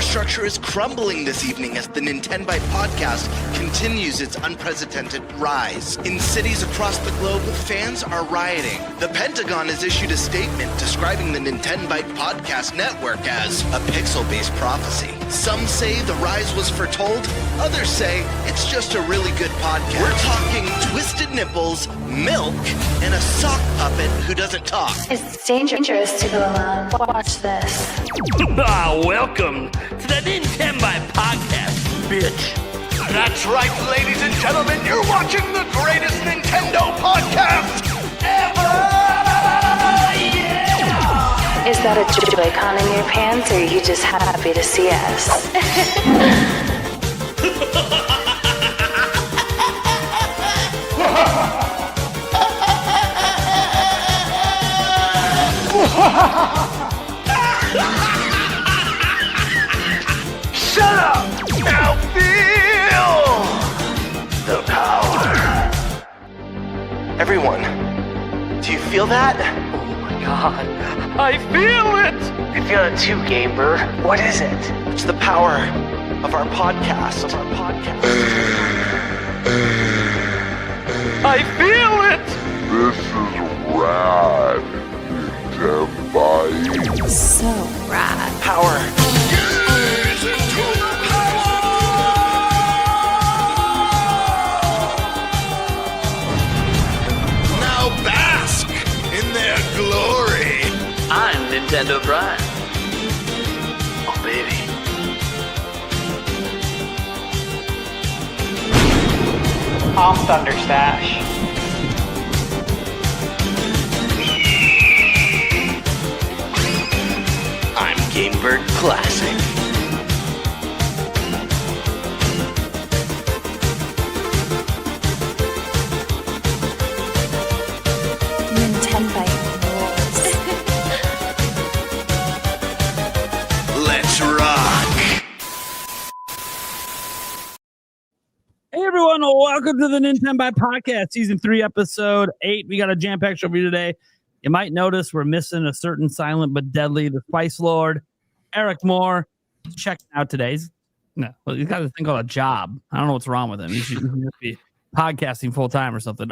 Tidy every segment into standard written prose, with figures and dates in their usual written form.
infrastructure is crumbling this evening as the Nintenbyte Podcast continues its unprecedented rise. In cities across the globe, fans are rioting. The Pentagon has issued a statement describing the Nintenbyte Podcast network as a pixel-based prophecy. Some say the rise was foretold, others say it's just a really good podcast. We're talking twisted nipples, milk, and a sock puppet who doesn't talk. It's dangerous to go alone. Watch this. Welcome to the Nintenbyte Podcast, bitch. That's right, ladies and gentlemen, you're watching the greatest Nintendo podcast ever! Yeah! Is that a Joy-Con in your pants, or are you just happy to see us? Shut up! Now feel the power. Everyone, do you feel that? Oh my god, I feel it! I feel it too, Gamer. What is it? It's the power of our podcast. I feel it! This is rad, Nintenbyte. So rad. Power. Now bask in their glory. I'm Nintendo Brian. Oh baby. I'm Thunderstash. I'm Gamebird Classic. Nintenbyte rules. Let's rock. Hey everyone, welcome to the Nintenbyte Podcast, Season 3, Episode 8. We got a jam-packed show for you today. You might notice we're missing a certain silent but deadly, the Spice Lord, Eric Moore. He's checking out today. He's got a thing called a job. I don't know what's wrong with him. He should just be podcasting full-time or something.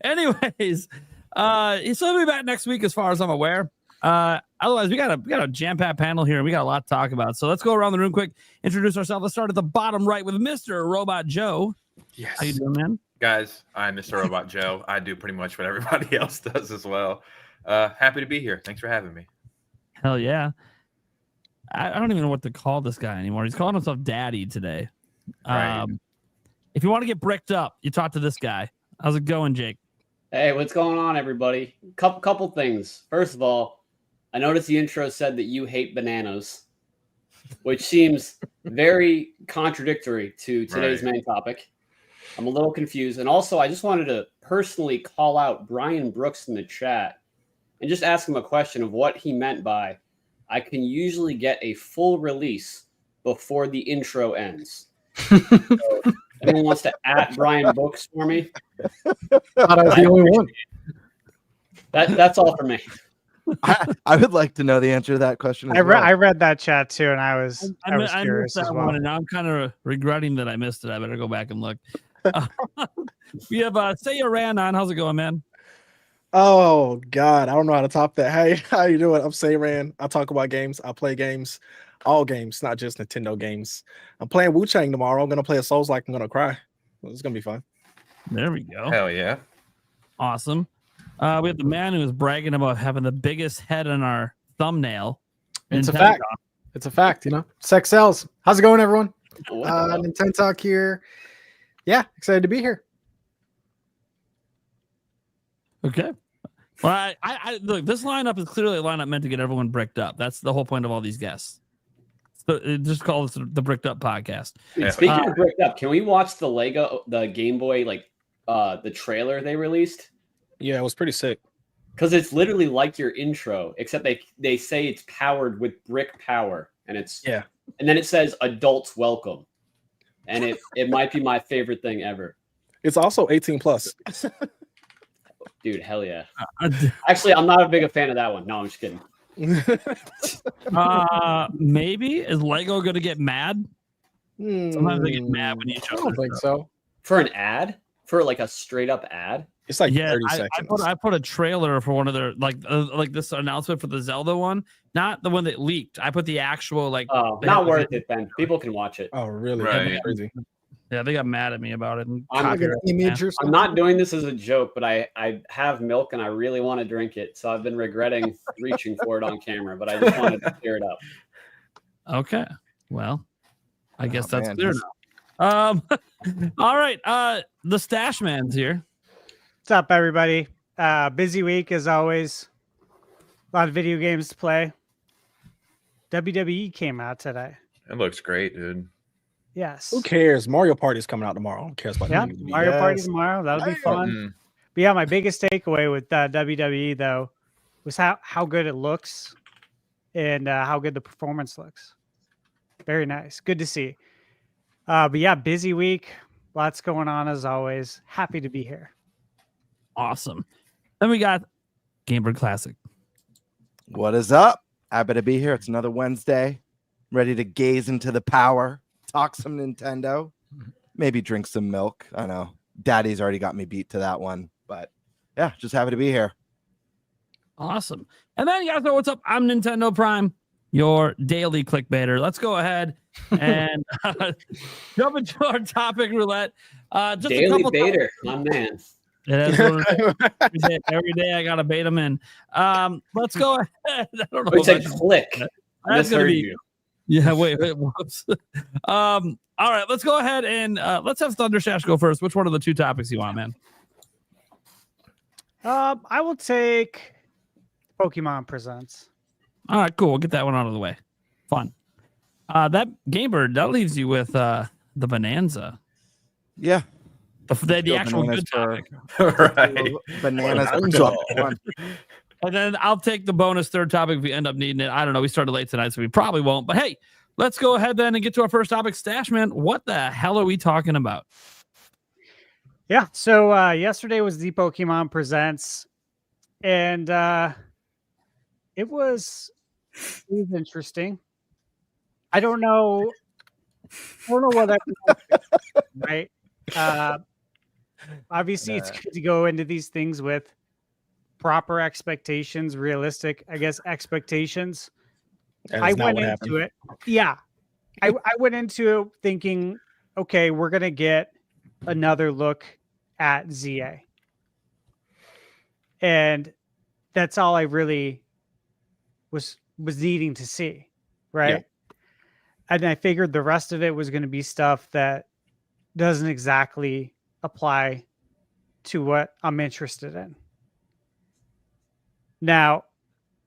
Anyways, so he'll be back next week as far as I'm aware. Otherwise, we got a jam-packed panel here, and we got a lot to talk about. So let's go around the room quick, introduce ourselves. Let's start at the bottom right with Mr. Robot Joe. Yes. How you doing, man? Guys, I'm Mr. Robot Joe. I do pretty much what everybody else does as well. Happy to be here. Thanks for having me. Hell yeah. I don't even know what to call this guy anymore. He's calling himself Daddy today. Right. If you want to get bricked up, you talk to this guy. How's it going, Jake? Hey, what's going on, everybody? Couple things. First of all, I noticed the intro said that you hate bananas, which seems very contradictory to today's main topic. I'm a little confused. And also, I just wanted to personally call out Brian Brooks in the chat and just ask him a question of what he meant by, I can usually get a full release before the intro ends. So, anyone wants to @ Brian Brooks for me? Thought I was the only one. That's all for me. I would like to know the answer to that question. I read that chat too, and I was I curious missed as that well. one, and now I'm kind of regretting that I missed it. I better go back and look. We have Say Ran on. How's it going, man? Oh God, I don't know how to top that. Hey, how you doing? I'm Sayran. I talk about games. I play games, all games, not just Nintendo games. I'm playing Wu-Chang tomorrow. I'm gonna play a Souls-like. I'm gonna cry. It's gonna be fun. There we go. Hell yeah. Awesome. We have the man who was bragging about having the biggest head on our thumbnail. It's a Nintendo. fact. It's a fact, you know. Sex sells. How's it going, everyone? Nintendo Talk here. Yeah, excited to be here. Okay. Well, I look, this lineup is clearly a lineup meant to get everyone bricked up. That's the whole point of all these guests. So just call this the Bricked Up Podcast. Dude, speaking of bricked up, can we watch the Game Boy, the trailer they released? Yeah, it was pretty sick. Because it's literally like your intro, except they say it's powered with brick power, and it's and then it says adults welcome, and it might be my favorite thing ever. It's also 18 plus. Dude, hell yeah. Actually, I'm not a big fan of that one. No, I'm just kidding. Maybe is Lego going to get mad? Sometimes they get mad when you I don't think so. For an ad? For like a straight up ad? It's like Yeah, 30 seconds. I put a trailer for one of their like this announcement for the Zelda one, not the one that leaked. I put the actual like. Oh, not worth it then. People can watch it. Oh, really? Right. That's crazy. Yeah, they got mad at me about it. And I'm Like an image or I'm something. not doing this as a joke, but I have milk and I really want to drink it. So I've been regretting reaching for it on camera, but I just wanted to clear it up. Okay. Well, I guess that's man. clear now. All right. The Stash Man's here. What's up, everybody? Busy week as always. A lot of video games to play. WWE came out today. It looks great, dude. Yes. Who cares? Mario Party's coming out tomorrow. Who cares about Yeah, WWE? Mario Party tomorrow. That'll be fun. Mm. But yeah, my biggest takeaway with WWE though was how good it looks and how good the performance looks. Very nice. Good to see. But yeah, busy week. Lots going on as always. Happy to be here. Awesome. Then we got Gamebird Classic. What is up? Happy to be here. It's another Wednesday. Ready to gaze into the power, talk some Nintendo, maybe drink some milk. I know Daddy's already got me beat to that one, but yeah, just happy to be here. Awesome. And then you guys know what's up. I'm Nintendo Prime, your daily clickbaiter. Let's go ahead and jump into our topic roulette. Just Daily a couple baiter, my man. It is every day I gotta bait them in. Let's go ahead. I don't know. It's a if I- click. That's gonna Misheard be. you. Yeah. Wait. Whoops. All right. Let's go ahead and let's have Thundershash go first. Which one of the two topics you want, man? I will take Pokemon Presents. All right. Cool. We'll get that one out of the way. Fun. That Gamebird that leaves you with the Bananza. Yeah. The actual good topic. Right. Bananas. And then I'll take the bonus third topic if we end up needing it. I don't know. We started late tonight, so we probably won't. But hey, let's go ahead then and get to our first topic. Stash Man, what the hell are we talking about? Yeah. So yesterday was the Pokemon Presents, and it was interesting. I don't know what right. Obviously, it's good to go into these things with proper expectations, realistic, I guess, expectations. I went into it. Yeah. I went into it thinking, okay, we're going to get another look at ZA. And that's all I really was needing to see. Right. Yeah. And I figured the rest of it was going to be stuff that doesn't exactly apply to what I'm interested in. Now,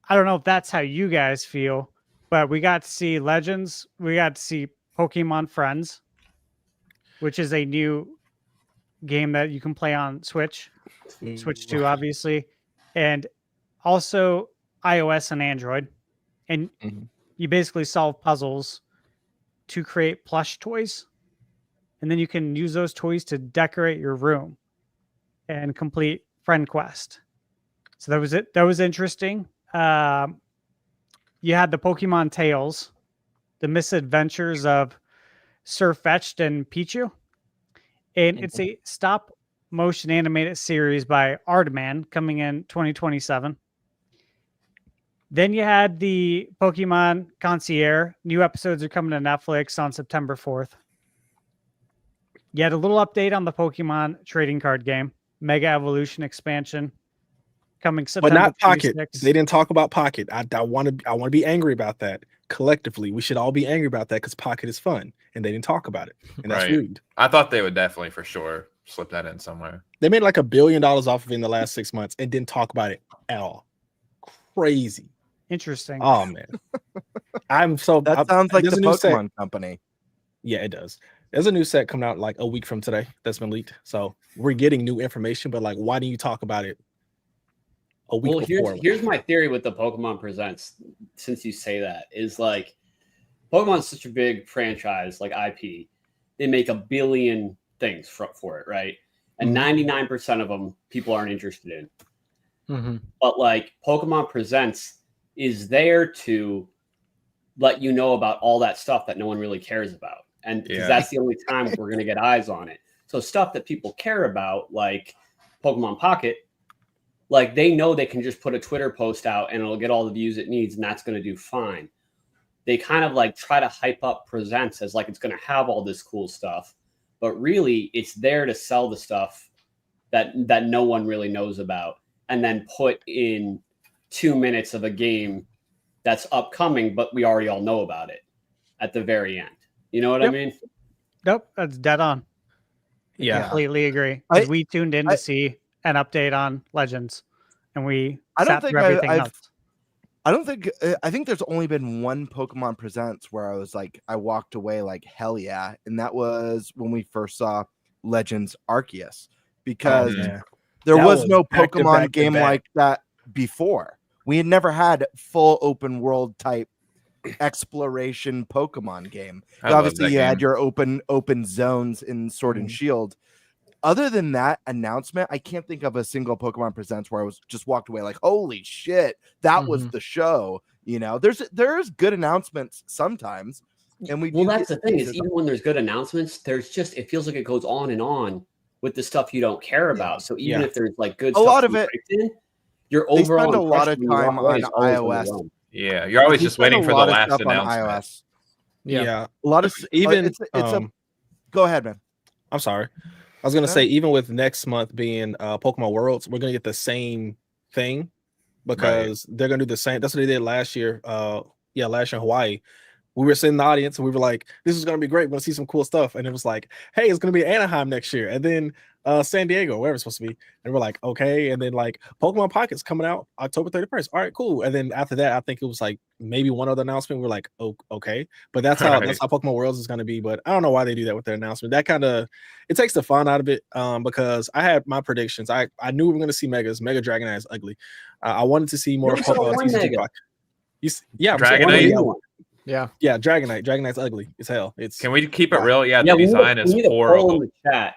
I don't know if that's how you guys feel, but we got to see Legends. We got to see Pokemon Friends, which is a new game that you can play on Switch 2, obviously, and also iOS and Android. And you basically solve puzzles to create plush toys. And then you can use those toys to decorate your room and complete Friend Quest. So that was it. That was interesting. You had the Pokemon Tales, the misadventures of Sirfetch'd and Pichu. And it's a stop motion animated series by Aardman coming in 2027. Then you had the Pokemon Concierge. New episodes are coming to Netflix on September 4th. You had a little update on the Pokemon trading card game, Mega Evolution expansion. Coming September, but not Pocket. 26th. They didn't talk about Pocket. I want to be angry about that. Collectively, we should all be angry about that because Pocket is fun, and they didn't talk about it, and that's rude. I thought they would definitely for sure slip that in somewhere. They made like $1 billion off of it in the last 6 months and didn't talk about it at all. Crazy. Interesting. Oh man, I'm so that sounds like the Pokemon company. Yeah, it does. There's a new set coming out like a week from today that's been leaked, so we're getting new information. But like, why didn't you talk about it? Well, here's my theory with the Pokemon Presents. Since you say that, is like Pokemon's such a big franchise, like IP. They make 1 billion things for it, right? And 99% of them people aren't interested in. But like Pokemon Presents is there to let you know about all that stuff that no one really cares about. And because that's the only time we're going to get eyes on it. So stuff that people care about, like Pokemon Pocket, like they know they can just put a Twitter post out and it'll get all the views it needs, and that's going to do fine. They kind of like try to hype up Presents as like it's going to have all this cool stuff, but really it's there to sell the stuff that no one really knows about, and then put in 2 minutes of a game that's upcoming, but we already all know about it at the very end. You know what I mean? Nope, that's dead on. Yeah, Completely agree. We tuned in to see an update on Legends, and we sat through everything else. I think there's only been one Pokemon Presents where I was like, I walked away like, hell yeah. And that was when we first saw Legends Arceus, because there was no Pokemon game like that before. We had never had full open world type exploration Pokemon game. Obviously, you had your open zones in Sword and Shield. Other than that announcement, I can't think of a single Pokemon Presents where I was just walked away like, holy shit, that was the show. You know, there's good announcements sometimes, and that's the thing is, even when there's good announcements, there's just, it feels like it goes on and on with the stuff you don't care about. So even if there's like good stuff, lot of it, your overall spend a lot of time on iOS. Yeah, you're always just waiting for the last announcement. Yeah, a lot of even it's a. Go ahead, man. I'm sorry. I was gonna say, even with next month being Pokemon Worlds, we're gonna get the same thing because they're gonna do the same. That's what they did last year. Last year in Hawaii. We were sitting in the audience and we were like, this is gonna be great. We're gonna see some cool stuff. And it was like, hey, it's gonna be Anaheim next year, and then San Diego, wherever it's supposed to be. And we're like, okay. And then like Pokemon Pocket's coming out October 31st. All right, cool. And then after that, I think it was like maybe one other announcement. We're like, oh, okay. But that's how Pokemon Worlds is gonna be. But I don't know why they do that with their announcement. That kind of, it takes the fun out of it. Because I had my predictions. I knew we were gonna see Mega Dragonite is ugly. I wanted to see more TCG Pocket. Dragonite. Yeah, Dragonite. Dragonite's ugly as hell. Can we keep it real? Yeah, the design is horrible. Poll in the chat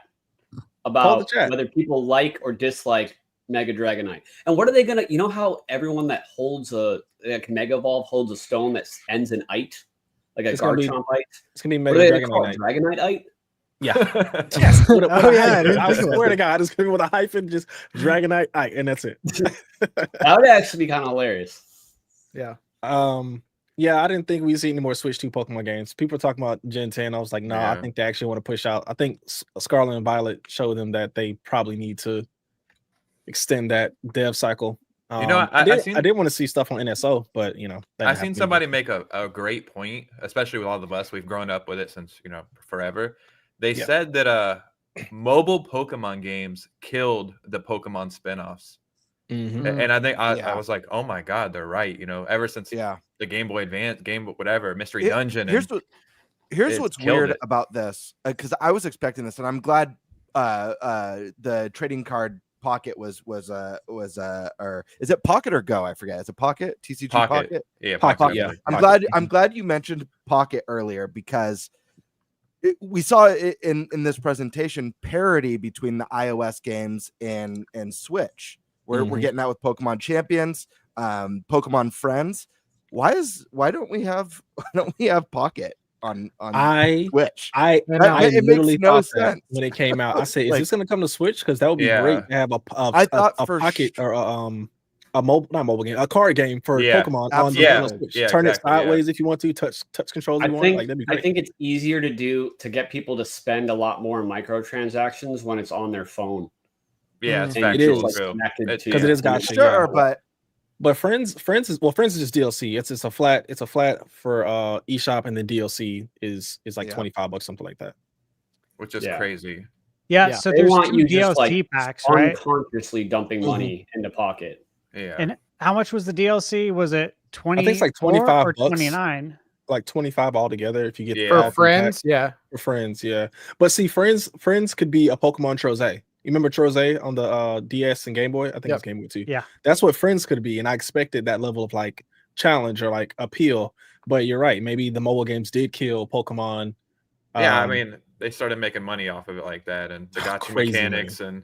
about whether people like or dislike Mega Dragonite. And what are they gonna? You know how everyone that holds a Mega Evolve holds a stone that ends in "ite," like a Garchompite. It's gonna be Mega Dragonite. Dragonite-ite. Yeah. Yes. I swear to God, it's gonna be with a hyphen, just Dragonite-ite, and that's it. That would actually be kind of hilarious. Yeah. Yeah, I didn't think we'd see any more Switch 2 Pokemon games. People are talking about Gen 10. I was like, no, I think they actually want to push out. I think Scarlet and Violet showed them that they probably need to extend that dev cycle. I did want to see stuff on NSO, but I've seen somebody make a great point, especially with all of us. We've grown up with it since forever. They said that mobile Pokemon games killed the Pokemon spinoffs. And I think I was like, oh my God, they're right. Ever since the Game Boy Advance, whatever, Mystery Dungeon. Here's what's weird about this, because I was expecting this, and I'm glad the trading card Pocket was or is it Pocket or Go? I forget. Is it Pocket? TCG Pocket? Yeah, Pocket. Yeah. I'm glad you mentioned Pocket earlier, because we saw it in this presentation, parity between the iOS games and Switch. We're getting that with Pokemon Champions, Pokemon Friends. Why don't we have Pocket on Switch? It literally thought that when it came out. I said, is this going to come to Switch? Because that would be great to have a Pocket or a card game for Pokemon on the Switch. Turn it sideways if you want to, touch controls if you want. That'd be great. I think it's easier to get people to spend a lot more in microtransactions when it's on their phone. Yeah, it's factual, because it is gotcha. Sure, but Friends is just DLC. It's a flat for eShop, and the DLC is like $25, something like that, which is crazy. Yeah, so there's two DLC packs, right? Unconsciously dumping money into Pocket. Yeah. And how much was the DLC? Was it 20? I think it's like $25 or 29. Like 25 altogether if you get for Friends. For Friends, yeah. But see, Friends could be a Pokemon Troze. You remember Troze on the DS and Game Boy? I think it's Game Boy too. Yeah, that's what Friends could be, and I expected that level of like challenge or like appeal. But you're right. Maybe the mobile games did kill Pokemon. Yeah, I mean, they started making money off of it like that, and the gacha mechanics, and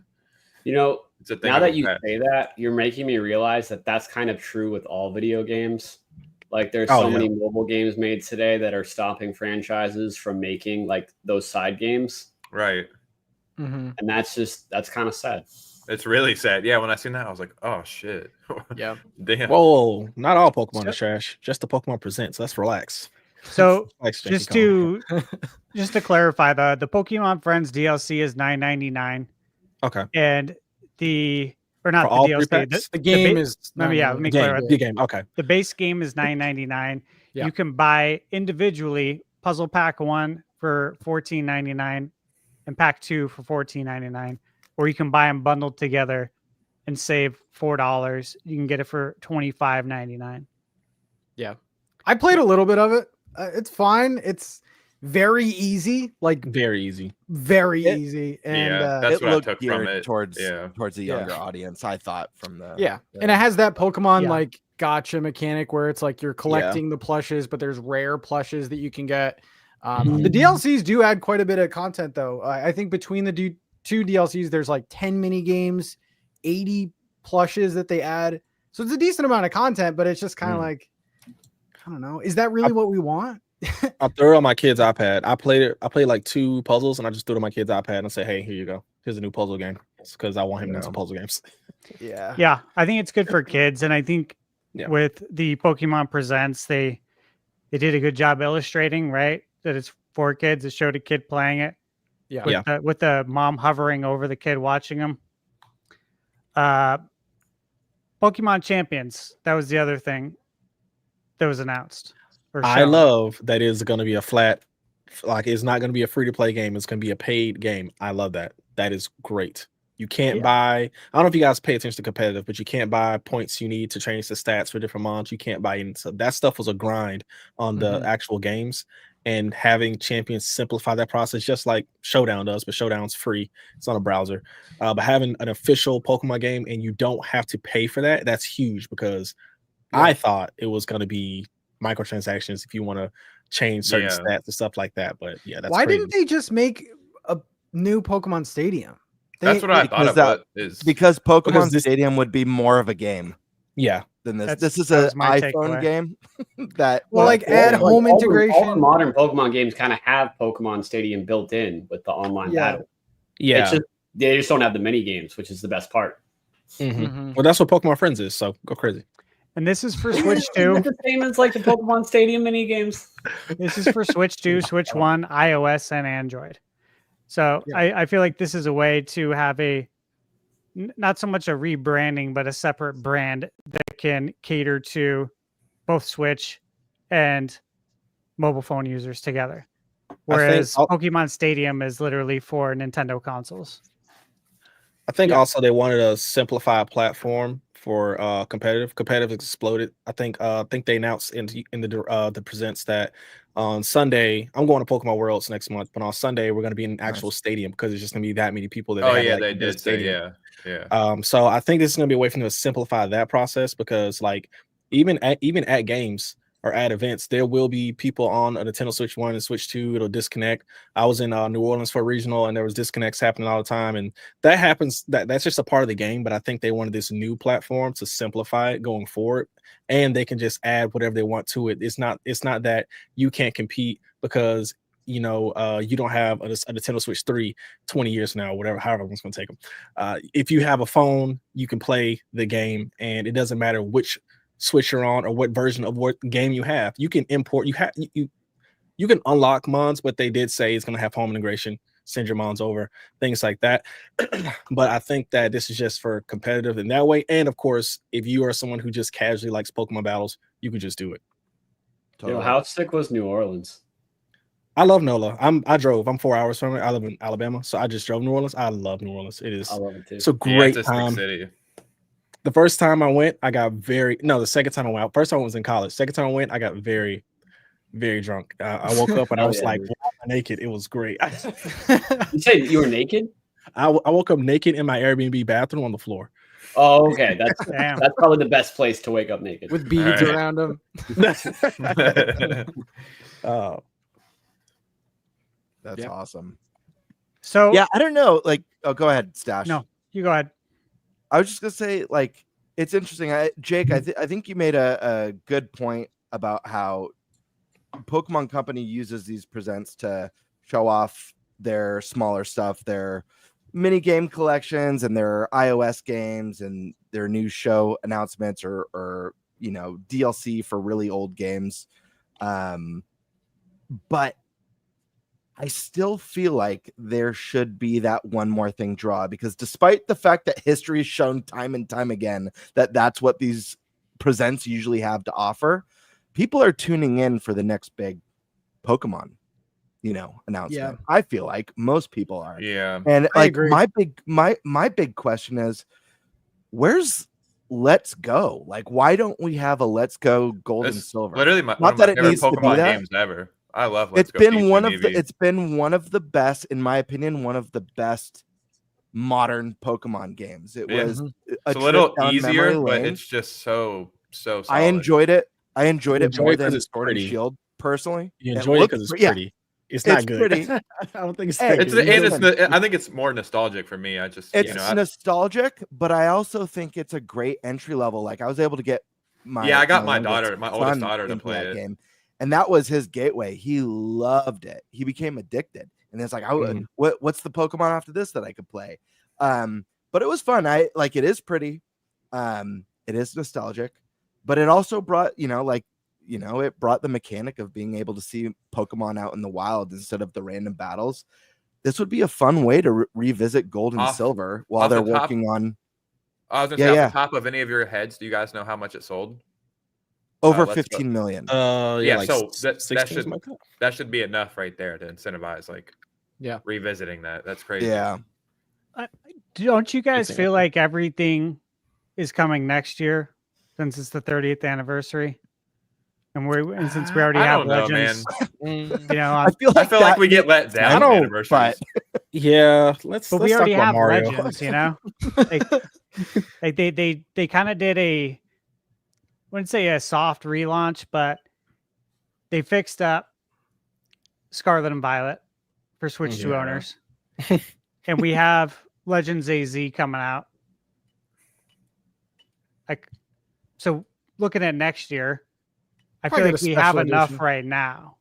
You know, It's a thing now of that the you past. say that, you're making me realize that that's kind of true with all video games. Like there's Oh, so yeah. many mobile games made today that are stopping franchises from making like those side games. Right. And that's kind of sad. It's really sad. Yeah, when I seen that, I was like, oh shit. Yeah. Damn. Whoa, not all Pokemon is trash. Just the Pokemon Presents. Let's relax. So Relax, just Janky Kong. to clarify, the Pokemon Friends DLC is $9.99, Okay. and For not all the three DLC. packs? The game ba- is let me Game, clarify. the game. Okay. The base game is $9.99. Yeah. You can buy individually Puzzle Pack 1 for $14.99 and Pack 2 for $14.99, or you can buy them bundled together and save $4. You can get it for $25.99. Yeah. I played a little bit of it. It's fine. It's very easy, like Very easy. very easy. And that's it what I looked took from geared it. towards Yeah. the Yeah. younger audience. I thought from the and it has that Pokemon Yeah. like gotcha mechanic where it's like you're collecting the plushes, but there's rare plushes that you can get. The DLCs do add quite a bit of content, though. I think between the two DLCs, there's like 10 mini games, 80 plushes that they add. So it's a decent amount of content, but it's just kind of like, I don't know. Is that really what we want? I threw it on my kid's iPad. I played like 2 puzzles, and I just threw it on my kid's iPad and said, "Hey, here you go. Here's a new puzzle game." Because I want him in some puzzle games. Yeah. Yeah, I think it's good for kids, and I think Yeah. with the Pokemon Presents, they did a good job illustrating, right? That it's for kids. It showed a kid playing it. Yeah. With the mom hovering over the kid watching him. Pokemon Champions. That was the other thing that was announced. Or I shown. love that it's going to be a flat, like it's not going to be a free to play game. It's going to be a paid game. I love that. That is great. You can't buy. I don't know if you guys pay attention to competitive, but you can't buy points you need to change the stats for different mons. You can't buy any. So that stuff was a grind on the actual games. And having Champions simplify that process, just like Showdown does, but Showdown's free. It's on a browser. But having an official Pokemon game and you don't have to pay for that, that's huge because I thought it was going to be microtransactions if you want to change certain stats and stuff like that. But yeah, that's Why crazy. didn't they just make a new Pokemon Stadium? That's what I thought about. Because Pokemon Stadium would be more of a game. Yeah. Than this. That's- This is that an was my iPhone takeaway. game that Well, like add home all the integration. modern Pokemon games kind of have Pokemon Stadium built in with the online battle. Yeah. It's just, they just don't have the mini games, which is the best part. Well, that's what Pokemon Friends is. So go crazy. And this is for Switch 2. It's the same as like the Pokemon Stadium mini games. This is for Switch 2, Switch 1, iOS, and Android. So I feel like this is a way to have not so much a rebranding, but a separate brand that can cater to both Switch and mobile phone users together. Whereas Pokemon Stadium is literally for Nintendo consoles. I think also they wanted a simplified platform for competitive. Competitive exploded. I think they announced in the presents that on Sunday I'm going to Pokemon Worlds next month, but on Sunday we're going to be in an actual stadium because there's just going to be that many people that. They did say yeah. So I think this is going to be a way for them to simplify that process because like even at games or at events, there will be people on a Nintendo Switch 1 and Switch 2. It'll disconnect. I was in New Orleans for a regional and there was disconnects happening all the time. And that happens. That's just a part of the game. But I think they wanted this new platform to simplify it going forward. And they can just add whatever they want to it. It's not that you can't compete because you don't have a Nintendo Switch 3 20 years now, however long it's going to take them. If you have a phone, you can play the game and it doesn't matter which Switch you're on or what version of what game you have. You can import. You can unlock mons, but they did say it's going to have home integration, send your mons over, things like that. But I think that this is just for competitive in that way. And of course, if you are someone who just casually likes Pokemon battles, you can just do it. Totally. How sick was New Orleans? I love NOLA. I drove. I'm 4 hours from it. I live in Alabama, so I just drove New Orleans. I love New Orleans. It is. I love it too. It's a great it's a time. sick city. The first time I went, the second time I went, first time I was in college. Second time I went, I got very, very drunk. I woke up and I was like, why am I naked? It was great. You said you were naked? I woke up naked in my Airbnb bathroom on the floor. Oh, okay. That's probably the best place to wake up naked. With beads around them. That's awesome. So yeah, I don't know. Like, go ahead, Stash. No, You go ahead. I was just gonna say, like, it's interesting. Jake, I think you made a good point about how Pokemon Company uses these presents to show off their smaller stuff, their mini game collections and their iOS games and their new show announcements or DLC for really old games. But I still feel like there should be that one more thing draw, because despite the fact that history has shown time and time again that that's what these presents usually have to offer, people are tuning in for the next big Pokemon, announcement. Yeah. I feel like most people are. Yeah. And I like agree. my big question is, where's Let's Go? Like, why don't we have a Let's Go Gold and It's Silver? literally one Not of my that it favorite needs to be Pokemon that. games ever. I love Let's It's Go. been Pikachu one of Eevee. it's been one of the best, in my opinion, one of the best modern Pokemon games. It Yeah. was It's a little trip down easier, memory but lane. it's just so solid. I enjoyed it. I enjoyed You it enjoy more it 'cause than it's Sword and pretty. Shield, personally. You It enjoy it looked because it's pre- yeah, pretty. It's not it's good. pretty. I don't think it's Hey, that It's good. I think it's more nostalgic for me. I just It's I- nostalgic, but I also think it's a great entry level. Like, I was able to get I got my youngest oldest son daughter to into play that it. game, and that was his gateway. He loved it. He became addicted, and it's like, what's the Pokemon after this that I could play? But it was fun. It is pretty. It is nostalgic, but it also brought it brought the mechanic of being able to see Pokemon out in the wild instead of the random battles. This would be a fun way to revisit Gold and Silver while off they're the top- working on I was gonna say, off the top of any of your heads, do you guys know how much it sold? over Let's go. 15 million. Like so that 16 like that. that should be enough right there to incentivize revisiting that. That's crazy. Yeah. Don't you guys It's feel like everything is coming next year since it's the 30th anniversary? And since we already I have don't know, Legends, I feel I feel like we get let I down. don't, Anniversaries. but yeah, let's but we talk already about have Mario. Legends, they kind of did I wouldn't say a soft relaunch, but they fixed up Scarlet and Violet for Switch 2 owners. And we have Legends AZ coming out. So looking at next year, I feel Probably like get a we have special enough edition. right now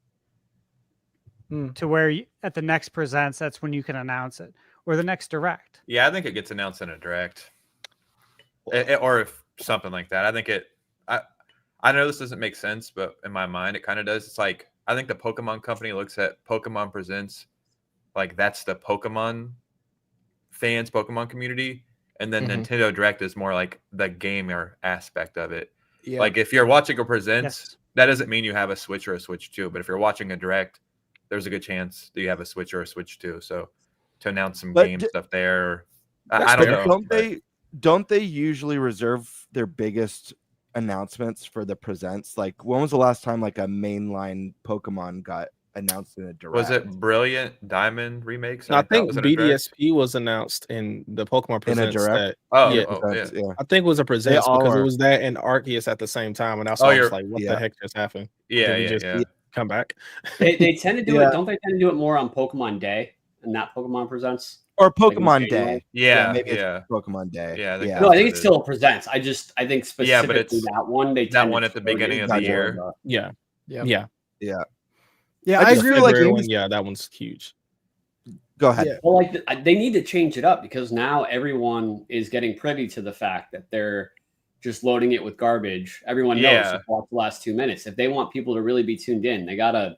to where at the next presents, that's when you can announce it, or the next direct. Yeah, I think it gets announced in a direct, or if something like that. I think it. I know this doesn't make sense, but in my mind, it kind of does. It's like I think the Pokemon Company looks at Pokemon Presents, like that's the Pokemon fans, Pokemon community, and then Nintendo Direct is more like the gamer aspect of it. Yeah. Like if you're watching a Presents, that doesn't mean you have a Switch or a Switch 2, but if you're watching a Direct, there's a good chance that you have a Switch or a Switch 2. So to announce some game stuff there, I don't know. Don't they usually reserve their biggest announcements for the presents? Like, when was the last time like a mainline Pokemon got announced in a direct? Was it Brilliant Diamond remakes? No, I think was in a direct? BDSP was announced in the Pokemon Presents. direct? Yeah, Yeah. I think it was a Presents all because are. it was that and Arceus at the same time, and that's why I was like, "What the heck just happened?" Yeah, Did we just come back. They tend to do it. Don't they tend to do it more on Pokemon Day and not Pokemon Presents? Or Like in Pokemon January? Day? Yeah, maybe yeah. it's Pokemon Day. Yeah, I think No, I think what it's it still Presents. I think specifically but it's that one. They that tend one to at the throw it beginning of in the more year. of a- Yeah, Yeah. yeah. Yeah, I I just agree feel with like February it one, was- yeah, that one's huge. Go ahead. Yeah. Well, like they need to change it up because now everyone is getting privy to the fact that they're just loading it with garbage. Everyone knows Yeah. just watch the last 2 minutes. If they want people to really be tuned in, they gotta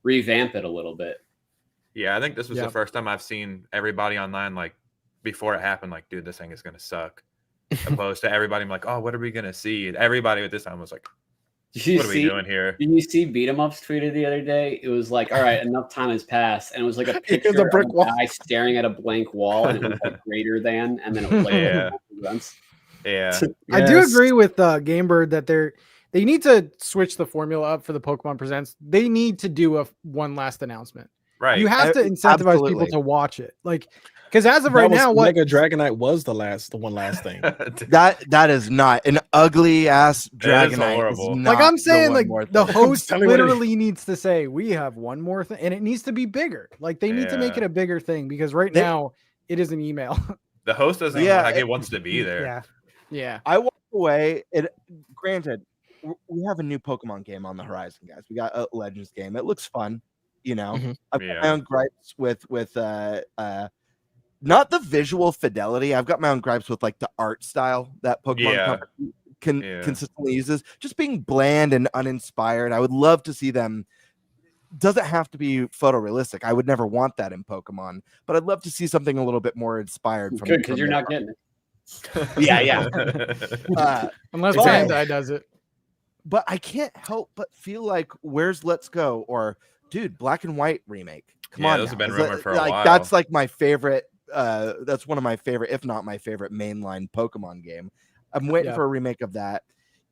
revamp it a little bit. Yeah, I think this was Yeah. the first time I've seen everybody online like before it happened, like, dude, this thing is gonna suck. Opposed to everybody like, oh, what are we gonna see? And everybody at this time was like, Did you what are we doing here? Did you see Beat 'em Ups tweeted the other day? It was like, all right, enough time has passed, and it was like a It was picture a brick of a wall. guy staring at a blank wall, and it was like greater than, and then it was like Yeah. events. Yeah. I do Yes. agree with Gamebird that they need to switch the formula up for the Pokemon Presents. They need to do one last announcement. Right. You have to incentivize Absolutely. people to watch it. Like, because as of That right was- now, what Mega Dragonite was the one last thing. That is not an ugly ass That is Dragonite. horrible. like I'm saying, like the thing. host telling you what it is. literally needs to say, we have one more thing, and it needs to be bigger. Like they need to make Yeah. it a bigger thing because right now it is an email. The host doesn't Yeah, look like it wants to be there. Yeah. I walked away. Granted, we have a new Pokemon game on the horizon, guys. We got a Legends game. It looks fun, you know. I've got my own gripes with not the visual fidelity. I've got my own gripes with like the art style that Pokemon Company consistently uses. Just being bland and uninspired. I would love to see them. Doesn't have to be photorealistic. I would never want that in Pokemon, but I'd love to see something a little bit more inspired from. Good, because you're not getting it. Yeah. Unless Bandai does it. But I can't help but feel like, where's Let's Go? Or, dude, Black and White remake. Come on, those have been Is rumored that- for a like, while. That's like my favorite. That's one of my favorite, if not my favorite, mainline Pokemon game. I'm waiting for a remake of that.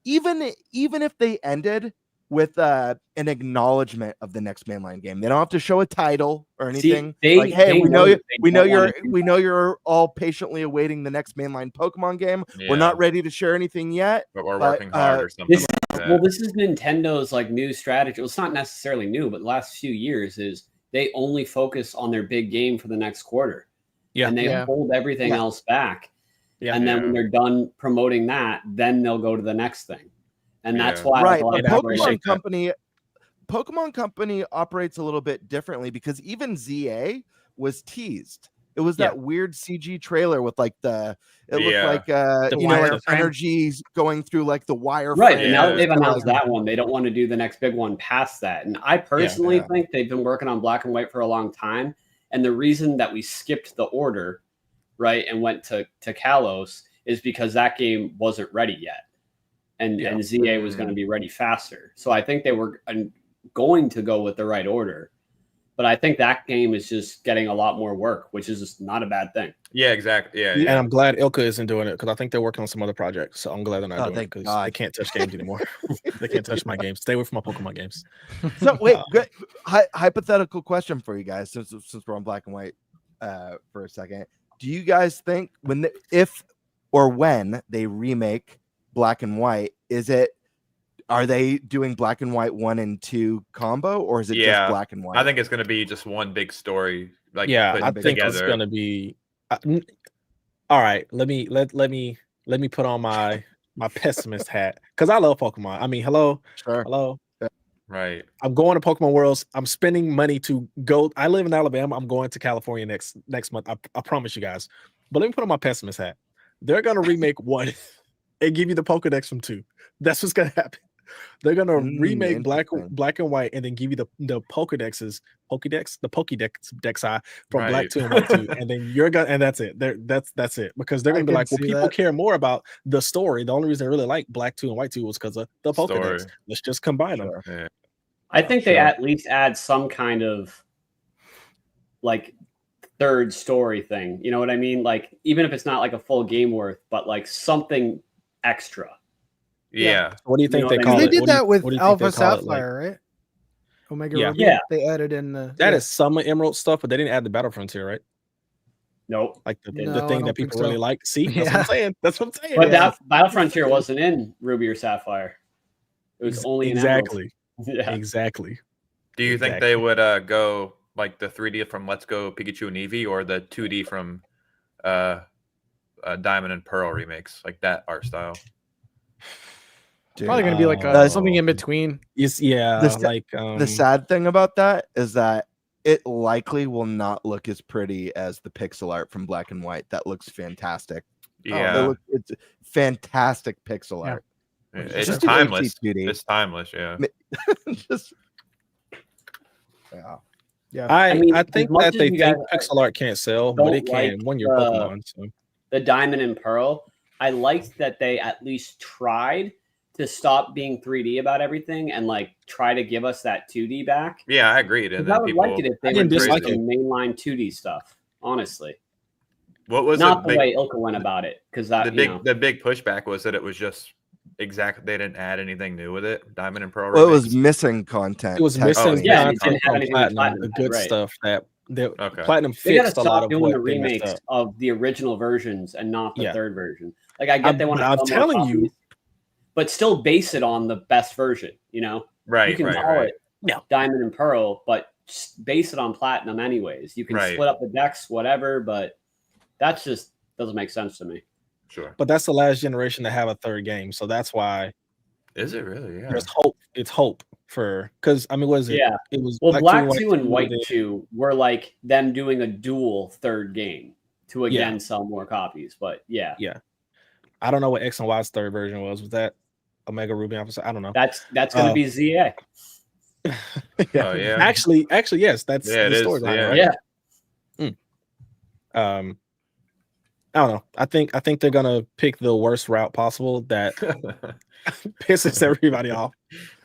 Even if they ended with an acknowledgement of the next mainline game, they don't have to show a title or anything. They we know know you're all patiently awaiting the next mainline Pokemon game. We're not ready to share anything yet, but we're working hard or something. This is Nintendo's like new strategy. Well, it's not necessarily new, but last few years is they only focus on their big game for the next quarter. And they hold everything else back. And then when they're done promoting that, then they'll go to the next thing. And that's why Pokemon Company operates a little bit differently, because even ZA was teased. It was that weird CG trailer with like looked like like energies going through like the wire. Right. And now that they've announced that one, they don't want to do the next big one past that. And I personally think they've been working on Black and White for a long time. And the reason that we skipped the order, right, and went to Kalos is because that game wasn't ready yet. And ZA was going to be ready faster. So I think they were going to go with the right order. But I think that game is just getting a lot more work, which is just not a bad thing. Yeah, exactly. Yeah. And I'm glad Ilka isn't doing it, because I think they're working on some other projects. So I'm glad they're not doing it, because they can't touch games anymore. They can't touch my games. Stay away from my Pokemon games. So wait, good. Hypothetical question for you guys, since we're on Black and White for a second. Do you guys think if or when they remake Black and White, are they doing Black and White 1 and 2 combo, or is it just Black and White? I think it's going to be just one big story. Like I think it's going to be. All right, let me put on my pessimist hat, because I love Pokemon. I mean, hello. Right. I'm going to Pokemon Worlds. I'm spending money to go. I live in Alabama. I'm going to California next month. I promise you guys. But let me put on my pessimist hat. They're going to remake 1 and give you the Pokedex from 2. That's what's going to happen. They're going to remake Black and White and then give you the Pokedex from Black 2 and White 2. And then and that's it. That's it. Because they're going to be like, well, people care more about the story. The only reason I really like Black 2 and White 2 was because of the Pokedex. Story. Let's just combine them. Yeah. I think they at least add some kind of like third story thing. You know what I mean? Like, even if it's not like a full game worth, but like something extra. Yeah. What do you think they call They it? did that with Alpha Sapphire, Sapphire, right? Omega Yeah. Ruby. Yeah. They added in the. That is some Emerald stuff, but they didn't add the Battle Frontier, right? Nope. Like the No, I thing don't that think people so. really like. See, that's what I'm saying. That's what I'm saying. But that Battle Frontier wasn't in Ruby or Sapphire. It was only in exactly. Emerald. Yeah. Exactly. Do you think they would go like the 3D from Let's Go Pikachu and Eevee, or the 2D from Diamond and Pearl remakes, like that art style? Probably going to be like something in between. The sad thing about that is that it likely will not look as pretty as the pixel art from Black and White. That looks fantastic. Yeah, it's fantastic pixel art. It's Just timeless. HD2D. It's timeless. Yeah. I think as much that as they you think guys pixel art can't sell, but it don't can like when you're Pokemon. So. The Diamond and Pearl, I liked that they at least tried to stop being 3D about everything and like try to give us that 2D back. Yeah, I agreed. And I then would people, like it if they I would didn't dislike some it. mainline 2D stuff. Honestly, what was not the big, way Ilka went about it, because that the big pushback was that it was just exactly, they didn't add anything new with it. Diamond and Pearl. Well, it remakes. was missing content. It was missing yeah, it content didn't have from anything with Platinum, the Platinum, good right. stuff that Okay. Platinum They gotta fixed a lot stop of doing what the they messed remakes up. of the original versions and not the Yeah. third version. Like, I get they want to. I'm telling you, but still base it on the best version. You know, Right. you can Right. call Right. it Diamond and Pearl, but just base it on Platinum anyways. You can Right. split up the decks, whatever, but that's just doesn't make sense to me. Sure. But that's the last generation to have a third game, so that's why. Is it really? Yeah. There's hope. It's hope for because I mean, what is it? Yeah. It was Black 2 and 2 White did- 2 were like them doing a dual third game to again sell more copies. But yeah. I don't know what X and Y's third version was. Was that Omega Ruby Alpha? I don't know. That's going to be ZA. Oh, yeah. Actually, yes. That's Yeah, it the is, storyline. yeah. Right? I don't know. I think they're gonna pick the worst route possible that pisses everybody off,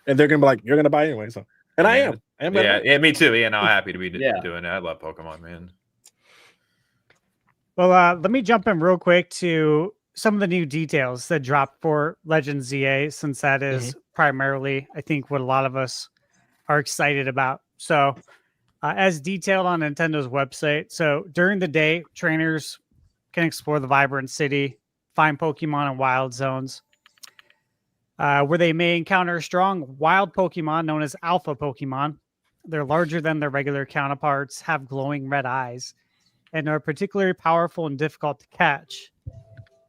and they're gonna be like, "You're gonna buy anyway." So, and I am. Yeah, me too. Yeah, no, I'm happy to be doing it. I love Pokemon, man. Well, let me jump in real quick to some of the new details that dropped for Legend ZA, since that is primarily, I think, what a lot of us are excited about. So, as detailed on Nintendo's website, so during the day, trainers can explore the vibrant city, find Pokemon in wild zones, where they may encounter strong wild Pokemon known as alpha Pokemon. They're larger than their regular counterparts, have glowing red eyes, and are particularly powerful and difficult to catch.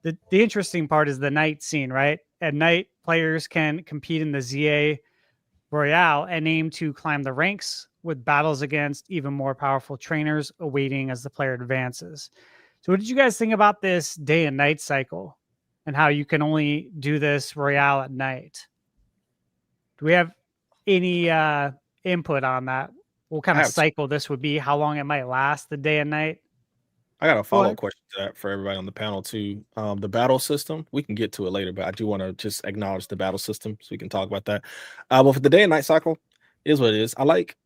The interesting part is the night scene, right? At night, players can compete in the ZA Royale and aim to climb the ranks, with battles against even more powerful trainers awaiting as the player advances. So what did you guys think about this day and night cycle and how you can only do this Royale at night? Do we have any input on that? What kind of cycle this would be? How long it might last, the day and night? I got a follow-up question to that for everybody on the panel too. The battle system, we can get to it later, but I do want to just acknowledge the battle system so we can talk about that. But for the day and night cycle, is what it is. I like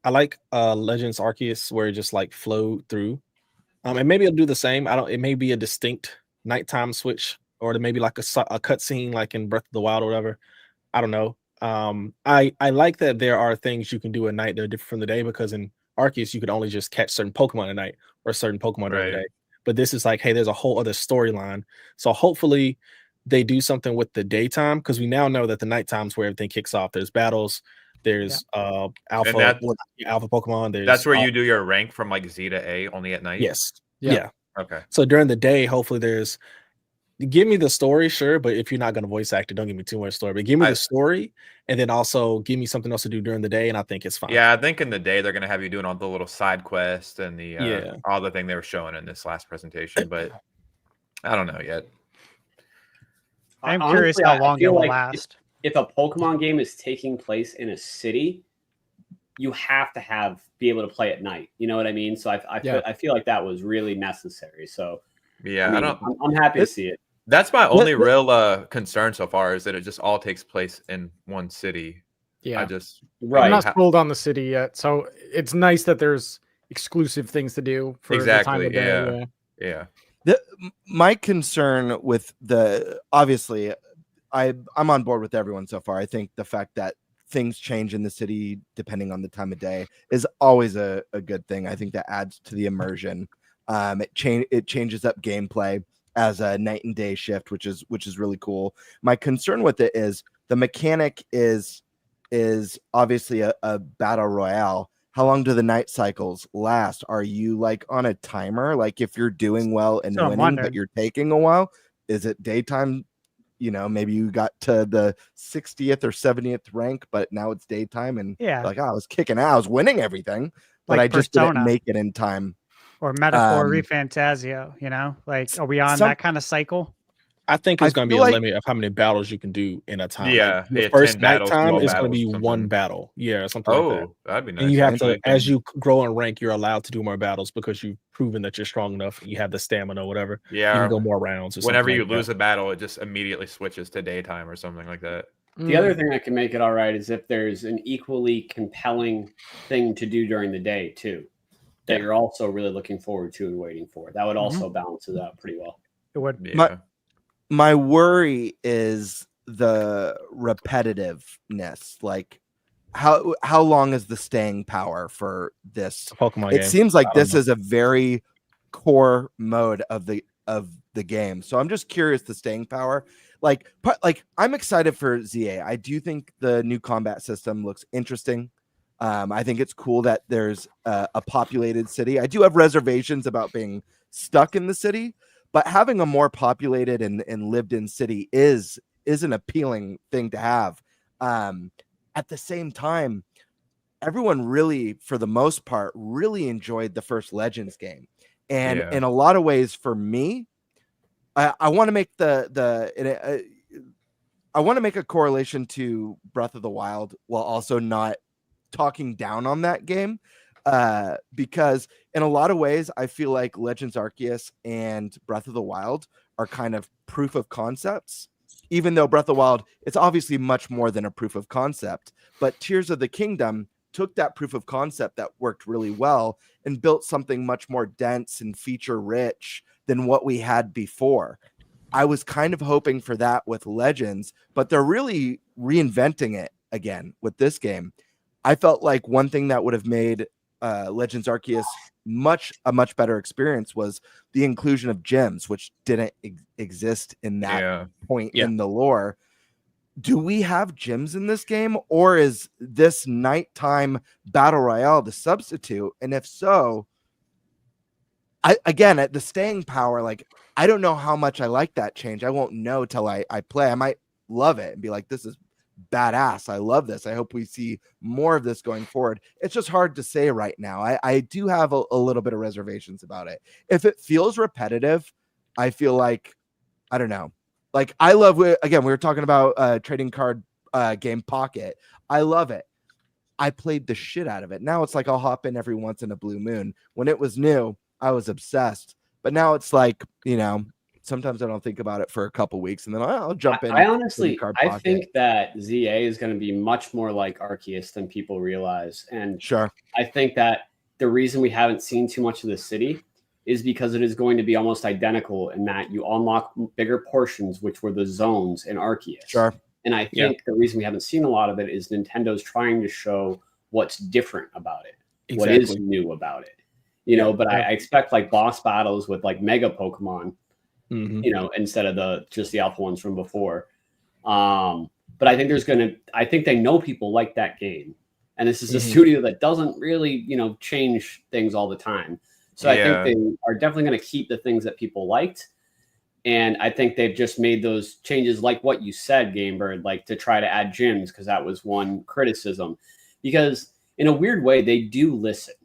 Legends Arceus where it just like flowed through. And maybe it'll do the same. It may be a distinct nighttime switch, or maybe like a cutscene like in Breath of the Wild or whatever. I don't know. I like that there are things you can do at night that are different from the day, because in Arceus you could only just catch certain Pokemon at night or certain Pokemon during the day. But this is like, hey, there's a whole other storyline. So hopefully they do something with the daytime, because we now know that the nighttime is where everything kicks off. There's battles. There's alpha Pokemon. That's where you do your rank from like Z to A only at night. Yes. Yeah. Okay. So during the day, hopefully give me the story, sure, but if you're not going to voice act it, don't give me too much story. But give me the story, and then also give me something else to do during the day, and I think it's fine. Yeah, I think in the day they're going to have you doing all the little side quests and the all the thing they were showing in this last presentation, but I don't know yet. I'm curious how long it will last. If a Pokemon game is taking place in a city, you have to be able to play at night. You know what I mean? So I feel like that was really necessary. So yeah, I'm happy to see it. That's my only real concern so far, is that it just all takes place in one city. Yeah, I'm not sold on the city yet, so it's nice that there's exclusive things to do for the time of day. Yeah. My concern with obviously, I'm on board with everyone so far. I think the fact that things change in the city depending on the time of day is always a good thing. I think that adds to the immersion. It changes up gameplay as a night and day shift, which is really cool. My concern with it is the mechanic is obviously a battle royale. How long do the night cycles last? Are you like on a timer? Like if you're doing well and winning, but you're taking a while, is it daytime? You know, maybe you got to the 60th or 70th rank, but now it's daytime, and like, I was kicking out, I was winning everything, but I just didn't make it in time. Or Metaphor Refantasio, you know, like, are we on that kind of cycle? I think it's going to be a limit of how many battles you can do in a time. Yeah, like the first nighttime is going to be one battle. Yeah, something like that. That'd be nice. And you have to, as you grow in rank, you're allowed to do more battles because you've proven that you're strong enough. You have the stamina, or whatever. Yeah, you can go more rounds. Or whenever you like lose a battle, it just immediately switches to daytime or something like that. The other thing that can make it all right is if there's an equally compelling thing to do during the day too, that you're also really looking forward to and waiting for. That would also balance it out pretty well. It would. Yeah. My worry is the repetitiveness. Like, how long is the staying power for this Pokemon? It seems like this is a very core mode of the game. So I'm just curious the staying power. Like I'm excited for ZA. I do think the new combat system looks interesting. I think it's cool that there's a populated city. I do have reservations about being stuck in the city, but having a more populated and lived-in city is an appealing thing to have. At the same time, everyone really, for the most part, really enjoyed the first Legends game, and in a lot of ways, for me, I want to make I want to make a correlation to Breath of the Wild while also not talking down on that game, because in a lot of ways, I feel like Legends Arceus and Breath of the Wild are kind of proof of concepts, even though Breath of the Wild, it's obviously much more than a proof of concept. But Tears of the Kingdom took that proof of concept that worked really well and built something much more dense and feature rich than what we had before. I was kind of hoping for that with Legends, but they're really reinventing it again with this game. I felt like one thing that would have made Legends Arceus a much better experience was the inclusion of gems, which didn't exist in that point in the lore. Do we have gyms in this game, or is this nighttime battle royale the substitute? And if so, again, at the staying power, like, I don't know how much I like that change. I won't know till I play. I might love it and be like, this is badass. I love this. I hope we see more of this going forward. It's just hard to say right now. I do have a little bit of reservations about it. If it feels repetitive, I feel like, I don't know. Like, I love, again, we were talking about trading card game Pocket. I love it. I played the shit out of it. Now it's like I'll hop in every once in a blue moon. When it was new, I was obsessed. But now it's like, you know, sometimes I don't think about it for a couple weeks, and then I'll jump in. I honestly, I think that ZA is going to be much more like Arceus than people realize. And sure, I think that the reason we haven't seen too much of the city is because it is going to be almost identical in that you unlock bigger portions, which were the zones in Arceus. Sure. And I think the reason we haven't seen a lot of it is Nintendo's trying to show what's different about it, what is new about it. You know, but I expect like boss battles with like mega Pokemon, you know, instead of just the alpha ones from before. But I think I think they know people like that game. And this is a studio that doesn't really, you know, change things all the time. So I think they are definitely going to keep the things that people liked. And I think they've just made those changes, like what you said, Gamebird, like to try to add gyms, because that was one criticism. Because in a weird way, they do listen.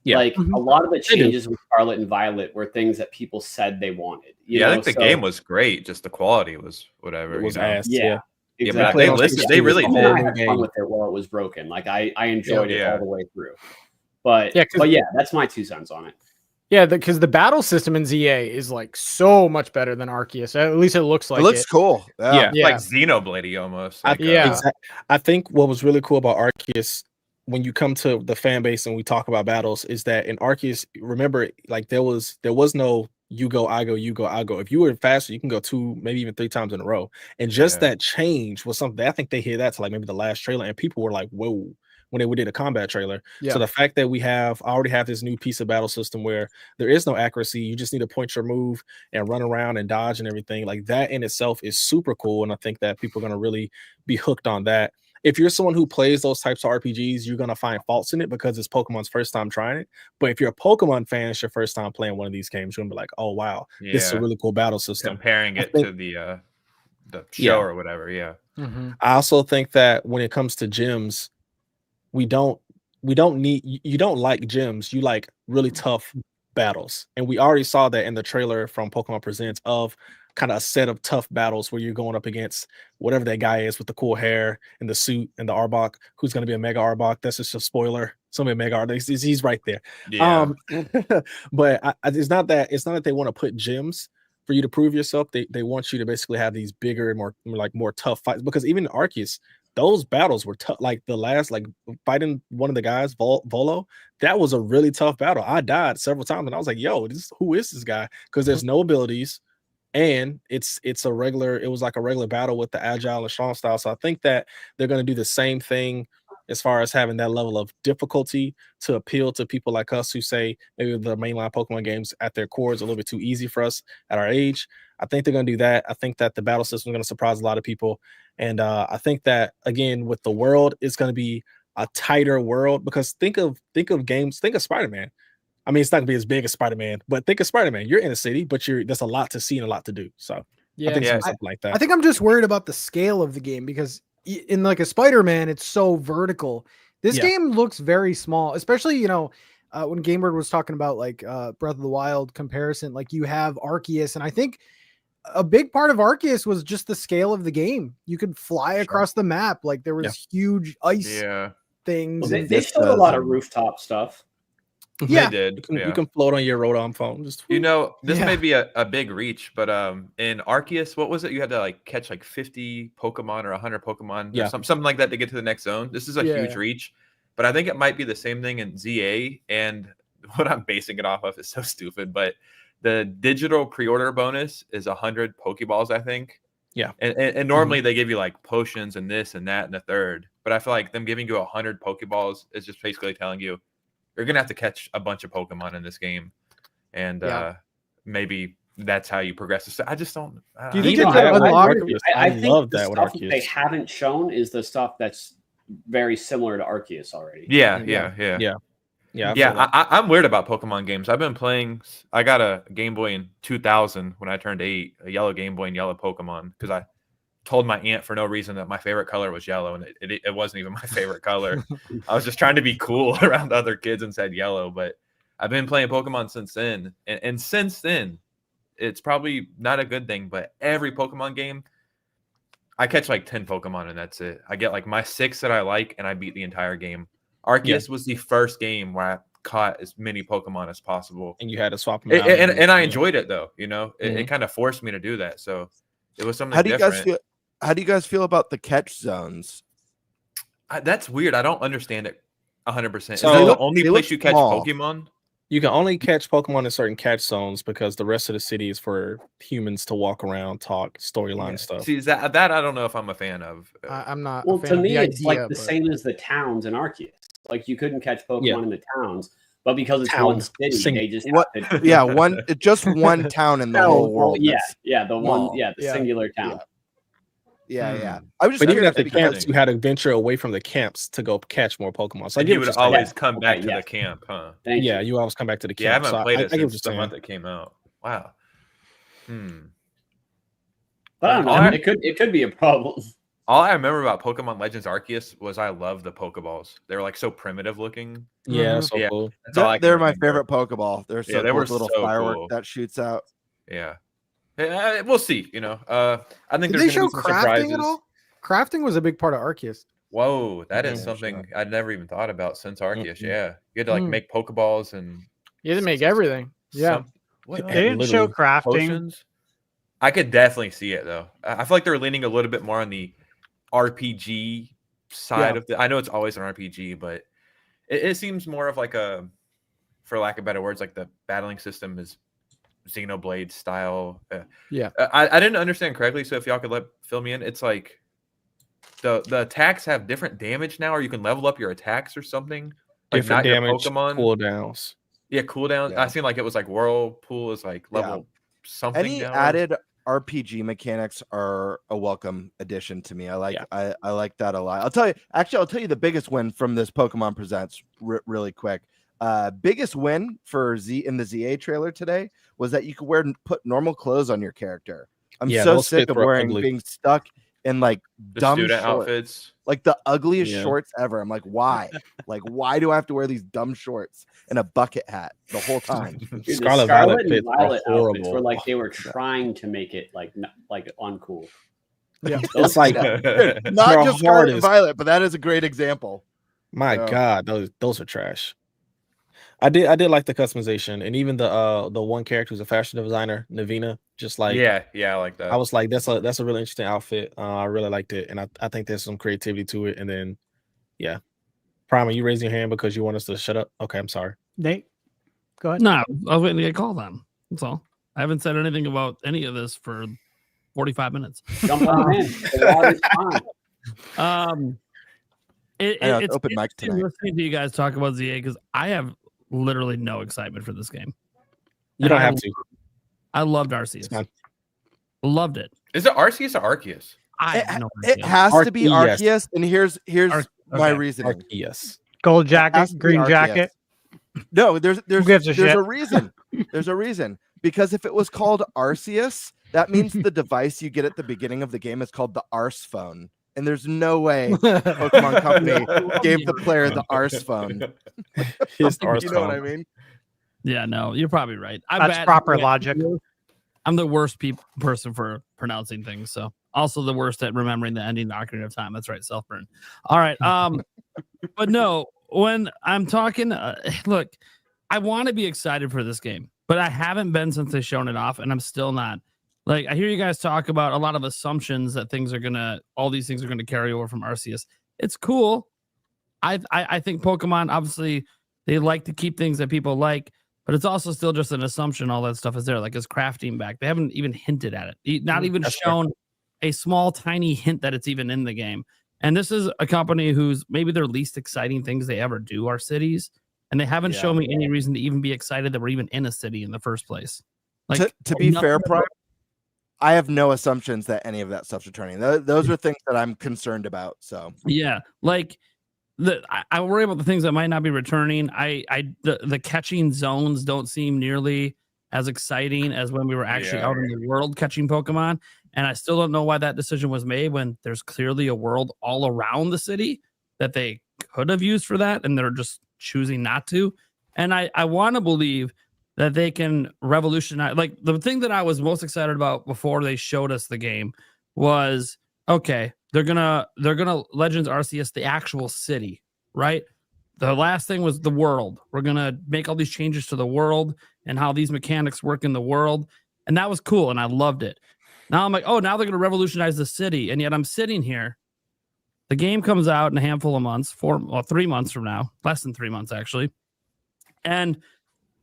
Yeah. Like a lot of the changes with Scarlet and Violet were things that people said they wanted. You know? I think the game was great. Just the quality was whatever. It was ass. Yeah. Exactly. But they listened. They really did. I had fun with it while it was broken. Like I enjoyed it all the way through. But yeah, that's my 2 cents on it. Yeah, because the battle system in ZA is like so much better than Arceus. At least it looks like it. Looks cool. Yeah. Like Xenoblade almost. Like, I think what was really cool about Arceus, when you come to the fan base and we talk about battles, is that in Arceus, remember, like there was no you go, I go, you go, I go. If you were faster, you can go 2, maybe even 3 times in a row. And just that change was something I think they hit that to like maybe the last trailer, and people were like, whoa, when they did a combat trailer. So the fact that I already have this new piece of battle system where there is no accuracy, you just need to point your move and run around and dodge and everything, like that in itself is super cool. And I think that people are going to really be hooked on that. If you're someone who plays those types of RPGs, you're going to find faults in it because it's Pokemon's first time trying it. But if you're a Pokemon fan, it's your first time playing one of these games, you're going to be like, oh, wow, this is a really cool battle system. Comparing it to the show or whatever, I also think that when it comes to gyms, you don't like gyms, you like really tough battles. And we already saw that in the trailer from Pokemon Presents of kind of a set of tough battles where you're going up against whatever that guy is with the cool hair and the suit and the Arbok, who's going to be a Mega Arbok. That's just a spoiler. Somebody Mega Arbok. He's right there. But it's not that they want to put gyms for you to prove yourself. They want you to basically have these bigger and more tough fights, because even in Arceus, those battles were tough. Like the last, like fighting one of the guys, Volo, that was a really tough battle. I died several times and I was like, yo, who is this guy? Because there's no abilities. And it was like a regular battle with the agile and strong style. So I think that they're going to do the same thing as far as having that level of difficulty to appeal to people like us who say maybe the mainline Pokemon games at their core is a little bit too easy for us at our age. I think they're going to do that. I think that the battle system is going to surprise a lot of people. And I think that, again, with the world, it's going to be a tighter world, because think of games, think of Spider-Man. I mean, it's not gonna be as big as Spider-Man, but think of Spider-Man. You're in a city, but there's a lot to see and a lot to do. So I think it's something like that. I think I'm just worried about the scale of the game because in like a Spider-Man, it's so vertical. This game looks very small, especially when Gamebird was talking about like Breath of the Wild comparison. Like you have Arceus, and I think a big part of Arceus was just the scale of the game. You could fly across the map. Like there was huge ice things. Well, they showed a lot of rooftop stuff. Yeah, they did. You can float on your Rotom phone. Just this may be a big reach, but in Arceus, what was it? You had to like catch like 50 Pokemon or 100 Pokemon, or something like that to get to the next zone. This is a huge reach, but I think it might be the same thing in ZA. And what I'm basing it off of is so stupid, but the digital pre-order bonus is 100 Pokeballs, I think. Yeah, and normally they give you like potions and this and that and the third, but I feel like them giving you 100 Pokeballs is just basically telling you you're gonna have to catch a bunch of Pokemon in this game, and maybe that's how you progress. I just don't. Do you think it's unlocked? I think the stuff that they haven't shown is the stuff that's very similar to Arceus already. Yeah. I'm weird about Pokemon games. I've been playing. I got a Game Boy in 2000 when I turned 8, a yellow Game Boy and yellow Pokemon, because I told my aunt for no reason that my favorite color was yellow, and it wasn't even my favorite color. I was just trying to be cool around other kids and said yellow. But I've been playing Pokemon since then, and since then, it's probably not a good thing. But every Pokemon game, I catch like 10 Pokemon, and that's it. I get like my 6 that I like, and I beat the entire game. Arceus was the first game where I caught as many Pokemon as possible, and you had to swap them out. And I enjoyed it though. It kind of forced me to do that. So it was something. How do you guys feel about the catch zones? That's weird. I don't understand it 100%. So is that the only place you catch Pokemon? You can only catch Pokemon in certain catch zones because the rest of the city is for humans to walk around, talk, storyline stuff. See, that I don't know if I'm a fan of. I'm not. Well, to me, it's like the same as the towns in Arceus. Like you couldn't catch Pokemon in the towns, but because it's one city, they just just one town in the whole world. The singular town. Yeah. I was just but even at the camps, you had to venture away from the camps to go catch more Pokemon. So you would always come back to the camp, huh? You always come back to the camp. Yeah, I haven't played it since the month it came out. Wow. But I don't know. It could be a problem. All I remember about Pokemon Legends Arceus was I loved the Pokeballs. They were like so primitive looking. Yeah, so cool. They're my favorite Pokeball. They're so they cool, were little so firework cool. that shoots out. Yeah. We'll see. I think did they show crafting at all? Crafting was a big part of Arceus. Whoa, that is something I'd never even thought about since Arceus. Yeah, you had to like make Pokeballs and you had to make everything. Yeah, they didn't show crafting. Potions. I could definitely see it though. I feel like they're leaning a little bit more on the RPG side of the. I know it's always an RPG, but it seems more of like a, for lack of better words, like the battling system is Xenoblade style. I didn't understand correctly, so if y'all could fill me in, it's like the attacks have different damage now, or you can level up your attacks or something. Like different damage, Pokemon cooldowns. Yeah, cooldown. Yeah. I seen like it was like Whirlpool is like level something. Any down. added RPG mechanics are a welcome addition to me. I like that a lot. I'll tell you the biggest win from this Pokemon Presents really quick. Biggest win for in the ZA trailer today was that you could put normal clothes on your character. I'm so sick of being stuck in like the dumb student shorts, outfits, like the ugliest shorts ever. I'm like, why? Why do I have to wear these dumb shorts and a bucket hat the whole time? Dude, Scarlet and Violet outfits were like they were trying to make it like uncool. Yeah, it's like not just Scarlet and Violet, but that is a great example. My God, those are trash. I did like the customization, and even the one character who's a fashion designer, Navina, just like I like that. I was like, that's a really interesting outfit. I really liked it, and I think there's some creativity to it. And then, Prime, are you raising your hand because you want us to shut up? Okay, I'm sorry. Nate, go ahead. No, I was waiting to get called on. That's all. I haven't said anything about any of this for 45 minutes. Jump on in. The water's fine. It's open mic tonight. Listening to you guys talk about ZA because I have literally no excitement for this game. You don't have to. I loved Arceus. Loved it. Is it Arceus or Arceus? It has to be Arceus, and here's my reasoning. Arceus. Gold jacket, green jacket. No, there's gives a shit? a reason. There's a reason. Because if it was called Arceus, that means the device you get at the beginning of the game is called the Arse phone. And there's no way Pokemon Company gave the player the Arse phone. His Arse You know what phone. I mean? Yeah, no, you're probably right. That's proper logic. I'm the worst person for pronouncing things. So also the worst at remembering the ending Ocarina of Time. That's right, self-burn. All right. But no, when I'm talking, look, I want to be excited for this game, but I haven't been since they've shown it off, and I'm still not. Like, I hear you guys talk about a lot of assumptions that all these things are gonna carry over from Arceus. It's cool. I think Pokemon, obviously, they like to keep things that people like, but it's also still just an assumption. All that stuff is there, like is crafting back. They haven't even hinted at it, not even shown a small, tiny hint that it's even in the game. And this is a company who's maybe their least exciting things they ever do are cities, and they haven't shown me any reason to even be excited that we're even in a city in the first place. Like, to be fair, Prime, I have no assumptions that any of that stuff's returning. Those are things that I'm concerned about. So yeah, like I worry about the things that might not be returning. The catching zones don't seem nearly as exciting as when we were actually out in the world catching Pokemon. And I still don't know why that decision was made when there's clearly a world all around the city that they could have used for that, and they're just choosing not to. And I want to believe that they can revolutionize. Like, the thing that I was most excited about before they showed us the game was, okay, they're gonna Legends Arceus the actual city, right? The last thing was the world. We're gonna make all these changes to the world and how these mechanics work in the world, and that was cool, and I loved it. Now I'm like, oh, now they're gonna revolutionize the city, and yet I'm sitting here. The game comes out in a handful of months, 3 months from now, less than 3 months actually, and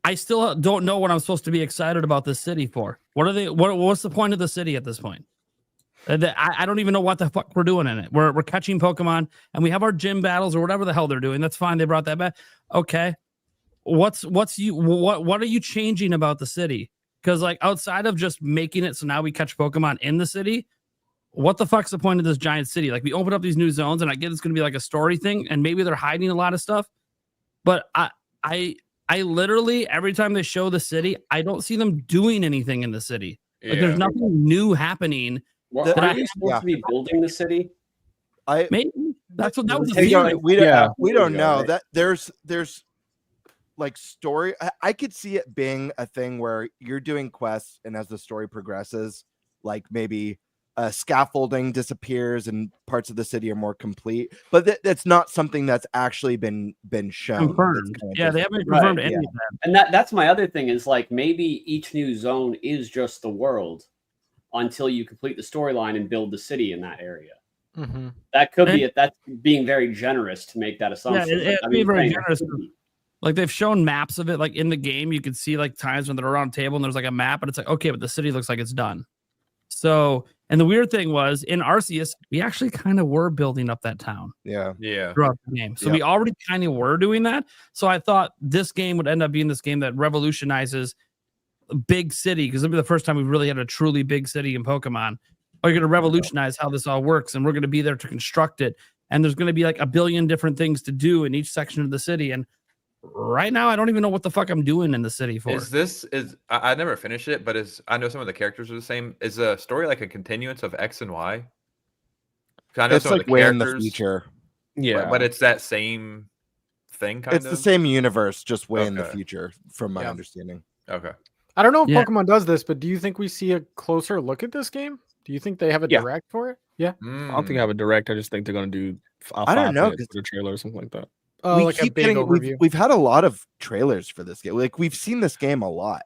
I still don't know what I'm supposed to be excited about this city for. What's the point of the city at this point? I don't even know what the fuck we're doing in it. We're catching Pokemon, and we have our gym battles or whatever the hell they're doing. That's fine. They brought that back. Okay, what are you changing about the city? Because, like, outside of just making it so now we catch Pokemon in the city, what the fuck's the point of this giant city? Like, we open up these new zones, and I get it's going to be like a story thing, and maybe they're hiding a lot of stuff. But I literally, every time they show the city, I don't see them doing anything in the city. Like, there's nothing new happening. Well, are you supposed to be building the city? Maybe that was the theory. We don't know that there's like story. I could see it being a thing where you're doing quests, and as the story progresses, like maybe scaffolding disappears and parts of the city are more complete. But that's not something that's actually been shown. Confirmed. Yeah, they haven't confirmed any of that. And that's my other thing is, like, maybe each new zone is just the world until you complete the storyline and build the city in that area. Mm-hmm. That could be it. That's being very generous to make that assumption. Yeah, it's being very generous. Like, they've shown maps of it, like in the game, you can see like times when they're around a table and there's like a map, and it's like, okay, but the city looks like it's done. So, and the weird thing was in Arceus, we actually kind of were building up that town. Yeah. Throughout the game. So we already kind of were doing that. So I thought this game would end up being this game that revolutionizes a big city, because it'll be the first time we've really had a truly big city in Pokemon. Or you're going to revolutionize how this all works, and we're going to be there to construct it. And there's going to be like a billion different things to do in each section of the city. And right now, I don't even know what the fuck I'm doing in the city for. I never finished it, but I know some of the characters are the same. Is the story like a continuance of X and Y? I know it's like way in the future. Yeah, but it's that same thing. It's the same universe, just way in the future, from my understanding. Okay. I don't know if Pokemon does this, but do you think we see a closer look at this game? Do you think they have a direct for it? Yeah. I don't think I have a direct. I just think they're going to do I don't know, the trailer or something like that. Oh, like a big overview. We've had a lot of trailers for this game. Like, we've seen this game a lot.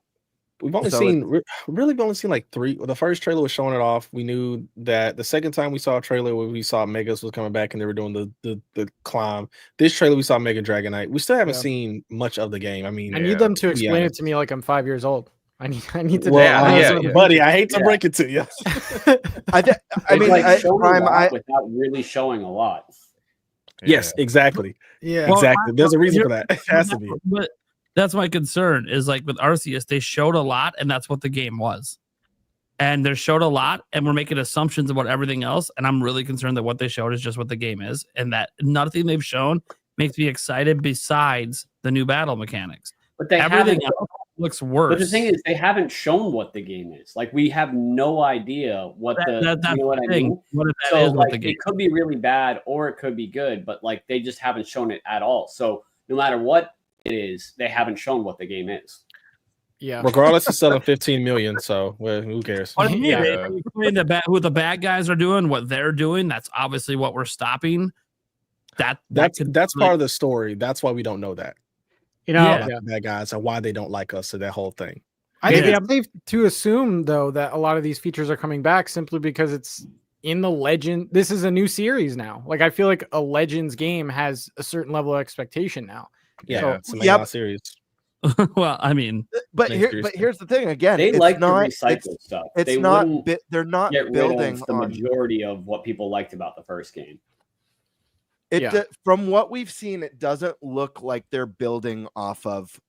We've only seen like 3. The first trailer was showing it off. We knew that the second time we saw a trailer where we saw Megas was coming back and they were doing the climb. This trailer we saw Mega Dragonite. We still haven't seen much of the game. I mean, I need them to explain it to me like I'm 5 years old. I need to. Buddy, I hate to break it to you. I mean, without really showing a lot. Yes, exactly. Yeah, exactly. There's a reason for that. It has to be. But that's my concern. Is like with Arceus, they showed a lot, and that's what the game was. And they showed a lot, and we're making assumptions about everything else. And I'm really concerned that what they showed is just what the game is, and that nothing they've shown makes me excited besides the new battle mechanics. But they Everything haven't. else looks worse. But the thing is, they haven't shown what the game is. Like, we have no idea what that's you know what I thing. mean? What if that So, is what like, the game? it could be really bad or it could be good, but like they just haven't shown it at all. So no matter what it is, they haven't shown what the game is. Yeah. Regardless, it's selling 15 million. So who cares? What do you mean? Yeah. They explain who the bad guys are doing, what they're doing. That's obviously what we're stopping. That's part of the story. That's why we don't know that. You know, About bad guys and why they don't like us. So that whole thing. I think it's safe to assume, though, that a lot of these features are coming back simply because it's in the Legend. This is a new series now. Like, I feel like a Legends game has a certain level of expectation now. Yeah, So, it's a mega series. Well, I mean, But here's the thing again. They it's like not, to recycle stuff. It's They not. wouldn't They're not get rid building of the on. majority of what people liked about the first game. From what we've seen, it doesn't look like they're building off of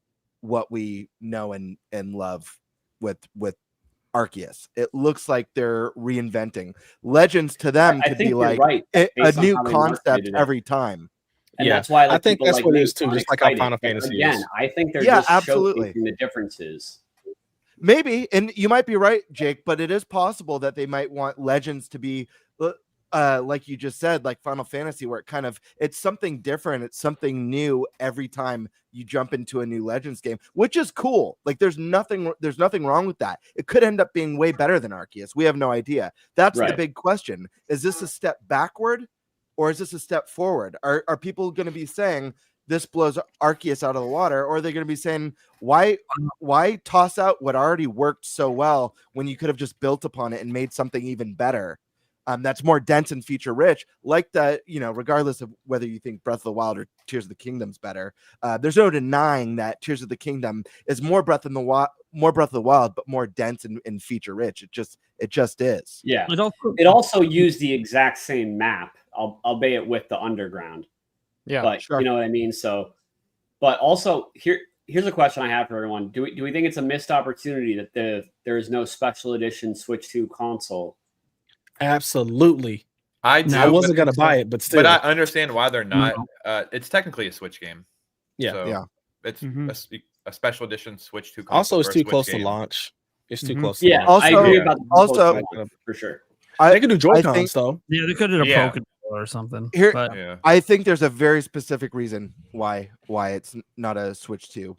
what we know and love with Arceus. It looks like they're reinventing Legends. To them I could think be you're like right, a based on new how they concept marketed it. every time. And that's why I think people that's like what it me is too. are Just like how excited. Final But Fantasy again, is. I think they're Yeah, just absolutely. showcasing the differences. Maybe, and you might be right, Jake, but it is possible that they might want Legends to be like you just said, like Final Fantasy, where it's something different, it's something new every time you jump into a new Legends game, which is cool. Like there's nothing wrong with that. It could end up being way better than Arceus. We have no idea. That's the big question. Is this a step backward or is this a step forward? Are people going to be saying this blows Arceus out of the water, or are they going to be saying why toss out what already worked so well when you could have just built upon it and made something even better? That's more dense and feature rich, like that, regardless of whether you think Breath of the Wild or Tears of the Kingdom's better. There's no denying that Tears of the Kingdom is more Breath of the Wild, but more dense and feature rich. It just is. Yeah. It also used the exact same map, albeit with the underground. Yeah. But you know what I mean? So, but also here's a question I have for everyone. Do we think it's a missed opportunity that there is no special edition Switch 2 console? Absolutely. I wasn't gonna buy it, but still. But I understand why they're not. It's technically a Switch game. Yeah, so it's a special edition Switch 2 console. Also, it's too close to game. launch. It's too close. To Yeah, launch. I agree about also for sure. They could do Joy-Cons though. Yeah, they could do a Pro controller or something. I think there's a very specific reason why it's not a Switch 2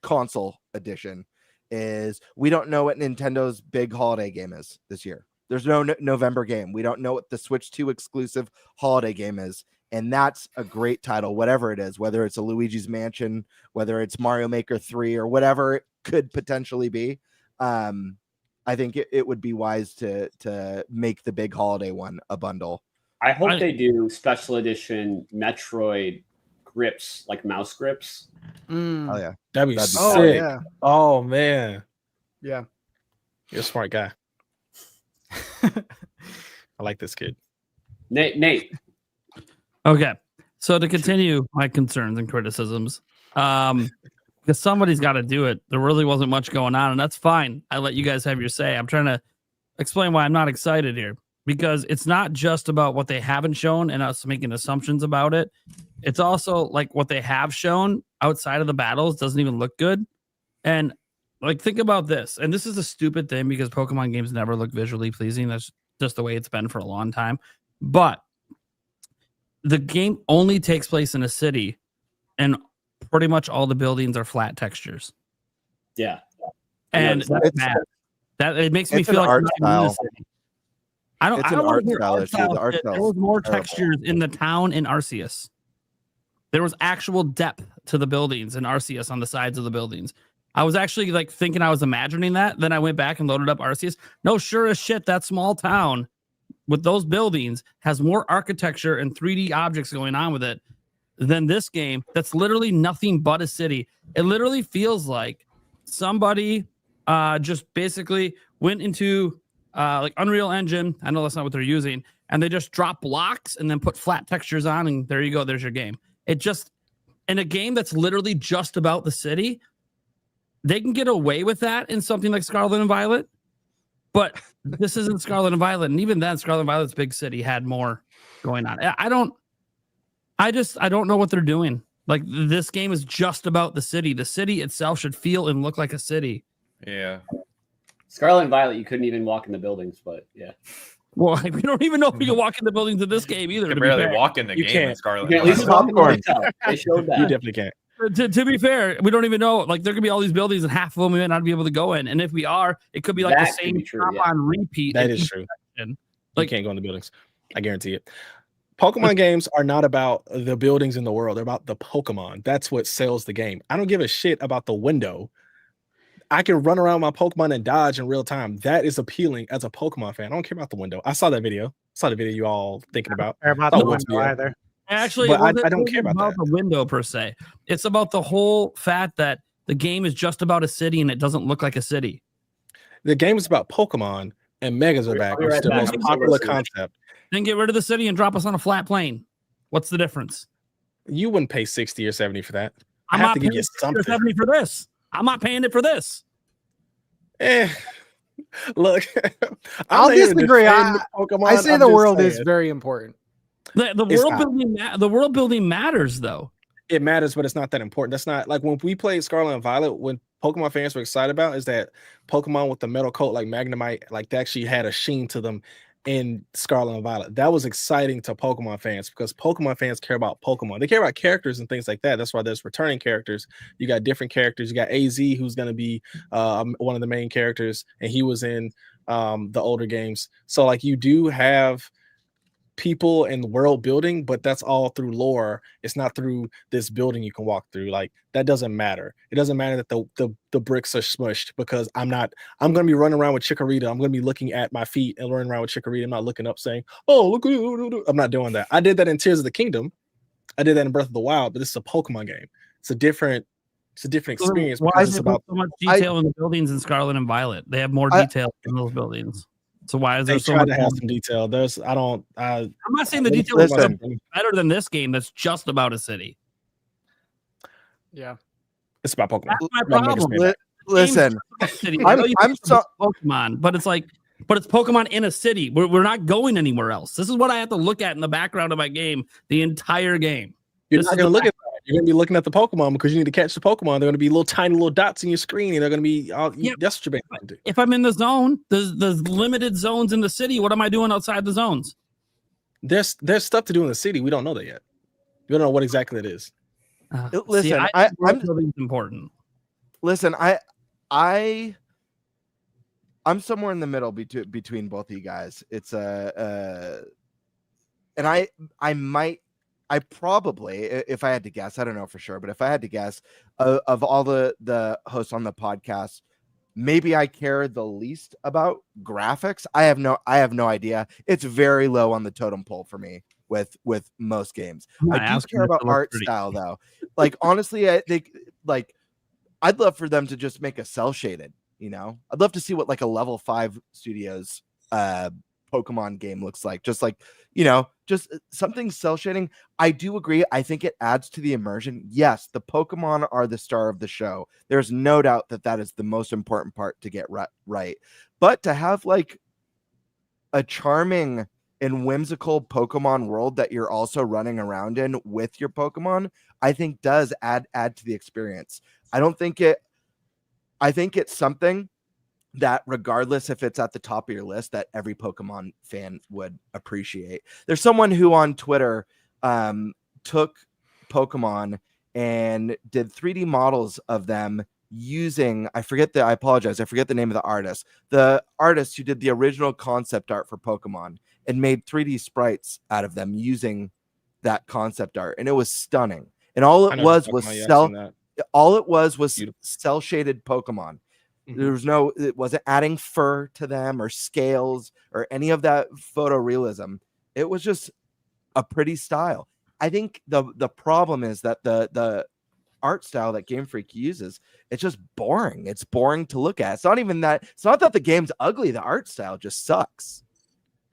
console edition. Is we don't know what Nintendo's big holiday game is this year. There's no November game. We don't know what the Switch 2 exclusive holiday game is. And that's a great title, whatever it is, whether it's a Luigi's Mansion, whether it's Mario Maker 3 or whatever it could potentially be. I think it would be wise to make the big holiday one a bundle. I hope they do special edition Metroid grips, like mouse grips. Oh yeah. That'd be sick. Oh, yeah. Oh man. Yeah. You're a smart guy. I like this kid. Nate. Okay. So to continue my concerns and criticisms, because somebody's got to do it. There really wasn't much going on, and that's fine. I let you guys have your say. I'm trying to explain why I'm not excited here, because it's not just about what they haven't shown and us making assumptions about it. It's also like what they have shown outside of the battles doesn't even look good. And like, think about this. And this is a stupid thing because Pokemon games never look visually pleasing. That's just the way it's been for a long time. But the game only takes place in a city, and pretty much all the buildings are flat textures. Yeah. And that's bad. That it makes me feel like I'm not in the city. I don't want to hear art style shit. There was more textures in the town in Arceus. There was actual depth to the buildings in Arceus on the sides of the buildings. I was actually like thinking I was imagining that. Then I went back and loaded up Arceus. No, sure as shit, that small town with those buildings has more architecture and 3D objects going on with it than this game. That's literally nothing but a city. It literally feels like somebody just basically went into like Unreal Engine. I know that's not what they're using. And they just drop blocks and then put flat textures on. And there you go. There's your game. It just, in a game that's literally just about the city, they can get away with that in something like Scarlet and Violet, but this isn't Scarlet and Violet. And even then, Scarlet and Violet's big city had more going on. I I don't know what they're doing. Like, this game is just about the city. The city itself should feel and look like a city. Yeah. Scarlet and Violet, you couldn't even walk in the buildings, but yeah. Well, we don't even know if we can walk in the buildings in this game either. You can barely walk in the You game can't. in Scarlet. You can at least walk in the hotel. They showed that. You definitely can't. To be fair, we don't even know. Like, there could be all these buildings, and half of them we might not be able to go in. And if we are, it could be like That the could same be true, shop yeah. on repeat. That in is each true. section. You can't go in the buildings. I guarantee it. Pokemon games are not about the buildings in the world. They're about the Pokemon. That's what sells the game. I don't give a shit about the window. I can run around my Pokemon and dodge in real time. That is appealing as a Pokemon fan. I don't care about the window. I saw that video. I saw the video you all thinking about. Care about Oh, the what's window the- either. Actually, But I it don't wasn't care about that. the window per se. It's about the whole fact that the game is just about a city and it doesn't look like a city. The game is about Pokemon and Megas are back, I'll be which is right the back. most I'm popular still listening. concept. Then get rid of the city and drop us on a flat plane. What's the difference? You wouldn't pay 60 or 70 for that. I I'm have not to give paying you 60 or something. 70 for this. I'm not paying it for this. Look, I'll not here to disagree. defend Pokemon. I say I'm the just world is saying. very important. The It's world not. building the world building matters though. It matters, but it's not that important. That's not like when we played Scarlet and Violet, when Pokemon fans were excited about is that Pokemon with the metal coat like Magnemite, like they actually had a sheen to them in Scarlet and Violet. That was exciting to Pokemon fans because Pokemon fans care about Pokemon. They care about characters and things like that. That's why there's returning characters. You got different characters. You got AZ, who's going to be one of the main characters, and he was in the older games. So like you do have people and world building, but that's all through lore. It's not through this building you can walk through. Like that doesn't matter. It doesn't matter that the bricks are smushed because I'm gonna be running around with Chikorita. I'm gonna be looking at my feet and running around with Chikorita. I'm not looking up saying, oh look, I'm not doing that. I did that in Tears of the Kingdom. I did that in Breath of the Wild, but this is a Pokemon game. It's a different experience Why because is it's there about so much detail in the buildings in Scarlet and Violet? They have more detail in those buildings. So why is there they so tried much to have more? some detail. I'm not saying the detail is Listen. better than this game that's just about a city. Yeah. It's about Pokemon. That's my About Mega problem. Man. Listen, City. I know you I'm think it's Pokemon, but it's Pokemon in a city. We're not going anywhere else. This is what I have to look at in the background of my game, the entire game. You're This not is going to the look at that. You're going to be looking at the Pokemon because you need to catch the Pokemon. They're going to be little tiny little dots in your screen, and they're going to be all. Yep. That's what you're basically going to do. If I'm in the zone, there's limited zones in the city. What am I doing outside the zones? There's stuff to do in the city. We don't know that yet. We don't know what exactly it is. Listen, I think world building's important. Listen, I'm somewhere in the middle between both of you guys. It's and I probably, if I had to guess, I don't know for sure, but if I had to guess, of all the hosts on the podcast, maybe I care the least about graphics. I have no idea. It's very low on the totem pole for me with most games. I do care about art style though. Like honestly, I think like I'd love for them to just make a cell shaded. You know, I'd love to see what like a level 5 studios Pokemon game looks like. Just like, you know, just something cell shading. I do agree. I think it adds to the immersion. Yes, the Pokemon are the star of the show. There's no doubt that is the most important part to get right. But to have like a charming and whimsical Pokemon world that you're also running around in with your Pokemon, I think does add to the experience. I think it's something that regardless if it's at the top of your list that every Pokemon fan would appreciate. There's someone who on Twitter took Pokemon and did 3D models of them using, I forget the name of the artist. The artist who did the original concept art for Pokemon and made 3D sprites out of them using that concept art. And it was stunning. And all it was cell shaded Pokemon. There was it wasn't adding fur to them or scales or any of that photorealism. It was just a pretty style. I think the problem is that the art style that Game Freak uses, it's just boring. It's boring to look at. It's not that the game's ugly. The art style just sucks.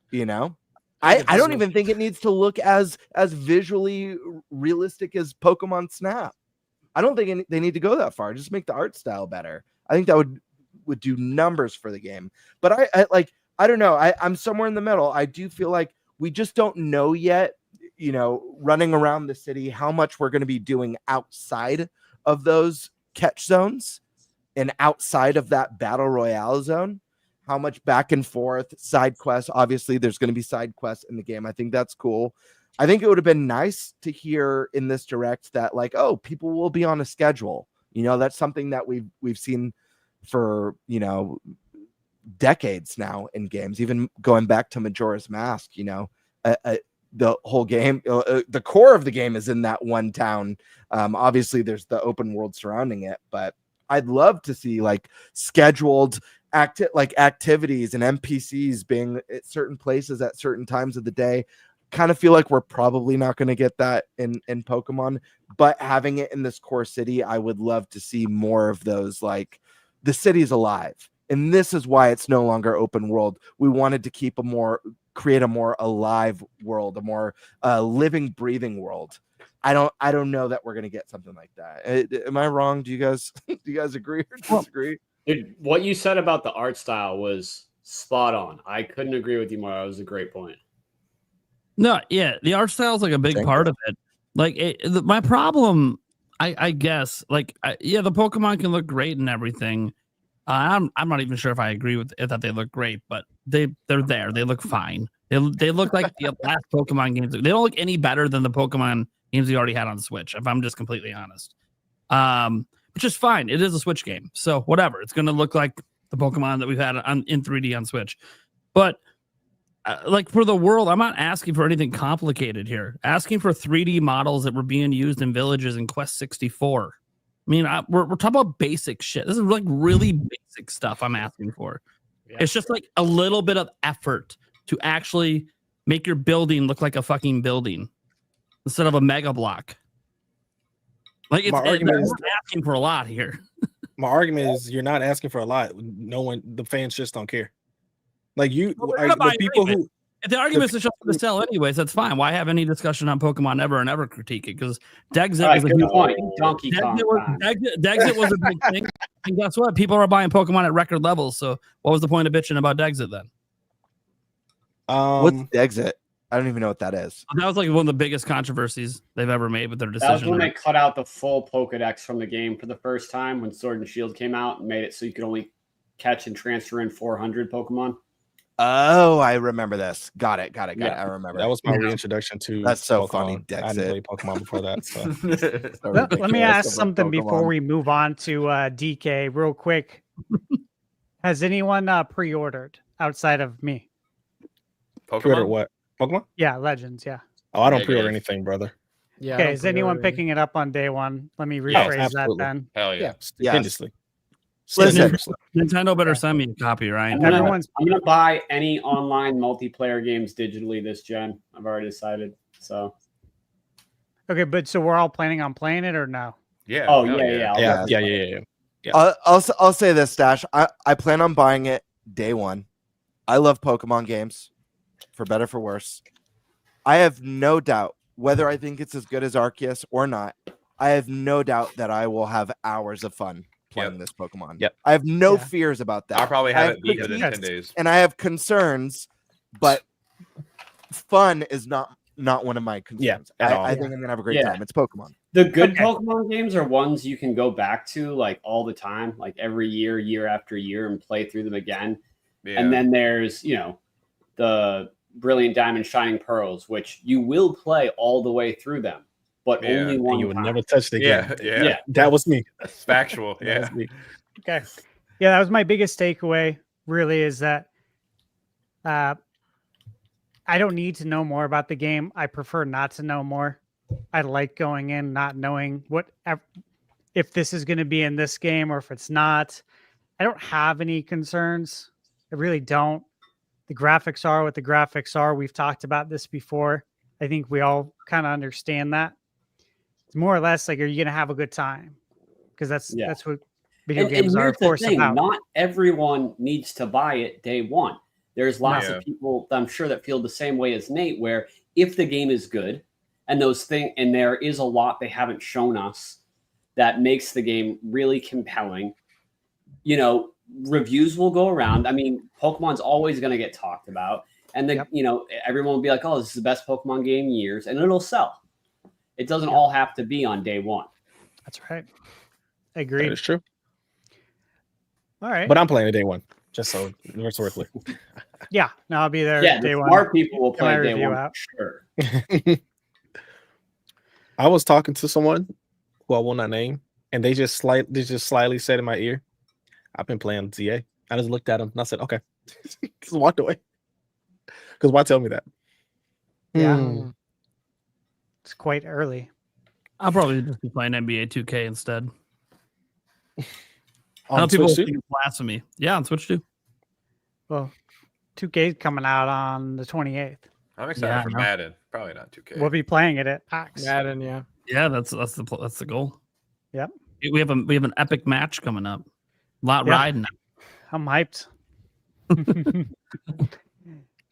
You know? I don't even think it needs to look as visually realistic as Pokemon Snap. I don't think they need to go that far. Just make the art style better. I think that would do numbers for the game. But I don't know. I'm somewhere in the middle. I do feel like we just don't know yet running around the city, how much we're going to be doing outside of those catch zones and outside of that battle royale zone, how much back and forth side quests. Obviously there's going to be side quests in the game. I think that's cool. I think it would have been nice to hear in this direct that like, oh, people will be on a schedule. That's something that we've seen for, decades now in games, even going back to Majora's Mask, the whole game, the core of the game is in that one town. Obviously there's the open world surrounding it, but I'd love to see like scheduled activities and NPCs being at certain places at certain times of the day. Kind of feel like we're probably not going to get that in Pokemon, but having it in this core city, I would love to see more of those. Like the city's alive, and this is why it's no longer open world. We wanted to create a more alive world, a more living, breathing world. I don't know that we're going to get something like that. Am I wrong? Do you guys agree or disagree? Dude, what you said about the art style was spot on. I couldn't agree with you more. That was a great point. No, yeah, the art style is like a big part of it. Like my problem, I guess, the Pokemon can look great and everything. I'm not even sure if I agree with it that they look great, but they're there. They look fine. They look like the last Pokemon games. They don't look any better than the Pokemon games we already had on Switch, if I'm just completely honest. Which is fine. It is a Switch game, so whatever. It's going to look like the Pokemon that we've had in 3D on Switch, but. Like for the world, I'm not asking for anything complicated here. Asking for 3D models that were being used in villages in Quest 64. I mean, we're talking about basic shit. This is like really basic stuff I'm asking for. Yeah. It's just like a little bit of effort to actually make your building look like a fucking building instead of a mega block. Like I'm asking for a lot here. My argument is you're not asking for a lot. The fans just don't care. Like the people who, if the argument is just to sell anyways, that's fine. Why have any discussion on Pokemon ever and ever critique it? Because Dexit is a huge point. Donkey Kong. Dexit was a big thing, and guess what? People are buying Pokemon at record levels. So what was the point of bitching about Dexit then? What's Dexit? I don't even know what that is. That was like one of the biggest controversies they've ever made with their decision. That was when they cut out the full Pokedex from the game for the first time when Sword and Shield came out and made it so you could only catch and transfer in 400 Pokemon. Oh, I remember this. Got it. Yeah. I remember. That was my reintroduction to. That's so Pokemon. funny. I hadn't played Pokemon before that. So. Let me ask something before we move on to DK real quick. Has anyone pre-ordered outside of me? Pokemon? Pre-order what? Pokemon? Yeah, Legends. Yeah. Oh, I don't pre-order anything, brother. Yeah. Okay. Is anyone picking it up on day one? Let me rephrase that then. Hell yeah. Stupendously. Listen, Nintendo better send me a copy, Ryan. I'm gonna buy any online multiplayer games digitally this gen. I've already decided. So okay, but so we're all planning on playing it or no? Yeah. Oh yeah. I'll say this, Stash. I plan on buying it day one. I love Pokemon games, for better for worse. I have no doubt whether I think it's as good as Arceus or not. I have no doubt that I will have hours of fun playing this Pokemon. Yep. I have no fears about that. I'll probably have it beat within 10 days. And I have concerns, but fun is not one of my concerns. I think I'm gonna have a great time. It's Pokemon. The good Pokemon games are ones you can go back to like all the time, like every year after year, and play through them again. Yeah. And then there's the Brilliant Diamond, Shining Pearls, which you will play all the way through them. But only one. And you would never touch the game. Yeah. That was me. Factual. Yeah. Okay. Yeah, that was my biggest takeaway. Really, is that I don't need to know more about the game. I prefer not to know more. I like going in not knowing if this is going to be in this game or if it's not. I don't have any concerns. I really don't. The graphics are what the graphics are. We've talked about this before. I think we all kind of understand that. It's more or less like, are you going to have a good time? Because that's what video games are, of course, about. Not everyone needs to buy it day one. There's lots of people, I'm sure, that feel the same way as Nate, where if the game is good and and there is a lot they haven't shown us that makes the game really compelling, reviews will go around. I mean, Pokemon's always going to get talked about. and then everyone will be like, "Oh, this is the best Pokemon game in years," and it'll sell. It doesn't all have to be on day one. That's right. Agreed. That is true. All right. But I'm playing it day one, just so it's worth it. Yeah, no, I'll be there Yeah, day one. smart people will Get my play day review one out. for sure. I was talking to someone who I will not name, and they just slightly said in my ear, "I've been playing ZA." I just looked at them and I said, "Okay," just walked away. Because why tell me that? Yeah, it's quite early. I'll probably just be playing NBA 2K instead. I know On people Switch think it's blasphemy. Yeah, on Switch too. Well, 2K is coming out on the 28th. I'm excited for Madden. Probably not 2K. We'll be playing it at PAX. Madden, yeah. Yeah, that's the goal. Yep. We have an epic match coming up. A lot riding. I'm hyped.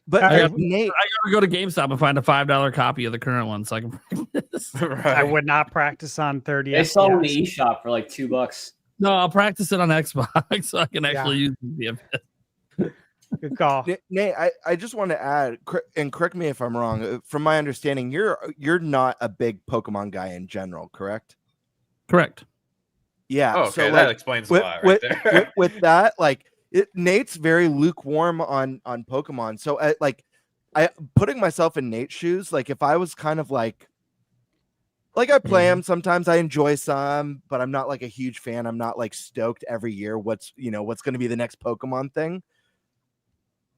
But Nate, I gotta go to GameStop and find a $5 copy of the current one so I can practice. I would not practice on 30. They sell in the eShop for like $2. No, I'll practice it on Xbox so I can actually use the Good call. Nate, I just want to add, and correct me if I'm wrong. From my understanding, you're not a big Pokemon guy in general, correct? Correct. Yeah. Oh, okay, so that explains a lot right there. With that, like Nate's very lukewarm on Pokemon. So I putting myself in Nate's shoes, like if I was kind of like I play them sometimes, I enjoy some, but I'm not like a huge fan. I'm not like stoked every year. What's going to be the next Pokemon thing?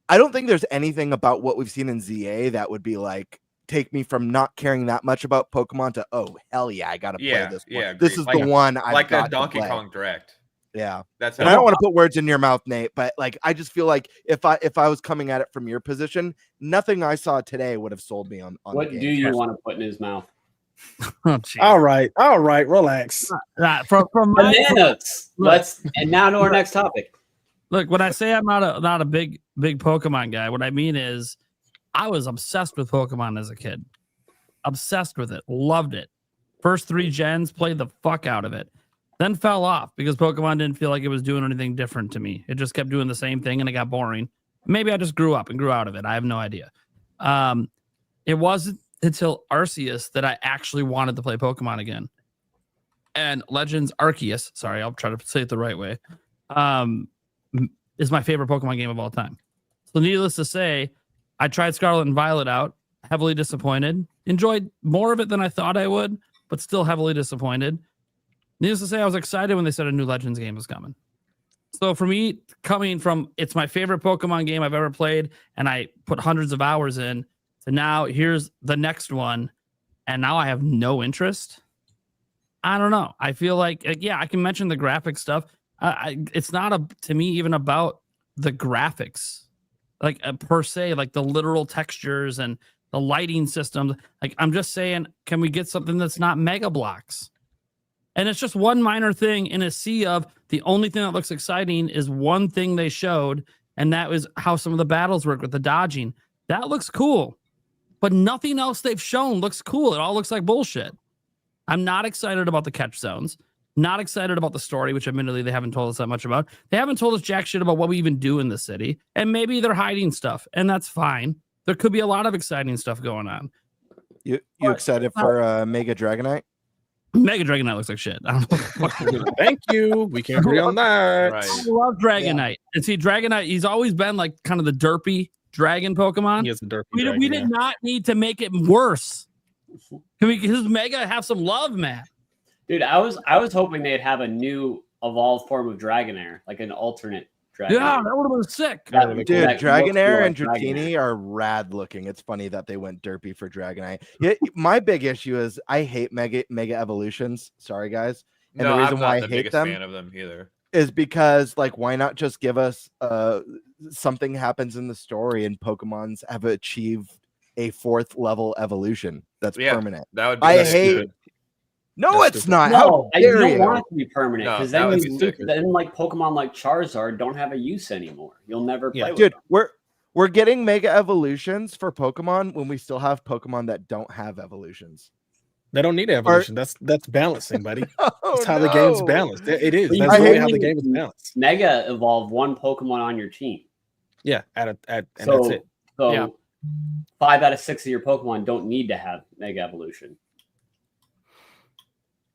I don't think there's anything about what we've seen in ZA that would be like take me from not caring that much about Pokemon to, oh hell yeah, I gotta play this one. Yeah, this is the one I like got a Donkey to play. Kong Direct. Yeah, that's. And I don't want to put words in your mouth, Nate, but like I just feel like if I was coming at it from your position, nothing I saw today would have sold me on. What do you want to put in his mouth? All right, relax. From Bananas. And now to our next topic. Look, when I say I'm not a big Pokemon guy, what I mean is I was obsessed with Pokemon as a kid. Obsessed with it. Loved it. First 3 gens, played the fuck out of it. Then fell off because Pokemon didn't feel like it was doing anything different to me. It just kept doing the same thing and it got boring. Maybe I just grew up and grew out of it. I have no idea. It wasn't until Arceus that I actually wanted to play Pokemon again. And Legends Arceus, sorry, I'll try to say it the right way, is my favorite Pokemon game of all time. So needless to say, I tried Scarlet and Violet out, heavily disappointed. Enjoyed more of it than I thought I would, but still heavily disappointed. Needless to say, I was excited when they said a new Legends game was coming. So for me, coming from it's my favorite Pokemon game I've ever played, and I put hundreds of hours in, to now here's the next one, and now I have no interest. I don't know. I feel like yeah, I can mention the graphic stuff. It's not to me even about the graphics, like per se, like the literal textures and the lighting systems. Like I'm just saying, can we get something that's not Mega Blocks? And it's just one minor thing in a sea of the only thing that looks exciting is one thing they showed, and that was how some of the battles work with the dodging. That looks cool, but nothing else they've shown looks cool. It all looks like bullshit. I'm not excited about the catch zones. Not excited about the story, which admittedly they haven't told us that much about. They haven't told us jack shit about what we even do in the city. And maybe they're hiding stuff, and that's fine. There could be a lot of exciting stuff going on. You excited for Mega Dragonite? Mega Dragonite looks like shit. I don't know. Thank you. We can agree on that. Right. I love Dragonite. Yeah. And see, Dragonite, he's always been like kind of the derpy dragon Pokemon. He is the derpy we did not need to make it worse. Can his Mega have some love, man? Dude, I was hoping they'd have a new evolved form of Dragonair, like an alternate Dragonair. Yeah, that would have been sick. Dude, Dragonair and Dratini are rad looking. It's funny that they went derpy for Dragonite. Yeah, my big issue is I hate Mega Evolutions. Sorry, guys. And the reason why I hate them, fan of them either, is because like why not just give us something happens in the story and Pokemon's have achieved a 4th level evolution that's permanent. That would be I hate good. No, That's it's not. No, you don't want it to be permanent because No, then like Pokemon like Charizard don't have a use anymore. You'll never play with dude, them. we're getting Mega Evolutions for Pokemon when we still have Pokemon that don't have evolutions. They don't need evolution. That's balancing, buddy. That's how the game's balanced. It is. That's really how the game is balanced. Mega evolve one Pokemon on your team. Yeah, and so that's it. So 5 out of 6 of your Pokemon don't need to have Mega Evolution.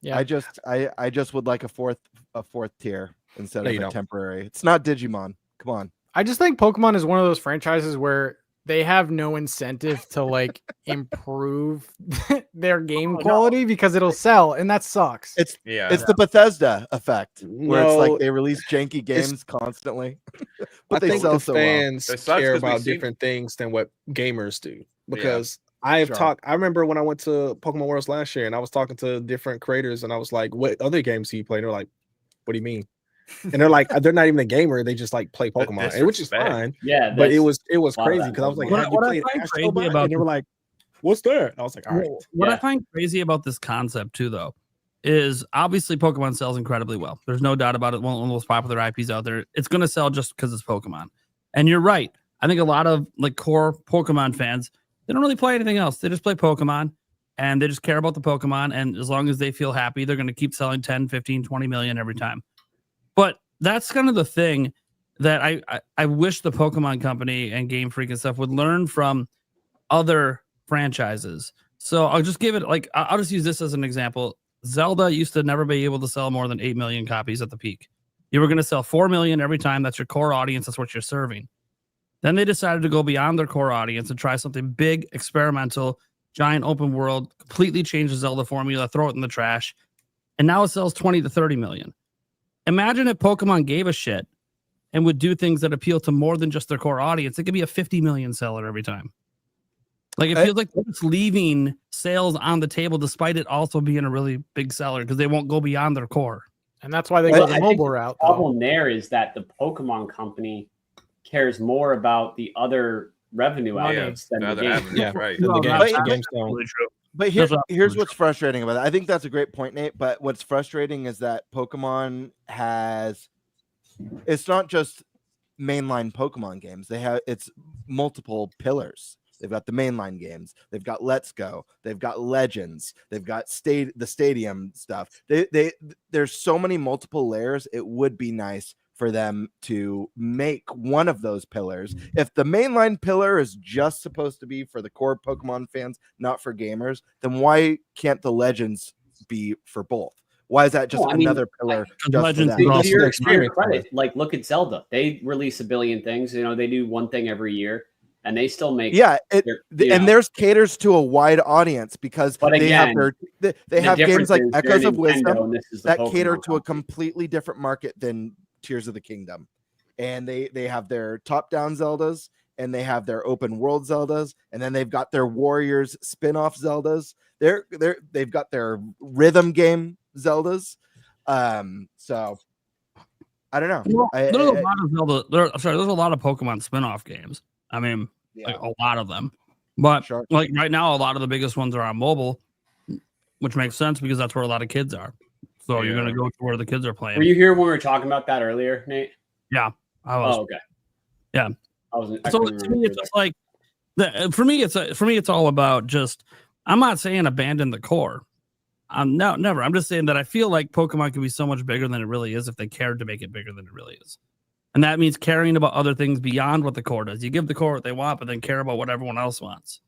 Yeah. I just would like a fourth tier instead No, of you a don't. temporary. It's not Digimon. Come on. I just think Pokemon is one of those franchises where they have no incentive to like improve their game quality because it'll sell, and that sucks. It's the Bethesda effect where it's No, like they release janky games constantly, but they sell so fans It sucks care 'cause we've about seen- different things than what gamers do. Yeah, Because I sure. remember when I went to Pokemon Worlds last year and I was talking to different creators and I was like, "What other games do you play?" And they're like, "What do you mean?" And they're like, they're not even a gamer; they just like play Pokemon, which is disrespect. fine. Yeah, but it that's was a lot of crazy that because I was like, Pokemon. "Have you What I played find Astro crazy Bot?" about And they were like, "What's that?" I was like, "All right." What I Yeah. find crazy about this concept too, though, is obviously Pokemon sells incredibly well. There's no doubt about it. One of the most popular IPs out there. It's going to sell just because it's Pokemon. And you're right. I think a lot of like core Pokemon fans, they don't really play anything else. They just play Pokemon and they just care about the Pokemon. And as long as they feel happy, they're going to keep selling 10, 15, 20 million every time. But that's kind of the thing that I wish the Pokemon Company and Game Freak and stuff would learn from other franchises. So I'll just give it like I'll just use this as an example. Zelda used to never be able to sell more than 8 million copies at the peak. You were going to sell 4 million every time. That's your core audience. That's what you're serving. Then they decided to go beyond their core audience and try something big, experimental, giant open world, completely change the Zelda formula, throw it in the trash. And now it sells 20 to 30 million. Imagine if Pokemon gave a shit and would do things that appeal to more than just their core audience. It could be a 50 million seller every time. Like it feels like they're just leaving sales on the table despite it also being a really big seller because they won't go beyond their core. And that's why they Well, go I the think mobile the route. Though. problem there is that the Pokemon Company cares more about the other revenue outlets than the other game. avenues, Yeah, right. and the But- games don't. Really true. But here's what's frustrating about it. I think that's a great point, Nate. But what's frustrating is that Pokemon it's not just mainline Pokemon games. It's multiple pillars. They've got the mainline games. They've got Let's Go. They've got Legends. They've got the stadium stuff. There's so many multiple layers. It would be nice for them to make one of those pillars. If the mainline pillar is just supposed to be for the core Pokemon fans, not for gamers, then why can't the Legends be for both? Why is that just another pillar? Just Legends for that? To your credit, like look at Zelda. They release a billion things. You know, they do one thing every year, and they still make. Yeah, and theirs caters to a wide audience because But they have again, they have games like difference is Echoes they're of Nintendo Wisdom and this is the that Pokemon cater to a company. completely different market than Tears of the Kingdom, and they have their top-down Zeldas and they have their open world Zeldas, and then they've got their Warriors spin-off Zeldas. They've got their rhythm game Zeldas. So I don't know. There's a lot of Zelda. There's a lot of Pokemon spin-off games. I mean, like a lot of them. But like right now, a lot of the biggest ones are on mobile, which makes sense because that's where a lot of kids are. So you're gonna go to where the kids are playing. Were you here when we were talking about that earlier, Nate? Yeah, I was. Oh, okay. Yeah. I wasn't. So to me, it's just like for me, it's all about just. I'm not saying abandon the core. No, never. I'm just saying that I feel like Pokemon could be so much bigger than it really is if they cared to make it bigger than it really is. And that means caring about other things beyond what the core does. You give the core what they want, but then care about what everyone else wants.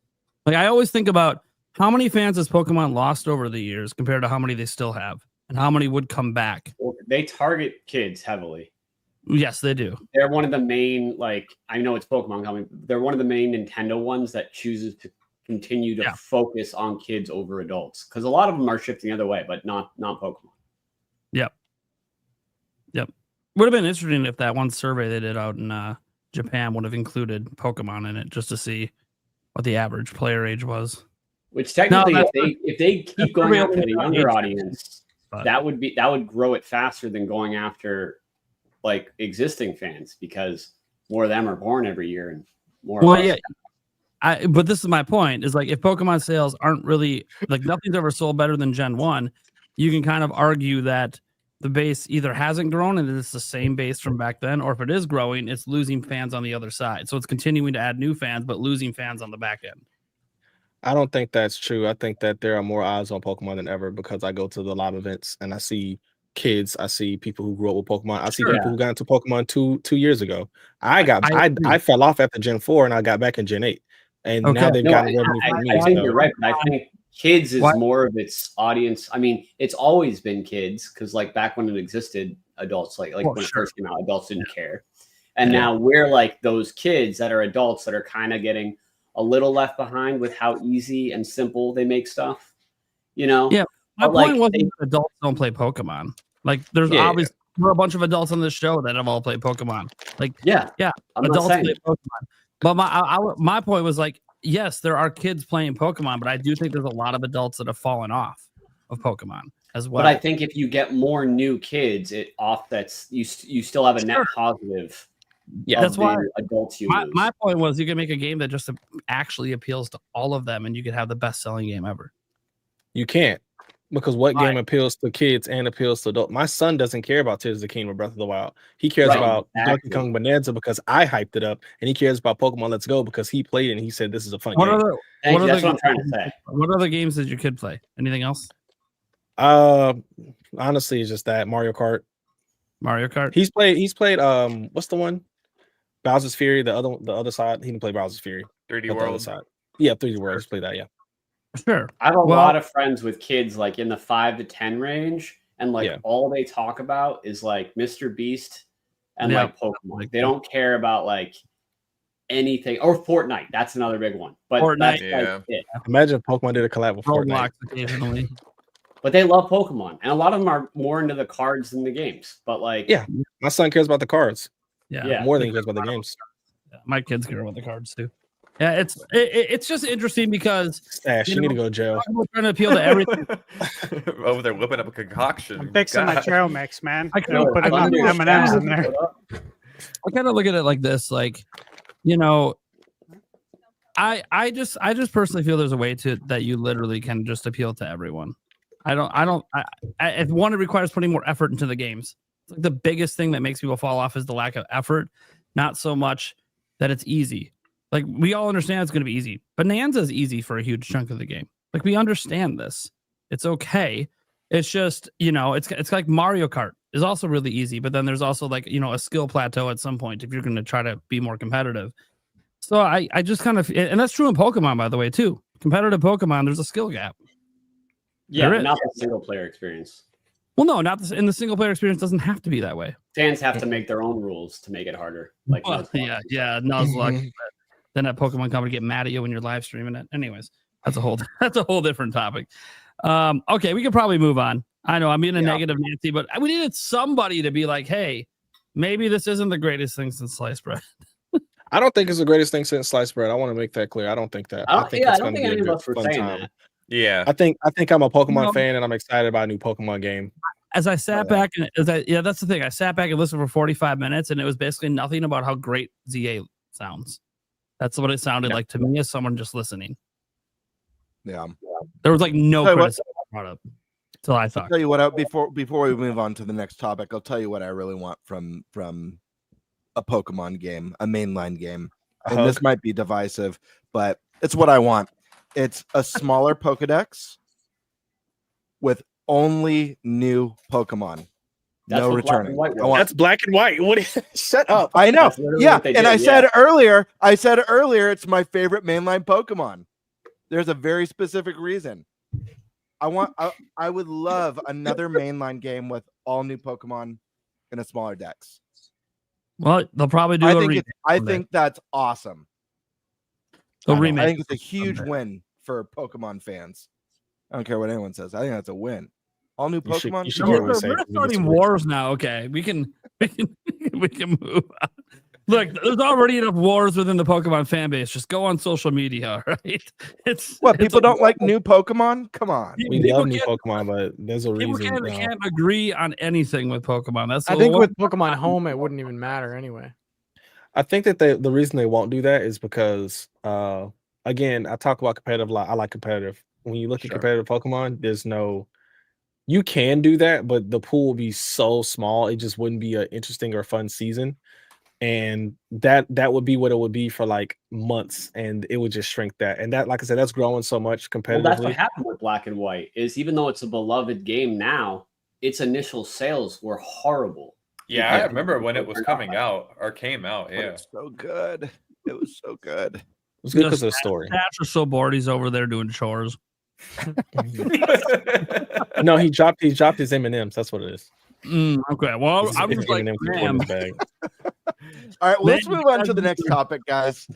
Like I always think about how many fans has Pokemon lost over the years compared to how many they still have and how many would come back. Well, they target kids heavily. Yes, they do. They're one of the main, like, I know it's Pokemon coming. They're one of the main Nintendo ones that chooses to continue to focus on kids over adults because a lot of them are shifting the other way, but not Pokemon. Yep. Would have been interesting if that one survey they did out in Japan would have included Pokemon in it just to see what the average player age was. Which technically, if they keep going after the younger audience, that would grow it faster than going after like existing fans because more of them are born every year and more. Well, yeah. But this is my point: is like if Pokemon sales aren't really like nothing's ever sold better than Gen 1, you can kind of argue that the base either hasn't grown and it's the same base from back then, or if it is growing, it's losing fans on the other side. So it's continuing to add new fans, but losing fans on the back end. I don't think that's true. I think that there are more eyes on Pokemon than ever because I go to the live events and I see kids. I see people who grew up with Pokemon. I see Sure. people who got into Pokemon two years ago. I fell off after Gen 4 and I got back in Gen 8. And now they've gotten revenue from me. I think so. you're right, but I think kids is What? more of its audience. I mean, it's always been kids because like back when it existed, adults like when it first came out, adults didn't care. And now we're like those kids that are adults that are kind of getting a little left behind with how easy and simple they make stuff. You know? Yeah. My But, point wasn't that adults don't play Pokemon. Like, there's obviously there are a bunch of adults on this show that have all played Pokemon. Like, I'm adults not saying play Pokemon. But my point was like, yes, there are kids playing Pokemon, but I do think there's a lot of adults that have fallen off of Pokemon as well. But I think if you get more new kids, it offsets. You still have a net positive. Yeah, that's why adults you lose. my point was you can make a game that just actually appeals to all of them, and you could have the best selling game ever. You can't, because what game appeals to kids and appeals to adults? My son doesn't care about Tears of the Kingdom or Breath of the Wild. He cares about Donkey Kong Bonanza because I hyped it up, and he cares about Pokemon Let's Go because he played it and he said this is a fun game. That's what I'm trying to say. What other games did your kid play? Anything else? Honestly, it's just that Mario Kart. Mario Kart. He's played what's the one? Bowser's Fury. The other side. He didn't play Bowser's Fury. 3D World. Side. Yeah, 3D World. He's played that. Yeah. Sure. I have a lot of friends with kids like in the 5 to 10 range, and like all they talk about is like Mr. Beast and like Pokemon. They don't care about like anything or Fortnite. That's another big one. But Fortnite, that's like it. Imagine if Pokemon did a collab with Roblox Fortnite. occasionally. But they love Pokemon, and a lot of them are more into the cards than the games. But like, my son cares about the cards. Yeah, more than he cares about the games. My kids care about the cards too. Yeah, it's just interesting because Stash, you need to go to jail. We're trying to appeal to everything. Over there whipping up a concoction. I'm fixing my trail mix, man. I Don't put M&Ms in there. I kind of look at it like this, like, you know, I just personally feel there's a way to that you literally can just appeal to everyone. If one, it requires putting more effort into the games. It's like the biggest thing that makes people fall off is the lack of effort, not so much that it's easy. Like, we all understand it's going to be easy. Bananza is easy for a huge chunk of the game. Like, we understand this. It's okay. It's just, you know, it's like Mario Kart is also really easy, but then there's also like, you know, a skill plateau at some point if you're going to try to be more competitive. So I just kind of, and that's true in Pokemon, by the way, too. Competitive Pokemon, there's a skill gap. Yeah, but not the single player experience. Well, no, not in the single player experience. Doesn't have to be that way. Fans have to make their own rules to make it harder. Like, Nuzlocke. Then that Pokemon company get mad at you when you're live streaming it. Anyways, that's a whole different topic. Okay, we could probably move on. I know I'm being a negative Nancy, but we needed somebody to be like, hey, maybe this isn't the greatest thing since sliced bread. I don't think it's the greatest thing since sliced bread. I want to make that clear. I don't think that. I think it's going to be a good fun time. That. Yeah, I think I'm a Pokemon fan, and I'm excited about a new Pokemon game. As I sat back and that's the thing. I sat back and listened for 45 minutes, and it was basically nothing about how great ZA sounds. That's what it sounded like to me as someone just listening. Yeah, there was like no criticism brought up. Till I thought. I'll tell you what. Before we move on to the next topic, I'll tell you what I really want from a Pokemon game, a mainline game. And this might be divisive, but it's what I want. It's a smaller Pokedex with only new Pokemon. No returning. That's black and white. Shut up. I know. Yeah. And I said earlier, it's my favorite mainline Pokemon. There's a very specific reason. I would love another mainline game with all new Pokemon in a smaller dex. Well, they'll probably do I think that's awesome. A remake. I think it's a huge win for Pokemon fans. I don't care what anyone says. I think that's a win. All new Pokemon. We're starting wars now. Okay, we can move on. Look, there's already enough wars within the Pokemon fan base. Just go on social media, right? People don't like new Pokemon? Come on. We love new Pokemon, but there's a reason. People can't agree on anything with Pokemon. I think with Pokemon Home, it wouldn't even matter anyway. I think that the reason they won't do that is because, again, I talk about competitive a lot. I like competitive. When you look at competitive Pokemon, you can do that, but the pool will be so small. It just wouldn't be an interesting or fun season. And that would be what it would be for like months, and it would just shrink that. And that, like I said, that's growing so much competitively. Well, that's what happened with Black and White. Is even though it's a beloved game now, its initial sales were horrible. Yeah, I remember when it was coming out or came out. But Yeah, it's so good. It was so good. It was good because of the story. Stats are so bored. He's over there doing chores. No, he dropped his M&Ms. That's what it is. Okay, well, I was like, damn. All right, well, let's move on to the next topic, guys.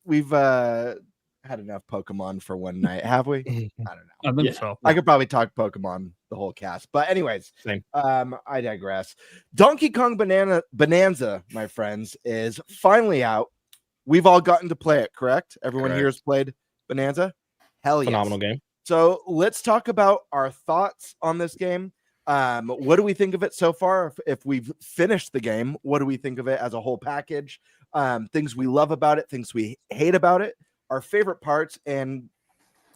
We've had enough Pokemon for one night, have we? I don't know. I think so. I could probably talk Pokemon the whole cast, but anyways, Same. I digress. Donkey Kong Bonanza, my friends, is finally out. We've all gotten to play it, correct? Everyone here has played Bonanza. Hell yes. Phenomenal game. So let's talk about our thoughts on this game. What do we think of it so far? If we've finished the game, what do we think of it as a whole package? Things we love about it, things we hate about it, our favorite parts, and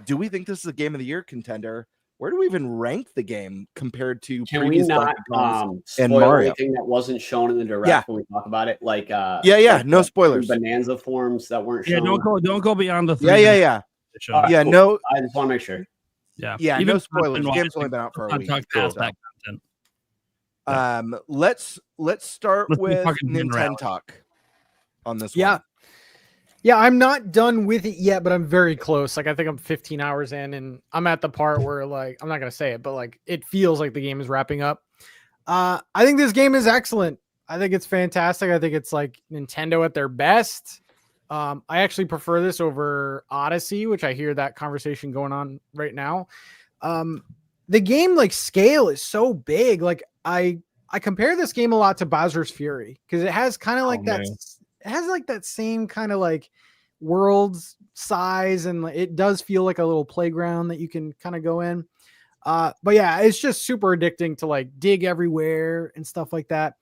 do we think this is a game of the year contender? Where do we even rank the game compared to previous not and spoil Mario? anything that wasn't shown in the direct when we talk about it? Like no spoilers. Bonanza forms that weren't shown. Don't go beyond the Yeah. Cool. No. I just want to make sure. Yeah, no spoilers. The game's only been out for a week. Let's start with Nintendo talk on this one. Yeah, I'm not done with it yet, but I'm very close. Like, I think I'm 15 hours in, and I'm at the part where, like, I'm not gonna say it, but like, it feels like the game is wrapping up. I think this game is excellent. I think it's fantastic. I think it's like Nintendo at their best. I actually prefer this over Odyssey, which I hear that conversation going on right now. The game, like, scale is so big. Like, I compare this game a lot to Bowser's Fury because it has kind of like that. It has like that same kind of like world's size, and it does feel like a little playground that you can kind of go in. But yeah, it's just super addicting to like dig everywhere and stuff like that.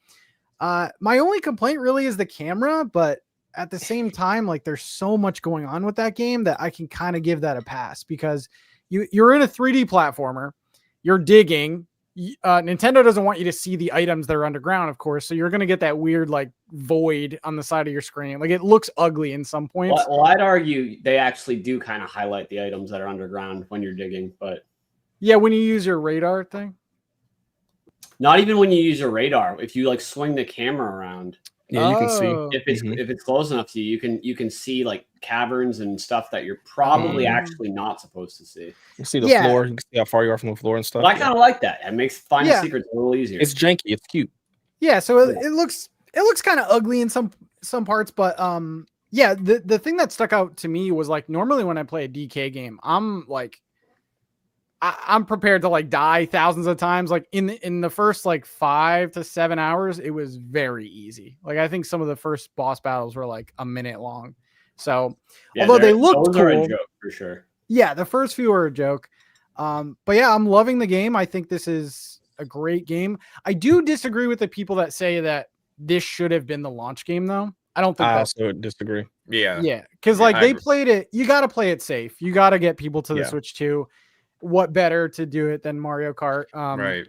My only complaint really is the camera, but at the same time, like, there's so much going on with that game that I can kind of give that a pass because you're in a 3D platformer, you're digging. Nintendo doesn't want you to see the items that are underground, of course. So you're going to get that weird like void on the side of your screen. Like, it looks ugly in some points. Well, I'd argue they actually do kind of highlight the items that are underground when you're digging, but yeah, when you use your radar thing. Not even when you use your radar. If you like swing the camera around, yeah, you can see if it's close enough to you can see like caverns and stuff that you're probably actually not supposed to see. You see the floor. You can see how far you are from the floor and stuff. But I kind of like that. It makes finding secrets a little easier. It's janky. It's cute. Yeah, so it looks kind of ugly in some parts, but yeah, the thing that stuck out to me was like normally when I play a DK game, I'm like I'm prepared to like die thousands of times. Like in the first like 5 to 7 hours, it was very easy. Like, I think some of the first boss battles were like a minute long. So although they looked cool, are a joke for sure. Yeah, the first few are a joke. But yeah, I'm loving the game. I think this is a great game. I do disagree with the people that say that this should have been the launch game, though. I don't think I also disagree. Yeah, because like they played it. You got to play it safe. You got to get people to the Switch 2. What better to do it than Mario Kart? Right.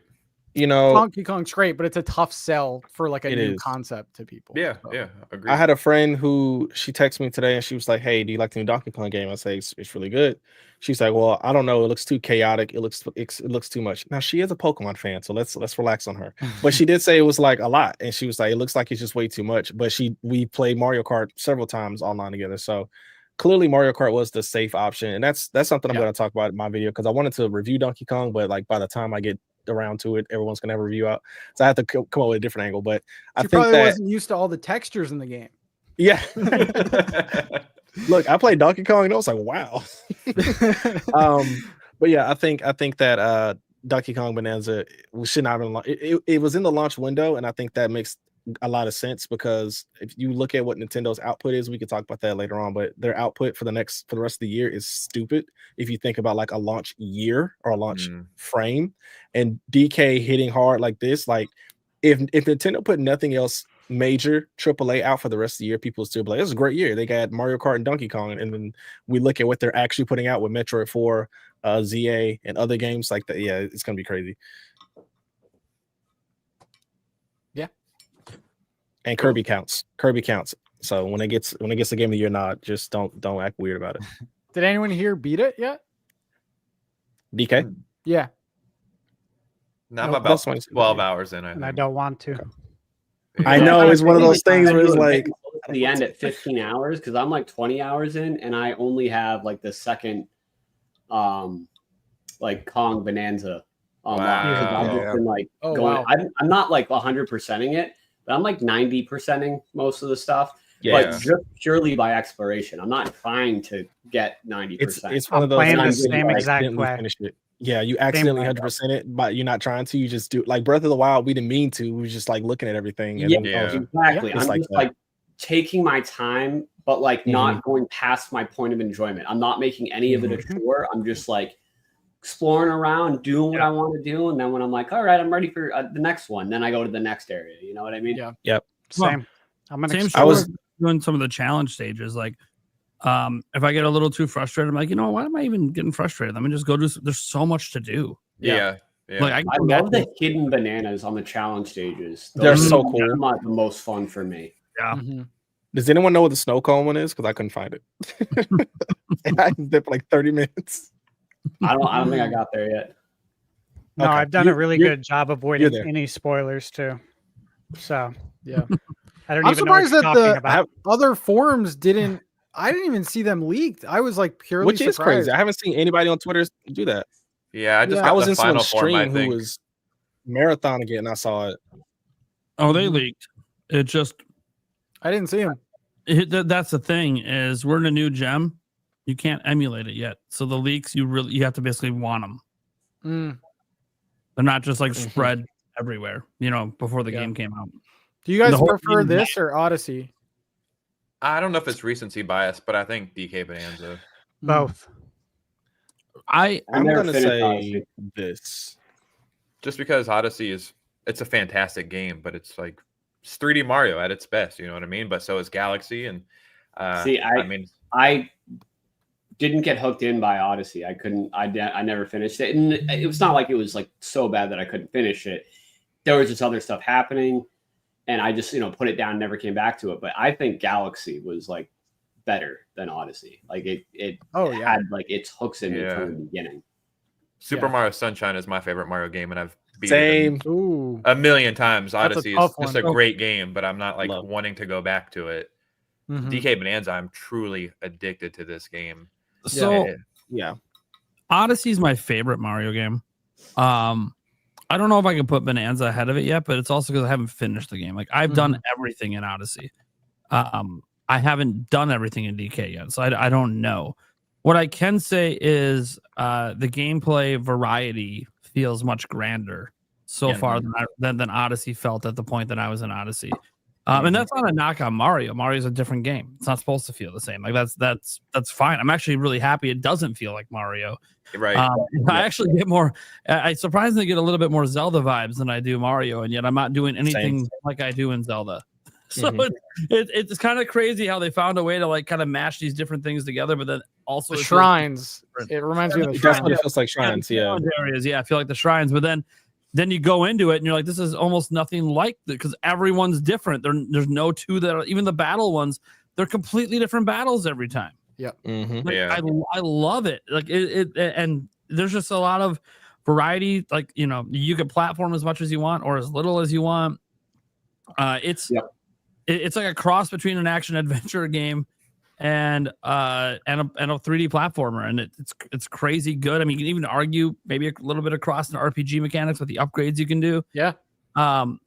You know, Donkey Kong's great, but it's a tough sell for like a new concept to people. Yeah, so. yeah, agree. I had a friend who she texted me today and she was like, "Hey, do you like the new Donkey Kong game?" I say it's really good. She's like, "Well, I don't know. It looks too chaotic. It looks too much." Now she is a Pokemon fan, so let's relax on her. But she did say it was like a lot, and she was like, "It looks like it's just way too much." But we played Mario Kart several times online together, so clearly Mario Kart was the safe option, and that's something I'm going to talk about in my video because I wanted to review Donkey Kong, but like by the time I get around to it, everyone's going to have a review out, so I have to come up with a different angle. But I think probably wasn't used to all the textures in the game. Yeah. Look, I played Donkey Kong and I was like, wow. But yeah, I think that Donkey Kong Bonanza should not have been it was in the launch window, and I think that makes a lot of sense because if you look at what Nintendo's output is, we could talk about that later on, but their output for the rest of the year is stupid if you think about like a launch year or a launch frame. And DK hitting hard like this, like if Nintendo put nothing else major AAA out for the rest of the year, people still be like, this is a great year. They got Mario Kart and Donkey Kong, and then we look at what they're actually putting out with Metroid 4, ZA, and other games like that. Yeah, it's gonna be crazy. And Kirby counts. So when it gets the game of the year nod, just don't act weird about it. Did anyone here beat it yet? DK? Yeah. No, I'm Nope. about 12 hours in. And I don't want to. I know it's one of those things where it's like the end at 15 hours because I'm like 20 hours in and I only have like the second like Kong Bananza online. Wow. I've just been like Oh, going. wow. I'm not like 100%ing it, but I'm like 90%ing most of the stuff. Yeah. But just purely by exploration. I'm not trying to get 90%. it's one of those playing the things where same you exact accidentally way. finish it. Yeah, you accidentally 100% it, but you're not trying to. You just do like Breath of the Wild. We didn't mean to. We was just like looking at everything. And Yeah, then, exactly. it's I'm like just that. like taking my time, but like not going past my point of enjoyment. I'm not making any of it a chore. I'm just like exploring around, doing what I want to do, and then when I'm like, all right, I'm ready for the next one, then I go to the next area. You know what I mean? Yeah. Yep. Same. I'm gonna. Same. I was doing some of the challenge stages. Like, if I get a little too frustrated, I'm like, why am I even getting frustrated? Let me just go do. There's so much to do. Yeah. Like I love the hidden bananas on the challenge stages. They're Those so are cool. not the most fun for me. Yeah. Does anyone know what the snow cone one is? Because I couldn't find it. And I did for like 30 minutes. I don't think I got there yet. No, Okay. I've done a really You're- good job you're avoiding there. any spoilers too. So Yeah. I don't I'm even know what surprised you're that talking the about. other forums didn't. I didn't even see them leaked. I was like purely Which is surprised. crazy. I haven't seen anybody on Twitter do that. Yeah, I just Yeah. got I was the in final someone's form, I stream who think. was marathon again, and I saw it. Oh, they leaked. It just. I didn't see them. That's the thing is we're in a new gem. You can't emulate it yet. So the leaks, you have to basically want them. Mm. They're not just like spread everywhere. Before the game came out. Do you guys The whole prefer game- this or Odyssey? I don't know if it's recency bias, but I think DK Bonanza. Both. I'm never gonna finished say Odyssey. this. Just because Odyssey it's a fantastic game, but it's like it's 3D Mario at its best. You know what I mean? But so is Galaxy, and See, I mean, I didn't get hooked in by Odyssey. I couldn't. I never finished it, and it was not like it was like so bad that I couldn't finish it. There was just other stuff happening, and I just put it down, and never came back to it. But I think Galaxy was like better than Odyssey. Like it had like its hooks in it from the beginning. Super Mario Sunshine is my favorite Mario game, and I've beat Same. it Ooh. a million times. That's a Odyssey is tough just one. a great game, but I'm not like Love. wanting to go back to it. Mhm. DK Bonanza, I'm truly addicted to this game. So Yeah. Odyssey's my favorite Mario game. I don't know if I can put Bonanza ahead of it yet, but it's also because I haven't finished the game. Like I've done everything in Odyssey. I haven't done everything in DK yet, so I don't know. What I can say is the gameplay variety feels much grander so far than Odyssey felt at the point that I was in Odyssey. And that's not a knock on Mario. Mario's a different game. It's not supposed to feel the same. Like that's fine. I'm actually really happy it doesn't feel like Mario. Right. I actually get more. I surprisingly get a little bit more Zelda vibes than I do Mario, and yet I'm not doing anything like I do in Zelda. So it's kind of crazy how they found a way to like kind of mash these different things together, but then also The it feels shrines. different. It reminds me of the That's shrines. what it feels like shrines. Yeah. Challenge areas, I feel like the shrines, but then you go into it and you're like, this is almost nothing like that because everyone's different. There's no two that are even the battle ones. They're completely different battles every time. Yep. Like, Yeah. I love it. Like it and there's just a lot of variety. Like you can platform as much as you want or as little as you want. It's like a cross between an action adventure game and a 3D platformer, and it's crazy good. I mean, you can even argue maybe a little bit across an RPG mechanics with the upgrades you can do. Yeah.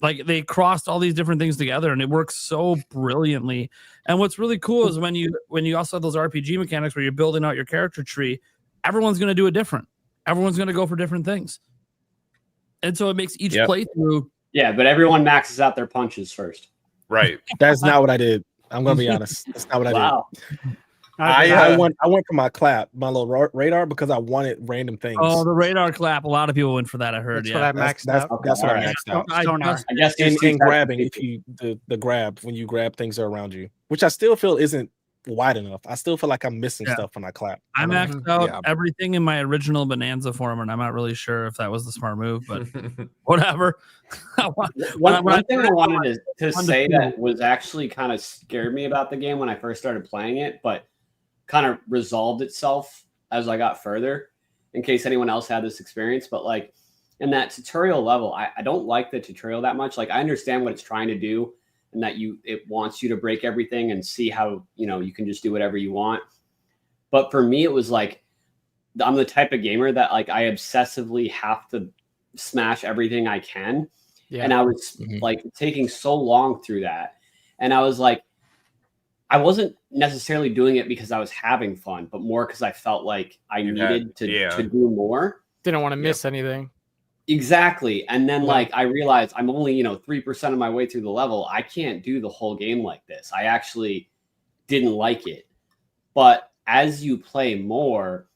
Like they crossed all these different things together, and it works so brilliantly. And what's really cool is when you also have those RPG mechanics where you're building out your character tree, everyone's going to do it different. Everyone's going to go for different things, and so it makes each playthrough. Yeah, but everyone maxes out their punches first. Right. That's not what I did. I'm gonna be honest. That's not what I did. Wow. I went for my clap, my little radar, because I wanted random things. Oh, the radar clap. A lot of people went for that. I heard. That's what I maxed that's out. that's what I Alright. maxed out. I guess And just grabbing, if you the grab when you grab things that are around you, which I still feel isn't wide enough. I still feel like I'm missing stuff when I clap. I maxed out everything in my original Bonanza form, and I'm not really sure if that was the smart move, but whatever. One thing I wanted to say that was actually kind of scared me about the game when I first started playing it, but kind of resolved itself as I got further, in case anyone else had this experience. But like And that tutorial level, I don't like the tutorial that much. Like I understand what it's trying to do, and that it wants you to break everything and see how you can just do whatever you want. But for me, it was like I'm the type of gamer that like I obsessively have to smash everything I can. Yeah. And I was like taking so long through that. And I was like, I wasn't necessarily doing it because I was having fun, but more because I felt like I needed to do more. Didn't want to miss anything. Exactly. And then like I realized I'm only, 3% of my way through the level. I can't do the whole game like this. I actually didn't like it. But as you play more,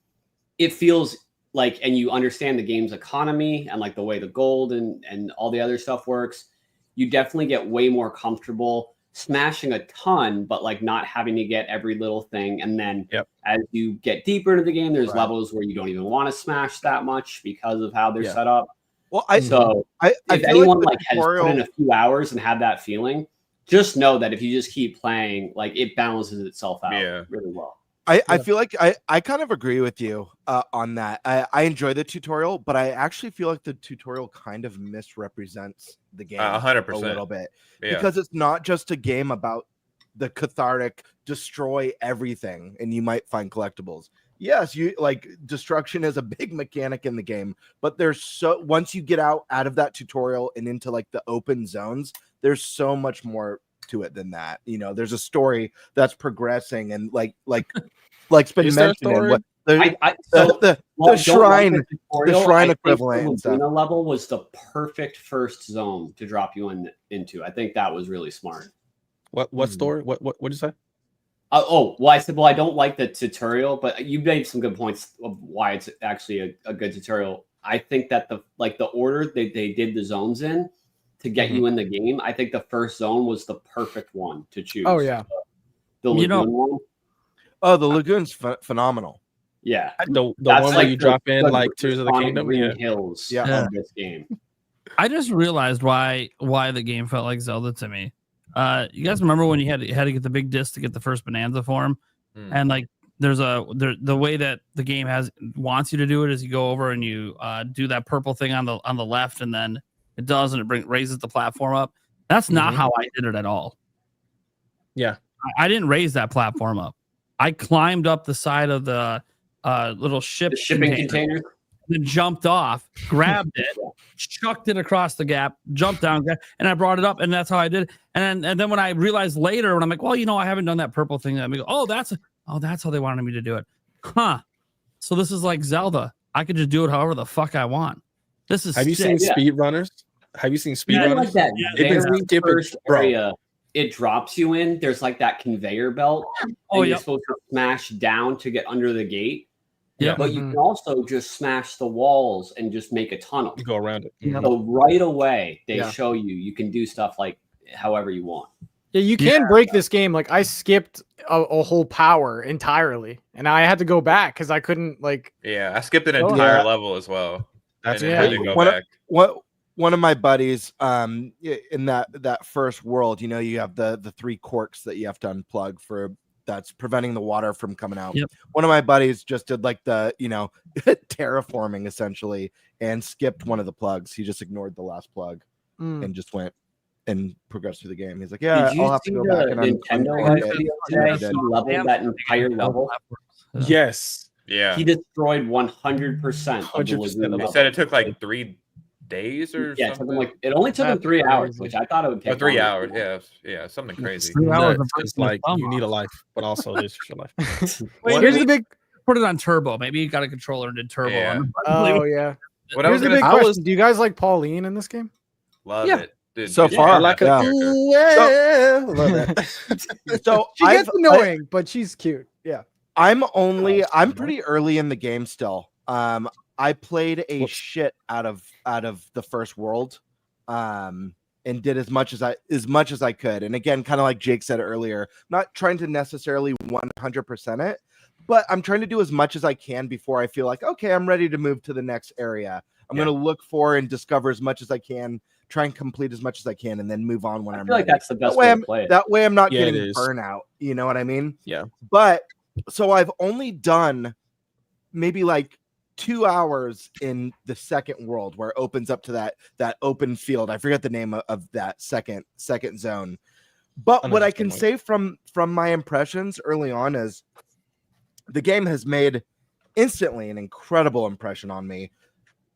it feels like, and you understand the game's economy and like the way the gold and all the other stuff works, you definitely get way more comfortable smashing a ton, but like not having to get every little thing. And then as you get deeper into the game, there's levels where you don't even want to smash that much because of how they're set up. Well, if anyone like has put in a few hours and had that feeling, just know that if you just keep playing, like it balances itself out really well. I feel like I kind of agree with you on that. I enjoy the tutorial, but I actually feel like the tutorial kind of misrepresents the game 100% a little bit because it's not just a game about the cathartic destroy everything and you might find collectibles. Yes, you like destruction is a big mechanic in the game, but there's once you get out of that tutorial and into like the open zones, there's so much more to it than that. There's a story that's progressing and like it's been mentioned. The shrine equivalent and stuff. The level was the perfect first zone to drop you into. I think that was really smart. What story? What did you say? I said, I don't like the tutorial, but you made some good points of why it's actually a good tutorial. I think that the order they did the zones in to get you in the game, I think the first zone was the perfect one to choose. Oh yeah, the lagoon one. Oh, the lagoon's phenomenal. Yeah, the one where you drop in like Tears of the Kingdom. Hills of this game. I just realized why the game felt like Zelda to me. You guys remember when you had to get the big disc to get the first Bananza form, and like the way that the game wants you to do it is you go over and you do that purple thing on the left, and then it does, and it raises the platform up. That's not how I did it at all. Yeah, I didn't raise that platform up. I climbed up the side of the little shipping container. Then jumped off, grabbed it, chucked it across the gap, jumped down, and I brought it up, and that's how I did it. And then when I realized later, when I'm like, well, I haven't done that purple thing. I go, oh, that's how they wanted me to do it, huh? So this is like Zelda. I could just do it however the fuck I want. This is. Have you seen speedrunners? Have you seen speedrunners? Like that very first area it drops you in. There's like that conveyor belt. You're supposed to smash down to get under the gate. Yeah, but you can also just smash the walls and just make a tunnel. You go around it. So right away, they show you can do stuff like however you want. Yeah, you can break this game. Like I skipped a whole power entirely, and I had to go back because I couldn't like. Yeah, I skipped an entire level as well. That's one of my buddies. In that first world, you have the 3 corks that you have to unplug that's preventing the water from coming out. Yep. One of my buddies just did like the, terraforming essentially and skipped one of the plugs. He just ignored the last plug and just went and progressed through the game. He's like, yeah, I'll have to go back and level that entire level. Yes. Yeah. He destroyed 100% of the lagoon. He said it took like 3 days or something. It only took him 3 hours, which I thought it would take 3 hours. Yeah, something crazy. 3 hours. It's like you need a life, but also this is your life. Wait, here's the big. Put it on turbo. Maybe you got a controller and did turbo. Yeah. Oh yeah. Here's the big question: do you guys like Pauline in this game? Love it. Dude, so far, I like love that. So she gets annoying, but she's cute. Yeah. I'm pretty early in the game still. I played a shit out of the first world, and did as much as I could. And again, kind of like Jake said earlier, not trying to necessarily 100% it, but I'm trying to do as much as I can before I feel like, okay, I'm ready to move to the next area. I'm going to look for and discover as much as I can, try and complete as much as I can, and then move on when I'm ready. Like that's the best way to play it. That way I'm not getting burnout. You know what I mean? Yeah. But so I've only done maybe like 2 hours in the second world where it opens up to that open field. I forget the name of that second zone. But what I can say from my impressions early on is the game has made instantly an incredible impression on me.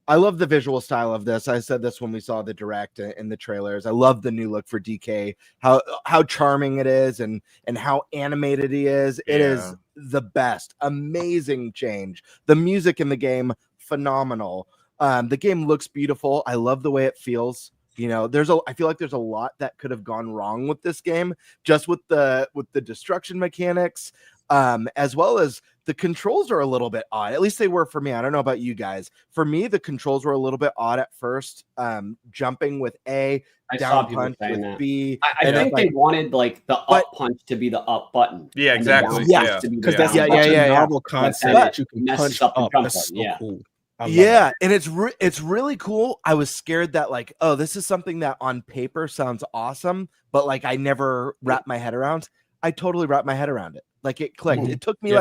I love the visual style of this. I said this when we saw the direct and the trailers. I love the new look for DK, how charming it is and how animated he is. It is the best. Amazing change. The music in the game, phenomenal. The game looks beautiful. I love the way it feels. You know, I feel like there's a lot that could have gone wrong with this game, just with the destruction mechanics, as well as the controls are a little bit odd. At least they were for me. I don't know about you guys. For me, the controls were a little bit odd at first. Jumping with A, down punch with B. I think they wanted like the up punch to be the up button. Yeah, exactly. Yeah, because that's such a novel concept that you can punch up. That's so cool. Yeah, and it's really cool. I was scared that like, oh, this is something that on paper sounds awesome, but like I never wrapped my head around. I totally wrapped my head around it. Like it clicked. It took me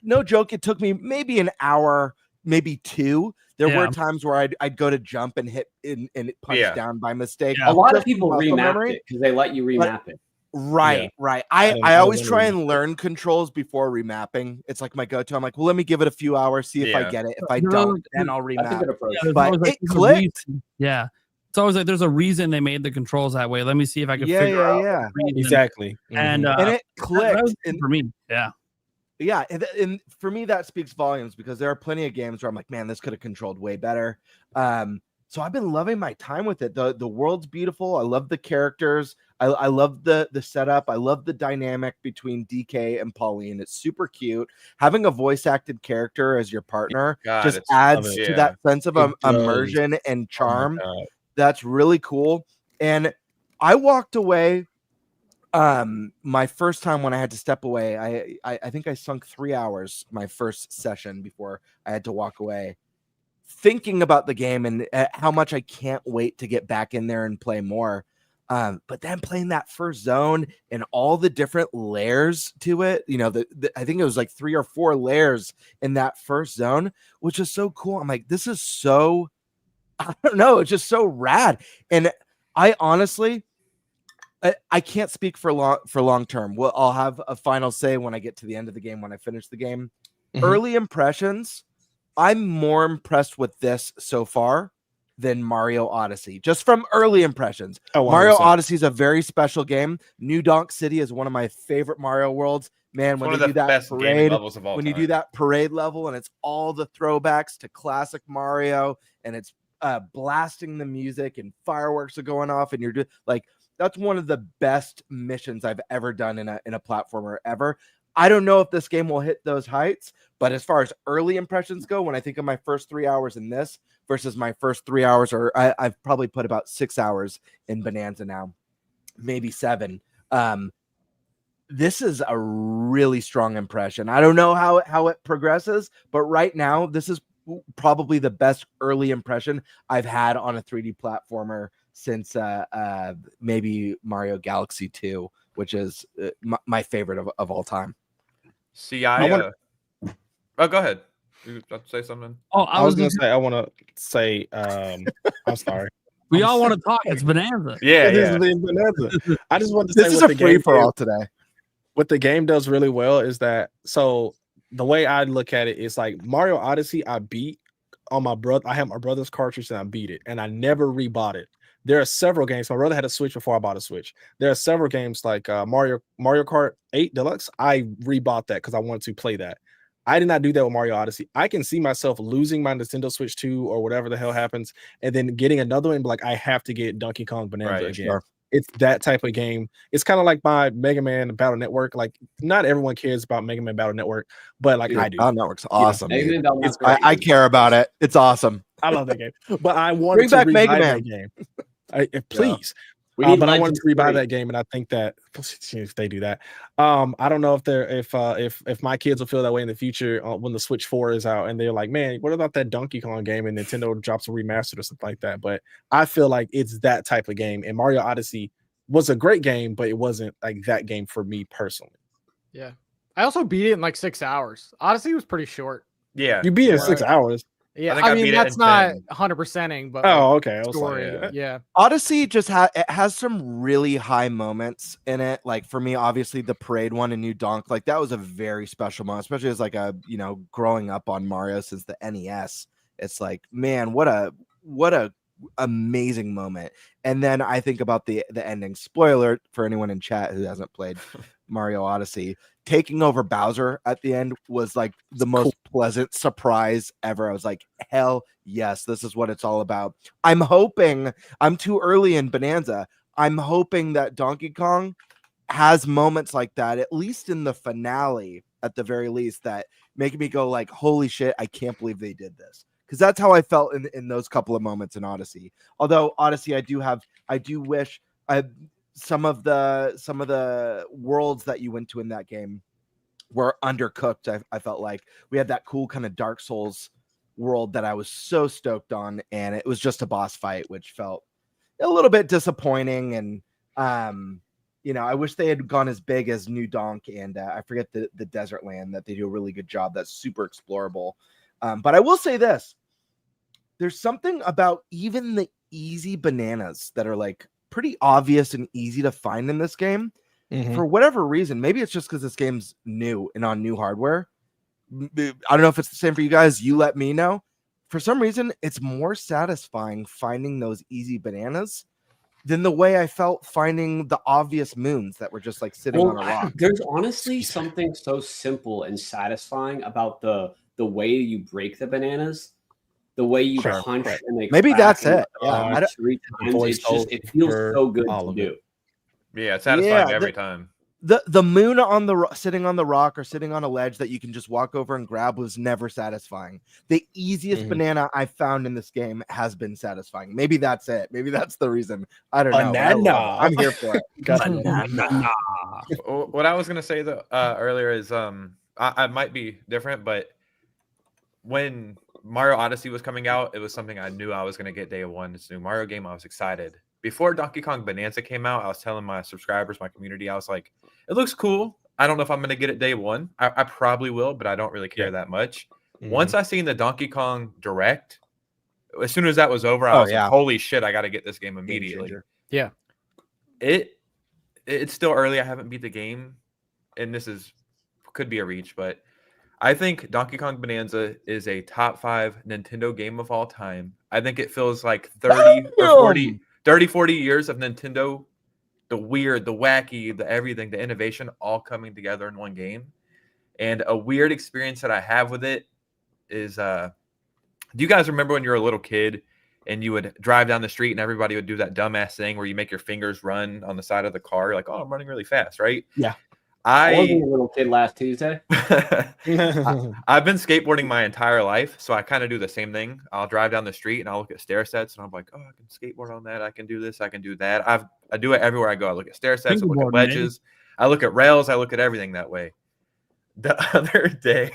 no joke. It took me maybe an hour, maybe 2. There were times where I'd go to jump and hit and it punched down by mistake. A lot of people remap it because they let you remap it. Right. I always try and learn controls before remapping. It's like my go-to. I'm like, well, let me give it a few hours, see if I get it. If I don't, then I'll remap. But it clicked. Yeah. It's always like there's a reason they made the controls that way. Let me see if I can figure out. Exactly. And it clicked for me. Yeah. Yeah, and for me that speaks volumes because there are plenty of games where I'm like, man, this could have controlled way better. So I've been loving my time with it. The world's beautiful. I love the characters. I love the setup. I love the dynamic between DK and Pauline. It's super cute. Having a voice acted character as your partner just adds to that sense of immersion and charm. That's really cool. And I walked away my first time when I had to step away. I think I sunk 3 hours my first session before I had to walk away, thinking about the game and how much I can't wait to get back in there and play more. But then playing that first zone and all the different layers to it, you know, I think it was like 3 or 4 layers in that first zone, which is so cool. I'm like, this is so, I don't know, it's just so rad. And I honestly, I can't speak for long term. Well, I'll have a final say when I get to the end of the game, when I finish the game. Early impressions, I'm more impressed with this so far than Mario Odyssey, just from early impressions. Mario Odyssey is a very special game. New Donk City is one of my favorite Mario worlds. Man, when you do that parade, when you do that parade level, and it's all the throwbacks to classic Mario, and it's blasting the music and fireworks are going off, and you're just like, that's one of the best missions I've ever done in a platformer ever. I don't know if this game will hit those heights, but as far as early impressions go, when I think of my first 3 hours in this versus my first 3 hours, or I've probably put about 6 hours in Bananza now, maybe 7. This is a really strong impression. I don't know how it progresses, but right now, this is probably the best early impression I've had on a 3D platformer since maybe Mario Galaxy 2, which is my favorite of all time. See, oh, go ahead. You have to say something. Oh, I was gonna say, I want to say, I'm sorry. We all want to talk. It's Bananza. Yeah. Bonanza. I just want to say this is a free for all today. What the game does really well is that, so the way I look at it is like Mario Odyssey, I beat on my brother. I have my brother's cartridge and I beat it, and I never rebought it. There are several games. My brother had a Switch before I bought a Switch. There are several games like Mario Kart 8 Deluxe. I rebought that because I wanted to play that. I did not do that with Mario Odyssey. I can see myself losing my Nintendo Switch 2 or whatever the hell happens, and then getting another one. Like, I have to get Donkey Kong Bananza again. Sure. It's that type of game. It's kind of like my Mega Man Battle Network. Like, not everyone cares about Mega Man Battle Network, but like, I do. Battle Network's awesome. I care about it. It's awesome. I love that game. But I wanted to rebuy that game. Please. But I wanted to rebuy that game, and I think that if they do that, I don't know if my kids will feel that way in the future when the Switch 4 is out, and they're like, man, what about that Donkey Kong game, and Nintendo drops a remastered or something like that. But I feel like it's that type of game, and Mario Odyssey was a great game, but it wasn't like that game for me personally. Yeah, I also beat it in like 6 hours. Odyssey was pretty short. Yeah. You beat it in 6 hours. Yeah, think I mean beat it that's in not 10. 100%ing, but Oh, like, okay. I was story, like, yeah. Odyssey just has some really high moments in it. Like for me, obviously the parade one in New Donk, like that was a very special moment, especially as like a growing up on Mario since the NES. It's like, man, what a amazing moment. And then I think about the ending. Spoiler for anyone in chat who hasn't played Mario Odyssey. Taking over Bowser at the end was like the most pleasant surprise ever. I was like, hell yes, this is what it's all about. I'm hoping, I'm too early in Bonanza. I'm hoping that Donkey Kong has moments like that, at least in the finale, at the very least, that make me go like, holy shit, I can't believe they did this. Because that's how I felt in those couple of moments in Odyssey. Although Odyssey, I do wish some of the worlds that you went to in that game were undercooked. I felt like we had that cool kind of Dark Souls world that I was so stoked on, and it was just a boss fight, which felt a little bit disappointing. And I wish they had gone as big as New Donk and I forget the Desert Land, that they do a really good job. That's super explorable. But I will say this. There's something about even the easy bananas that are like pretty obvious and easy to find in this game. Mm-hmm. For whatever reason, maybe it's just because this game's new and on new hardware. I don't know if it's the same for you guys. You let me know. For some reason, it's more satisfying finding those easy bananas than the way I felt finding the obvious moons that were just like sitting on a rock. There's honestly something so simple and satisfying about the way you break the bananas. The way you punch and they maybe that's it. Yeah, 3 times. It feels so good to do. Yeah, it's satisfying every time. The moon on sitting on the rock or sitting on a ledge that you can just walk over and grab was never satisfying. The easiest banana I found in this game has been satisfying. Maybe that's it. Maybe that's the reason. I don't know. I'm here for it. What I was gonna say though earlier is I might be different, but when Mario Odyssey was coming out, it was something I knew I was going to get day one. It's a new Mario game. I was excited. Before Donkey Kong Bonanza came out, I was telling my subscribers, my community, I was like, it looks cool. I don't know if I'm going to get it day one. I probably will, but I don't really care that much. Mm-hmm. Once I seen the Donkey Kong Direct, as soon as that was over, I was like, holy shit, I got to get this game immediately. Yeah. It's still early. I haven't beat the game, and could be a reach, but I think Donkey Kong Bonanza is a top 5 Nintendo game of all time. I think it feels like 30 or 40 years of Nintendo, the weird, the wacky, the everything, the innovation all coming together in one game. And a weird experience that I have with it is, do you guys remember when you were a little kid and you would drive down the street and everybody would do that dumbass thing where you make your fingers run on the side of the car? You're like, oh, I'm running really fast, right? Yeah. I wasn't a little kid last Tuesday. I've been skateboarding my entire life, so I kind of do the same thing. I'll drive down the street and I'll look at stair sets and I'm like, oh, I can skateboard on that. I can do this. I can do that. I do it everywhere I go. I look at stair sets. I look at ledges. I look at rails. I look at everything that way. The other day,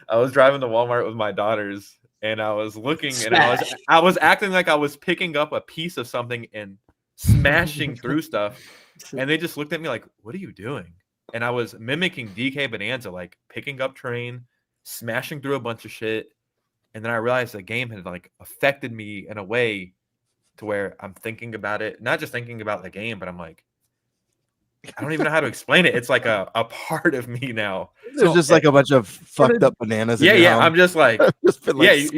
I was driving to Walmart with my daughters and I was looking and I was acting like I was picking up a piece of something and smashing through stuff. And they just looked at me like, what are you doing? And I was mimicking DK Bonanza, like picking up terrain, smashing through a bunch of shit. And then I realized the game had like affected me in a way to where I'm thinking about it, not just thinking about the game, but I'm like, I don't even know how to explain it. It's like a part of me now. There's just like a bunch of fucked up bananas. Yeah. I'm just like, like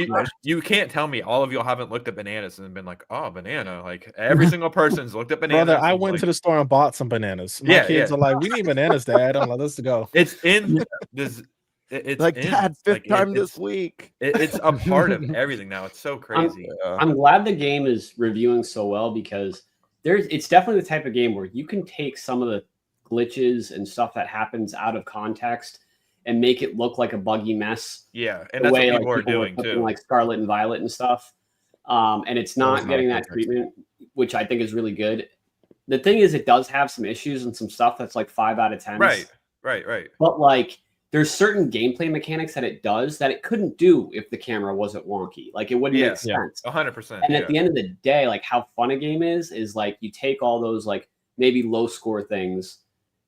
you can't tell me all of y'all haven't looked at bananas and been like, oh, banana. Like every single person's looked at bananas. Brother, I went to the store and bought some bananas. My kids are like, we need bananas, Dad. I'm like, let's go. It's in this. It's like, Dad, fifth time this week. It's a part of everything now. It's so crazy. I'm glad the game is reviewing so well because it's definitely the type of game where you can take some of the glitches and stuff that happens out of context and make it look like a buggy mess. Yeah, and that's what people are doing too. Like Scarlet and Violet and stuff. And it's not getting that treatment, which I think is really good. The thing is, it does have some issues and some stuff that's like 5 out of 10. Right. But like, there's certain gameplay mechanics that it does that it couldn't do if the camera wasn't wonky. Like it wouldn't make sense. 100%. And at the end of the day, like how fun a game is like you take all those like maybe low score things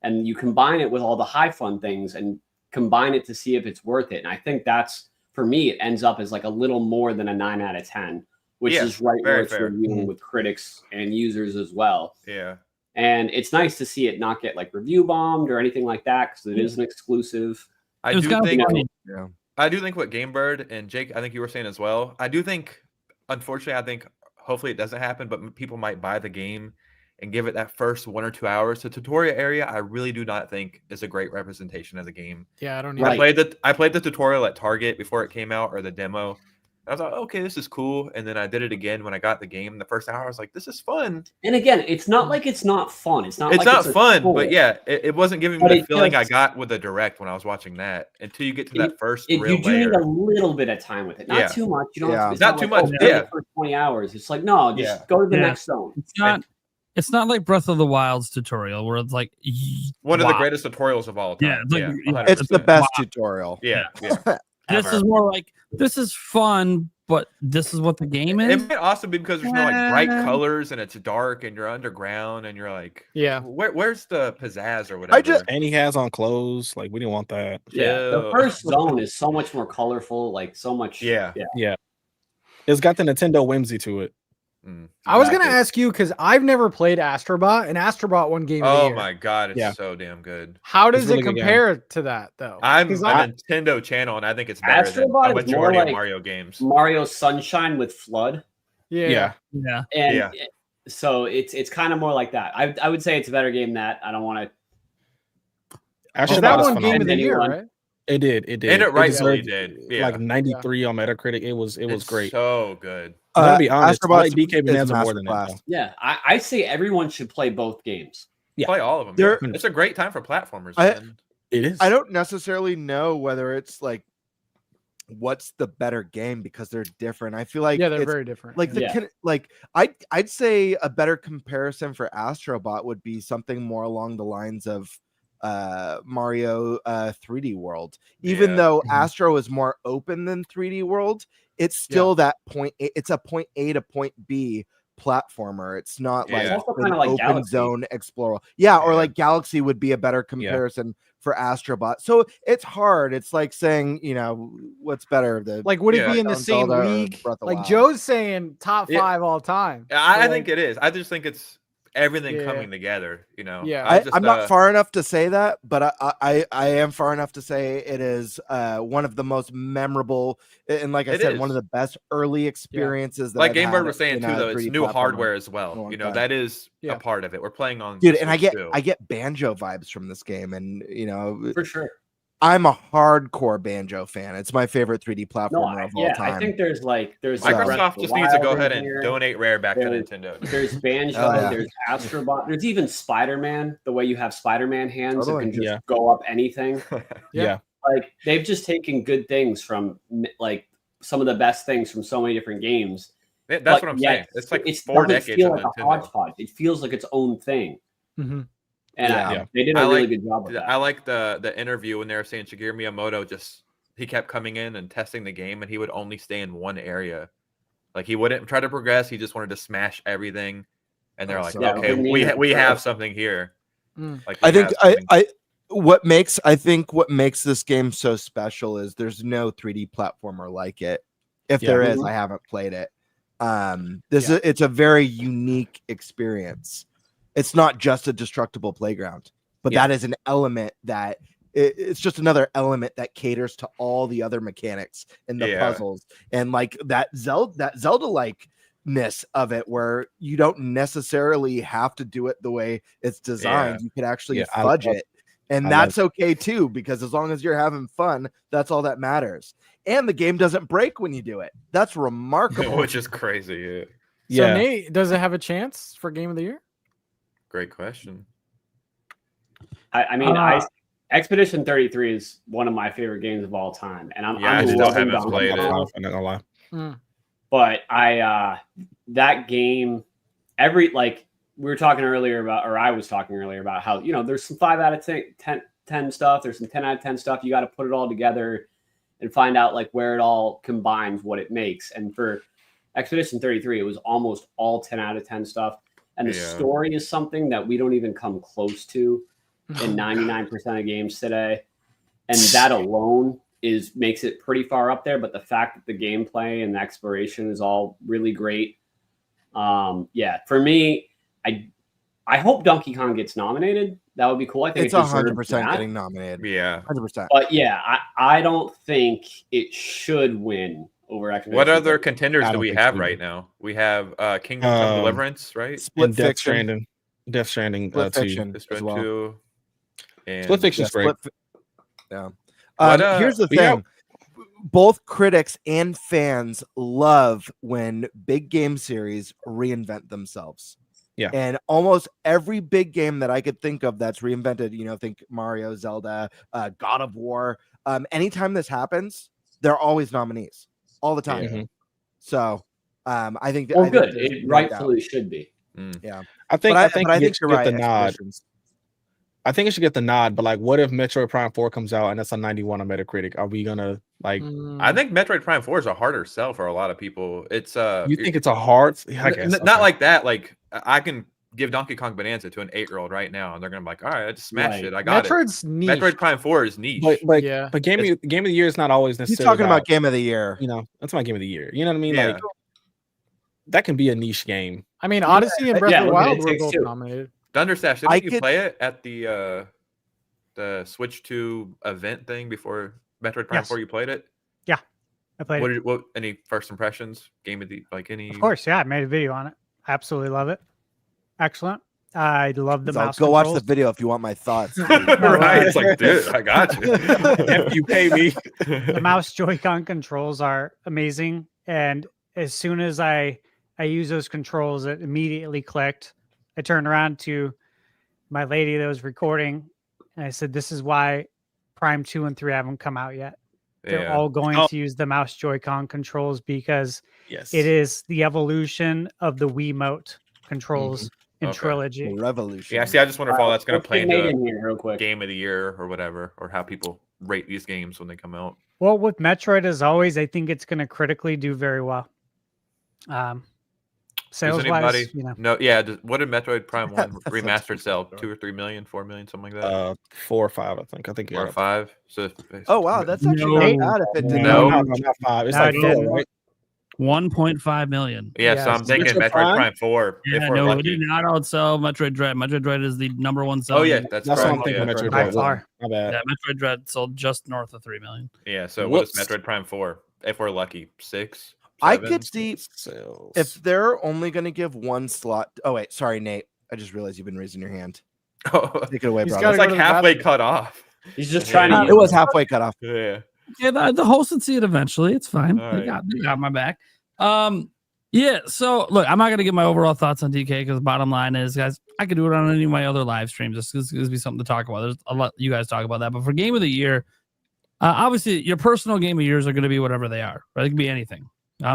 and you combine it with all the high fun things and combine it to see if it's worth it. And I think that's for me, it ends up as like a little more than a 9 out of 10, which is right where it's reviewing with critics and users as well. Yeah. And it's nice to see it not get like review bombed or anything like that because it is an exclusive. I do think what Gamebird and Jake, I think you were saying as well. I do think, unfortunately, I think hopefully it doesn't happen, but people might buy the game and give it that first 1 or 2 hours. The tutorial area, I really do not think is a great representation of the game. Yeah, I don't know. I played the tutorial at Target before it came out, or the demo. I was like, okay, this is cool. And then I did it again when I got the game. The first hour, I was like, this is fun. And again, it's not like it's not fun. It's not fun, tool. but yeah, it wasn't giving me the feeling I got with the Direct when I was watching that until you get to that first real you do layer. need a little bit of time with it. Not too much. You don't have to, it's not too much. The first 20 hours. It's like, no, just go to the next zone. It's not like Breath of the Wild's tutorial where it's like one of the greatest tutorials of all time. Yeah, it's like, it's the best tutorial. Yeah. This is more like this is fun, but this is what the game is. It might also be because there's no like bright colors and it's dark and you're underground and you're like, where's the pizzazz or whatever? And he has on clothes. Like we didn't want that. Yeah, the first zone is so much more colorful. Like so much. Yeah. It's got the Nintendo whimsy to it. I was gonna ask you because I've never played Astrobot, and Astrobot won Game of the Year. Oh my god, it's so damn good. How does it compare to that though? I'm a Nintendo channel, and I think it's better than a majority of Mario games. Mario Sunshine with Flood. Yeah. And so it's kind of more like that. I would say it's a better game than that. I don't want to. Actually, that won Game of the Year, right? It did. And it rightfully did. Yeah. Like 93 on Metacritic. It was great. So good. I'm gonna be honest. I like DK Bananza more than that. Yeah, I say everyone should play both games. Yeah. Play all of them. It's a great time for platformers. It is. I don't necessarily know whether it's like what's the better game because they're different. I feel like they're very different. Like I'd say a better comparison for Astrobot would be something more along the lines of Mario 3D World. Even though Astro is more open than 3D World, it's still that point. It's a point A to point B platformer. It's not like It's also an kind of like open Galaxy. zone explorer. Or like Galaxy would be a better comparison for Astrobot. So it's hard. It's like saying, what's better? Would it be in the same league? Like Joe's saying top 5 all time. I think it is. I just think it's everything coming together, I'm not far enough to say that, but I am far enough to say it is one of the most memorable and like I said, one of the best early experiences. Like Gamebird was saying too, though, it's new hardware as well. That is a part of it. We're playing on and I get banjo vibes from this game, and for sure. I'm a hardcore banjo fan. It's my favorite 3D platformer of all time. I think there's Microsoft just needs to go ahead and donate Rare back to Nintendo. There's Banjo, there's Astrobot, there's even Spider-Man. The way you have Spider-Man hands that can just go up anything. Like they've just taken good things from like some of the best things from so many different games. That's what I'm saying. It's like 4 decades feel of like Nintendo. a hodgepodge. It feels like its own thing. Mm-hmm. And they did a really good job with that. I like the interview when they were saying Shigeru Miyamoto he kept coming in and testing the game, and he would only stay in one area. Like he wouldn't try to progress. He just wanted to smash everything. And they're like, okay, we have something here. Like what makes this game so special is there's no 3D platformer like it. If there is, I haven't played it. It's a very unique experience. It's not just a destructible playground, but that is an element that it's just another element that caters to all the other mechanics and the puzzles and like that Zelda likeness of it, where you don't necessarily have to do it the way it's designed. You can actually fudge it, and that's okay too, because as long as you're having fun, that's all that matters. And the game doesn't break when you do it. That's remarkable, which is crazy. So Nate, does it have a chance for Game of the Year? Great question. I mean, Expedition 33 is one of my favorite games of all time, and I still haven't played it. I'm not gonna lie. But that game, we were talking earlier about, or I was talking earlier about how there's some 5 out of 10 stuff, there's some 10 out of 10 stuff. You got to put it all together and find out like where it all combines, what it makes. And for Expedition 33, it was almost all 10 out of 10 stuff. And the story is something that we don't even come close to in 99% of games today. And that alone makes it pretty far up there, but the fact that the gameplay and the exploration is all really great. For me, I hope Donkey Kong gets nominated. That would be cool. I think it's 100% getting nominated. Yeah, 100%. But yeah, I don't think it should win over Expedition. What other contenders do we have right now? We have Kingdom Come Deliverance, right? And Death Stranding. Death Stranding 2 as well. 2. And Split Fiction's great. Here's the thing. Both critics and fans love when big game series reinvent themselves. Yeah. And almost every big game that I could think of that's reinvented, think Mario, Zelda, God of War. Anytime this happens, they're always nominees all the time. Mm-hmm. So I think good. It rightfully should be. Yeah. I think it should get the nod. I think it should get the nod, but what if Metroid Prime 4 comes out and that's a 91 on Metacritic? Are we gonna I think Metroid Prime 4 is a harder sell for a lot of people. It's you think it's a hard? I guess, not like that. Like I can give Donkey Kong Bonanza to an 8-year-old right now, and they're gonna be like, "All right, I just smashed it. I got Metroid's it." Niche. Metroid Prime 4 is niche. But game of the year is not always necessarily. You're talking about game of the year. That's my game of the year. You know what I mean? Yeah. That can be a niche game. I mean, Odyssey and Breath of the Wild were both nominated. Thunderstash, didn't you play it at the Switch 2 event thing before Metroid Prime 4? You played it? Yeah, I played it. What any first impressions? Game of the any? Of course, yeah. I made a video on it. Absolutely love it. Excellent. I love the mouse. Go watch the video if you want my thoughts. Right? It's like, dude, I got you. If you pay me. The mouse Joy-Con controls are amazing, and as soon as I use those controls, it immediately clicked. I turned around to my lady that was recording, and I said, "This is why Prime 2 and 3 haven't come out yet. They're all going to use the mouse Joy-Con controls because it is the evolution of the Wiimote controls in Trilogy." Revolution. Yeah, see, I just wonder if all that's going to play into real quick. Game of the Year or whatever, or how people rate these games when they come out. Well, with Metroid, as always, I think it's going to critically do very well. Sales-wise, no, yeah. What did Metroid Prime 1 remastered sell? 2 or 3 million, 4 million, something like that. 4 or 5, I think. 4 or 5. So, wow, that's actually not bad. If it did not 5. It's like 4, right? 1.5 million. Yeah, so I'm thinking Metroid Prime 4. Yeah, no, it did not outsell Metroid Dread. Metroid Dread is the number one seller. Oh yeah, that's what I'm thinking. Metroid Dread. Far. My bad. Yeah, Metroid Dread sold just north of 3 million. Yeah, so what is Metroid Prime 4? If we're lucky, 6. I could see if they're only going to give one slot. Oh wait, sorry, Nate. I just realized you've been raising your hand. Oh, take it away, bro. It's like halfway cut off. He's just trying to. It was halfway cut off. Yeah. Yeah, the host would see it eventually. It's fine. They got my back. Yeah. So look, I'm not gonna give my overall thoughts on DK because the bottom line is, guys, I could do it on any of my other live streams. This gives me something to talk about. There's a lot you guys talk about that, but for game of the year, obviously your personal game of years are going to be whatever they are. Right? It can be anything.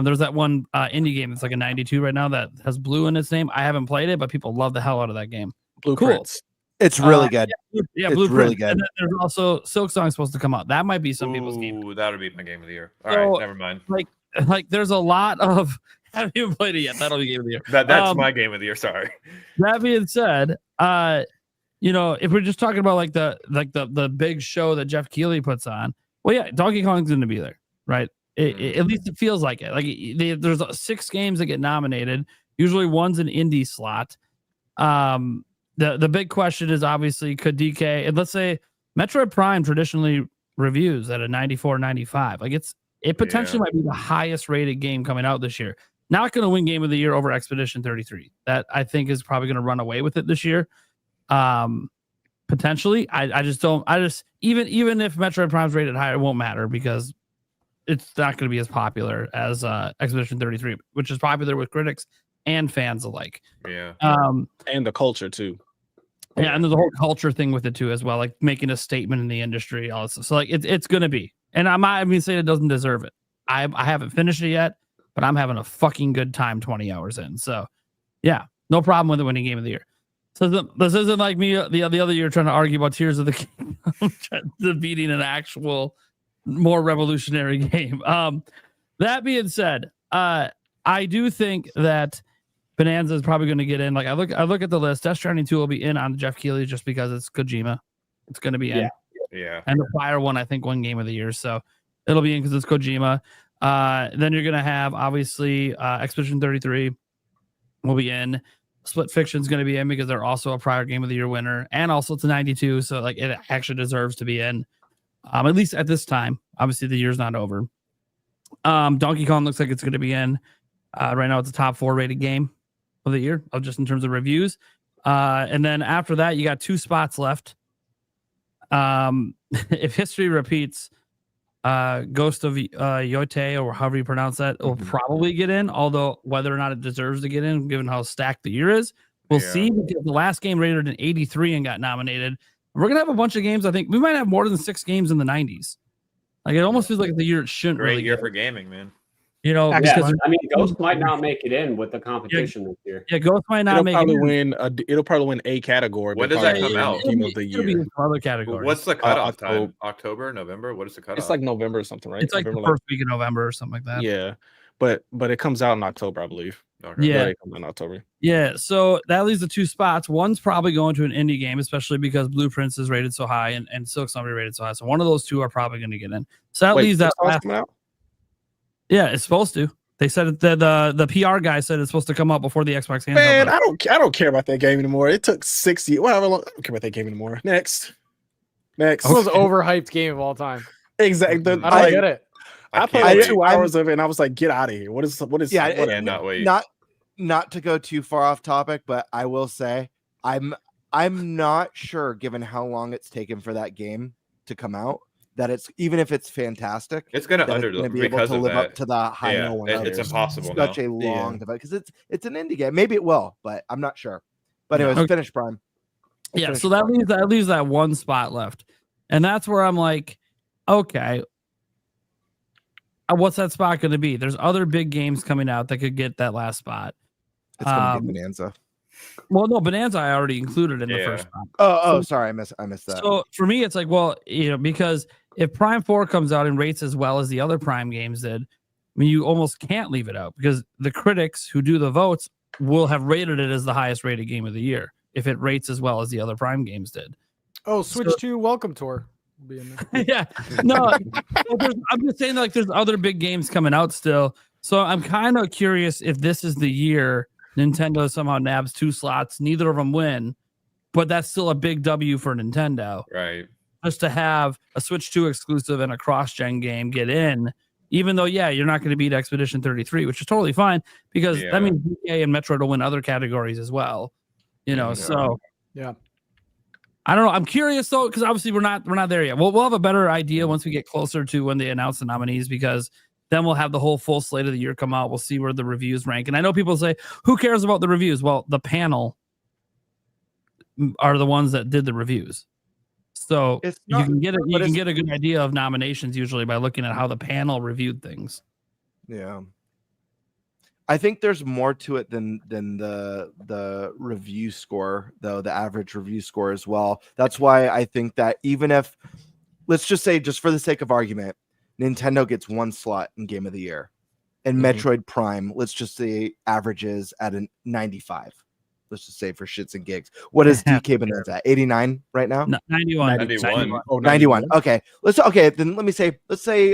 There's that one indie game that's like a 92 right now that has blue in its name. I haven't played it, but people love the hell out of that game. Blueprints. Cool. It's really good. Yeah, it's Blueprint. really good. And then there's also Silk Song supposed to come out. That might be some people's game. Ooh, that would be my game of the year. All right, never mind. Like there's a lot of haven't even played it yet. That'll be game of the year. That's my game of the year. Sorry. That being said, if we're just talking about the big show that Jeff Keighley puts on, well, yeah, Donkey Kong's going to be there, right? At least it feels like it. Like there's 6 games that get nominated. Usually one's an indie slot. The big question is obviously could DK, and let's say Metroid Prime traditionally reviews at a 94, 95. Like it potentially might be the highest rated game coming out this year. Not going to win game of the year over Expedition 33. That I think is probably going to run away with it this year. Potentially. I just even if Metroid Prime's rated higher, it won't matter because it's not going to be as popular as Expedition 33, which is popular with critics and fans alike. Yeah. And the culture too. Yeah, and there's a whole culture thing with it too as well, like making a statement in the industry. All this stuff. So like it's going to be, and I'm not even saying it doesn't deserve it. I haven't finished it yet, but I'm having a fucking good time 20 hours in. So yeah, no problem with it winning game of the year. So this isn't like me the other year trying to argue about Tears of the Kingdom, beating an actual more revolutionary game. That being said, I do think that Bananza is probably going to get in. Like I look at the list. Death Stranding 2 will be in on Jeff Keighley just because it's Kojima. It's going to be in. Yeah. And the Fire one, I think, won game of the year. So It'll be in because it's Kojima. Then you're gonna have obviously Expedition 33 will be in. Split Fiction's going to be in because they're also a prior Game of the Year winner, and also it's a 92, so like it actually deserves to be in. At least at this time. Obviously, the year's not over. Donkey Kong looks like it's going to be in. Right now, it's a top 4 rated game of the year, just in terms of reviews. And then after that, you got 2 spots left. If history repeats, Ghost of Yote, or however you pronounce that, will probably get in, although whether or not it deserves to get in, given how stacked the year is, we'll see, because the last game rated an 83 and got nominated. We're gonna have a bunch of games. I think we might have more than 6 games in the 90s. Like, it almost feels like the year it shouldn't. Great really year get. for gaming, man. You know, Yeah, because I mean, Ghost might not make it in with the competition this year. Yeah, Ghost might not It'll make probably it in. win. It'll probably win a category. When but does that probably come win out? Game of the It'll be year. in some other categories. What's the cutoff time? October. October, November? What is the cutoff? It's like November or something, right? It's like November, the first week of November or something like that. Yeah, but it comes out in October, I believe. Okay. Yeah. It comes out in October. Yeah, so that leaves the 2 spots. One's probably going to an indie game, especially because Blueprints is rated so high and Silk Summer rated so high. So one of those 2 are probably going to get in. So that leaves that last. Coming out? Yeah, it's supposed to. They said that the PR guy said it's supposed to come out before the Xbox handheld. Man, I don't care about that game anymore. It took 60. Whatever. I don't care about that game anymore. Next. It's the most overhyped game of all time. Exactly. I don't get it. I played 2 hours of it and I was like, get out of here. What is Yeah, what cannot wait. Not to go too far off topic, but I will say I'm not sure, given how long it's taken for that game to come out, that it's, even if it's fantastic, It's going to be able because to of live that. up to the high no one. It's impossible. Such a long device, because it's an indie game. Maybe it will, but I'm not sure. But anyways, Okay. finish Prime. Yeah, so that leaves that 1 spot left. And that's where I'm like, okay, what's that spot going to be? There's other big games coming out that could get that last spot. It's gonna be Bonanza. Well, no, Bonanza I already included in the first spot. Oh, sorry, I missed that. So for me, it's like, well, because if Prime 4 comes out and rates as well as the other Prime games did, I mean, you almost can't leave it out, because the critics who do the votes will have rated it as the highest rated game of the year if it rates as well as the other Prime games did. Oh, Switch 2 Welcome Tour will be in there. Yeah, no, I'm just saying, like, there's other big games coming out still. So I'm kind of curious if this is the year Nintendo somehow nabs 2 slots, neither of them win, but that's still a big W for Nintendo. Right. Just to have a Switch 2 exclusive and a cross-gen game get in, even though, yeah, you're not going to beat Expedition 33, which is totally fine, because that means DK and Metroid will win other categories as well. So yeah. I don't know. I'm curious though, because obviously we're not there yet. We'll have a better idea once we get closer to when they announce the nominees, because then we'll have the whole full slate of the year come out. We'll see where the reviews rank. And I know people say, who cares about the reviews? Well, the panel are the ones that did the reviews. So you can get a good idea of nominations usually by looking at how the panel reviewed things. Yeah. I think there's more to it than the review score, though, the average review score as well. That's why I think that even if, let's just say, just for the sake of argument, Nintendo gets 1 slot in Game of the Year, and Metroid Prime, let's just say, averages at a 95. Let's just say for shits and gigs. What is DK Bonanza at? 89 right now? 91. 91. Oh, 91. Okay. Let's say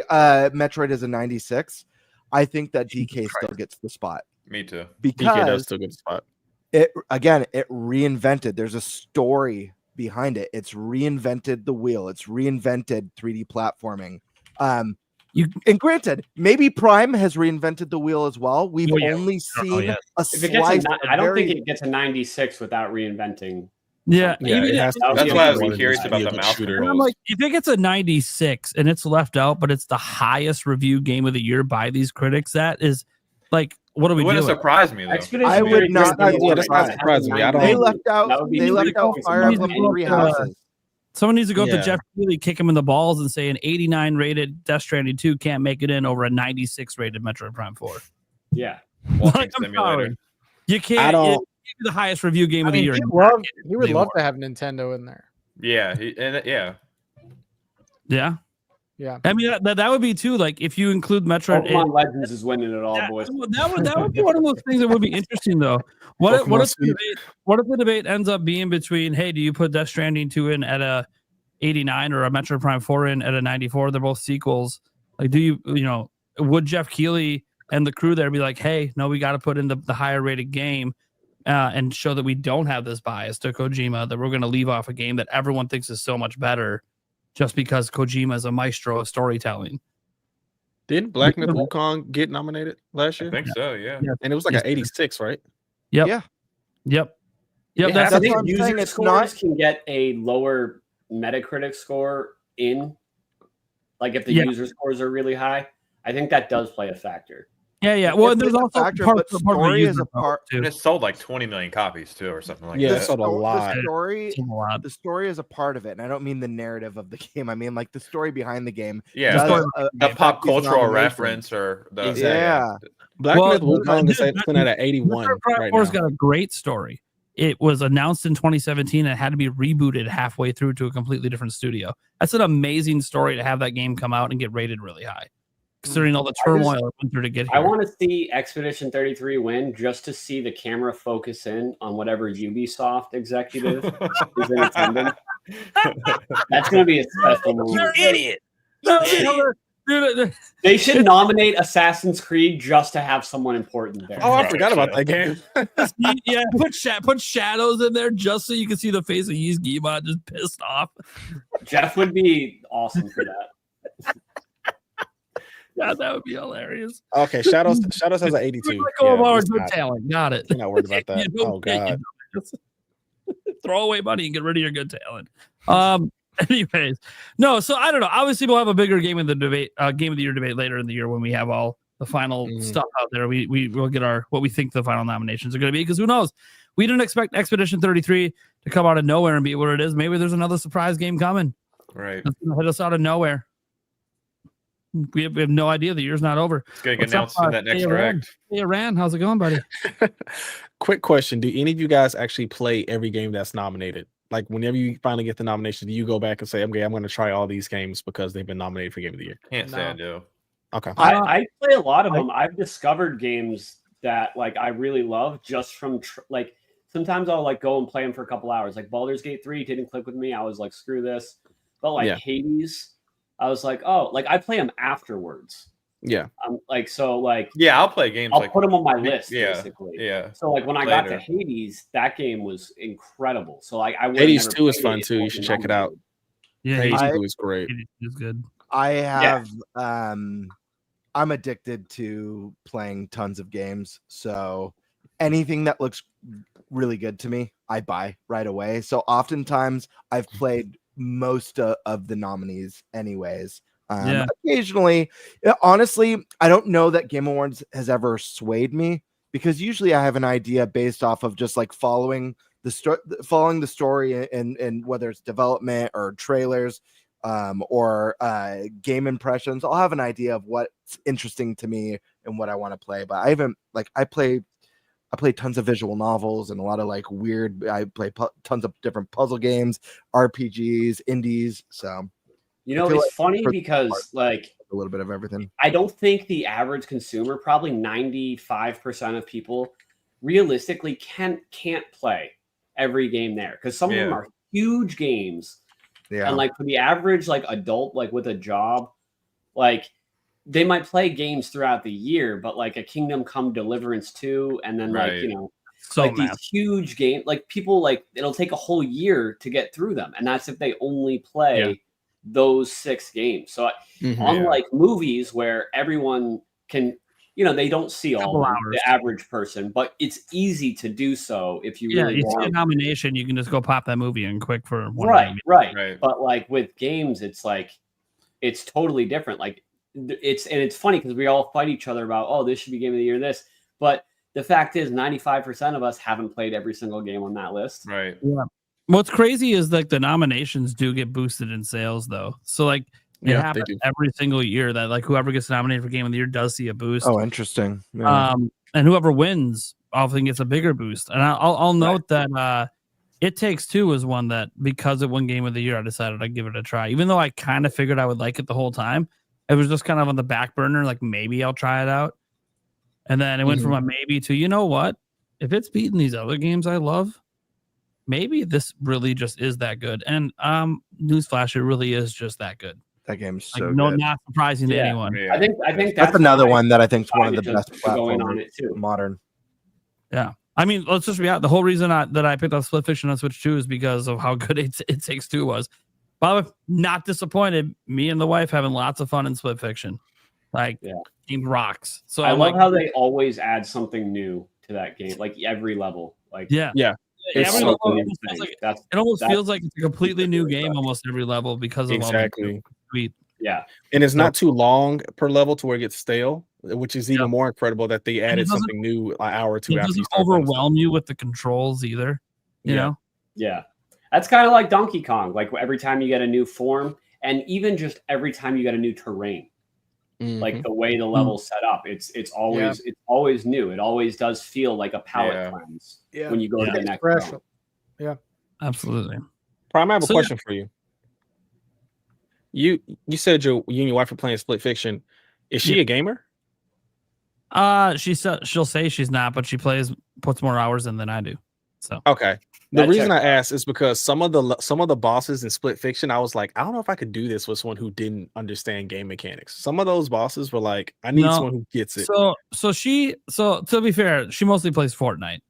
Metroid is a 96. I think that DK still gets the spot. Me too. Because DK does still get the spot. It reinvented. There's a story behind it. It's reinvented the wheel. It's reinvented 3D platforming. And granted, maybe Prime has reinvented the wheel as well. We've only seen a slice. I don't think it gets a 96 without reinventing. Yeah, that's why I was curious about the mouse controls. I'm like, if it gets a 96 and it's left out, but it's the highest review game of the year by these critics, that is like, what are we doing? It wouldn't surprise me though. I would not. That's not surprising me. They left out Fire Emblem 3 Houses. Someone needs to go up to Jeff Keighley, kick him in the balls, and say an 89 rated Death Stranding 2 can't make it in over a 96 rated Metroid Prime 4. Yeah. Like, I'm sorry. You can't. It's the highest review game of the year. He would love to have Nintendo in there. Yeah. Yeah. Yeah. I mean, that would be too. Like, if you include Metroid, Pokemon Legends is winning it all, boys. That would be one of those things that would be interesting, though. What if the debate ends up being between, hey, do you put Death Stranding 2 in at a 89 or a Metroid Prime 4 in at a 94? They're both sequels. Like, would Jeff Keighley and the crew there be like, hey, no, we got to put in the higher rated game and show that we don't have this bias to Kojima, that we're going to leave off a game that everyone thinks is so much better just because Kojima is a maestro of storytelling. Didn't Black Myth Wukong get nominated last year? I think so, yeah. And it was like an 86, right? Yep. Yeah. Yep. That's what I think I'm user saying. It's scores not. can get a lower Metacritic score in, like if the user scores are really high. I think that does play a factor. Yeah. Well, there's also factor, part but of story is a part. And it sold like 20 million copies too, or something like Yeah, that. it sold a lot. The story is a part of it, and I don't mean the narrative of the game. I mean like the story behind the game. Yeah, the pop cultural reference or the Black Myth Wukong is sitting at 81 right now. Got a great story. It was announced in 2017 and had to be rebooted halfway through to a completely different studio. That's an amazing story to have that game come out and get rated really high, considering all the turmoil that went through to get here. I want to see Expedition 33 win just to see the camera focus in on whatever Ubisoft executive is in attendance. That's going to be a special moment. You idiot. Dude, they should nominate Assassin's Creed just to have someone important there. Oh, I forgot about that game. Yeah, put shadows in there just so you can see the face of Yiz Gima just pissed off. Jeff would be awesome for that. Yeah, that would be hilarious. Okay, Shadows has an 82. Good talent. Got it. You're not worried about that. Oh god. Throw away money and get rid of your good talent. Anyways, no. So I don't know. Obviously, we'll have a bigger game of the year debate later in the year when we have all the final stuff out there. We will get what we think the final nominations are going to be, because who knows? We didn't expect Expedition 33 to come out of nowhere and be what it is. Maybe there's another surprise game coming. Right. That's going to hit us out of nowhere. We have no idea. The year's not over. It's going to get announced in that next direct. Hey, Rand, how's it going, buddy? Quick question. Do any of you guys actually play every game that's nominated? Like, whenever you finally get the nomination, do you go back and say, okay, I'm going to try all these games because they've been nominated for Game of the Year? Can't say I do. Okay. I play a lot of them. I've discovered games that like I really love just from like sometimes I'll like go and play them for a couple hours. Like Baldur's Gate 3 didn't click with me. I was like, screw this. But like Hades, I was like, oh, like I play them afterwards. Yeah. Yeah, I'll play games. I'll put them on my list. Yeah. Basically. Yeah. So like when I got to Hades, that game was incredible. So like Hades 2 is fun too. You should check it out. Yeah, Hades 2 is great. Hades is good. I have I'm addicted to playing tons of games. So anything that looks really good to me, I buy right away. So oftentimes I've played most of the nominees anyways. Occasionally, honestly, I don't know that Game Awards has ever swayed me, because usually I have an idea based off of just like following the story and whether it's development or trailers or game impressions. I'll have an idea of what's interesting to me and what I want to play. But I haven't I play tons of visual novels and a lot of like weird. I play tons of different puzzle games, RPGs, indies. So. You know, it's funny because like a little bit of everything. I don't think the average consumer, probably 95% of people, realistically can't play every game there, because some of them are huge games. Yeah. And like for the average like adult, like with a job, like they might play games throughout the year, but like a Kingdom Come Deliverance 2, and then like, you know, so like these huge games, like people like it'll take a whole year to get through them. And that's if they only play those 6 games. So unlike movies where everyone can, you know, they don't see all the average person, but it's easy to do so if you really you want. see a nomination, you can just go pop that movie in quick for one. Right. But like with games, it's like it's totally different. Like it's funny because we all fight each other about, oh, this should be Game of the Year, this, but the fact is 95% of us haven't played every single game on that list. Right. Yeah. What's crazy is like the nominations do get boosted in sales though. So like it happens every single year that like whoever gets nominated for Game of the Year does see a boost. Oh, interesting. Yeah. And whoever wins often gets a bigger boost. And I'll note that It Takes Two was one that, because it won Game of the Year, I decided I'd give it a try. Even though I kind of figured I would like it the whole time, it was just kind of on the back burner. Like maybe I'll try it out. And then it went from a maybe to, you know what? If it's beating these other games I love, maybe this really just is that good. And newsflash, it really is just that good. That game's Like, so no, good. not surprising to anyone. I think That's another why one that I think is one of the decided best to go in on platformers it too. modern. Yeah. I mean, let's just be out. The whole reason that I picked up Split Fiction on Switch 2 is because of how good It Takes Two was. By the way, not disappointed. Me and the wife having lots of fun in Split Fiction. Like, game rocks. So I I'm love like, how they always add something new to that game, like every level. Like It's every so level cool. almost feels like, it almost feels like it's a completely new game almost every level because of Exactly. all the sweet. Yeah. And it's not too long per level to where it gets stale, which is even more incredible that they added doesn't- something new an hour or two It after you doesn't start playing stuff. overwhelm you with the controls either. You know? Yeah. That's kind of like Donkey Kong. Like every time you get a new form, and even just every time you get a new terrain. Like the way the level's set up, it's always new. It always does feel like a palette cleanse when you go to the next round. Yeah, absolutely. Prime, I have a So, question for you. You said you and your wife are playing Split Fiction. Is she a gamer? She said she'll say she's not, but she puts more hours in than I do. So okay. The reason I asked is because some of the bosses in Split Fiction, I was like, I don't know if I could do this with someone who didn't understand game mechanics. Some of those bosses were like, I need someone who gets it. So to be fair, she mostly plays Fortnite,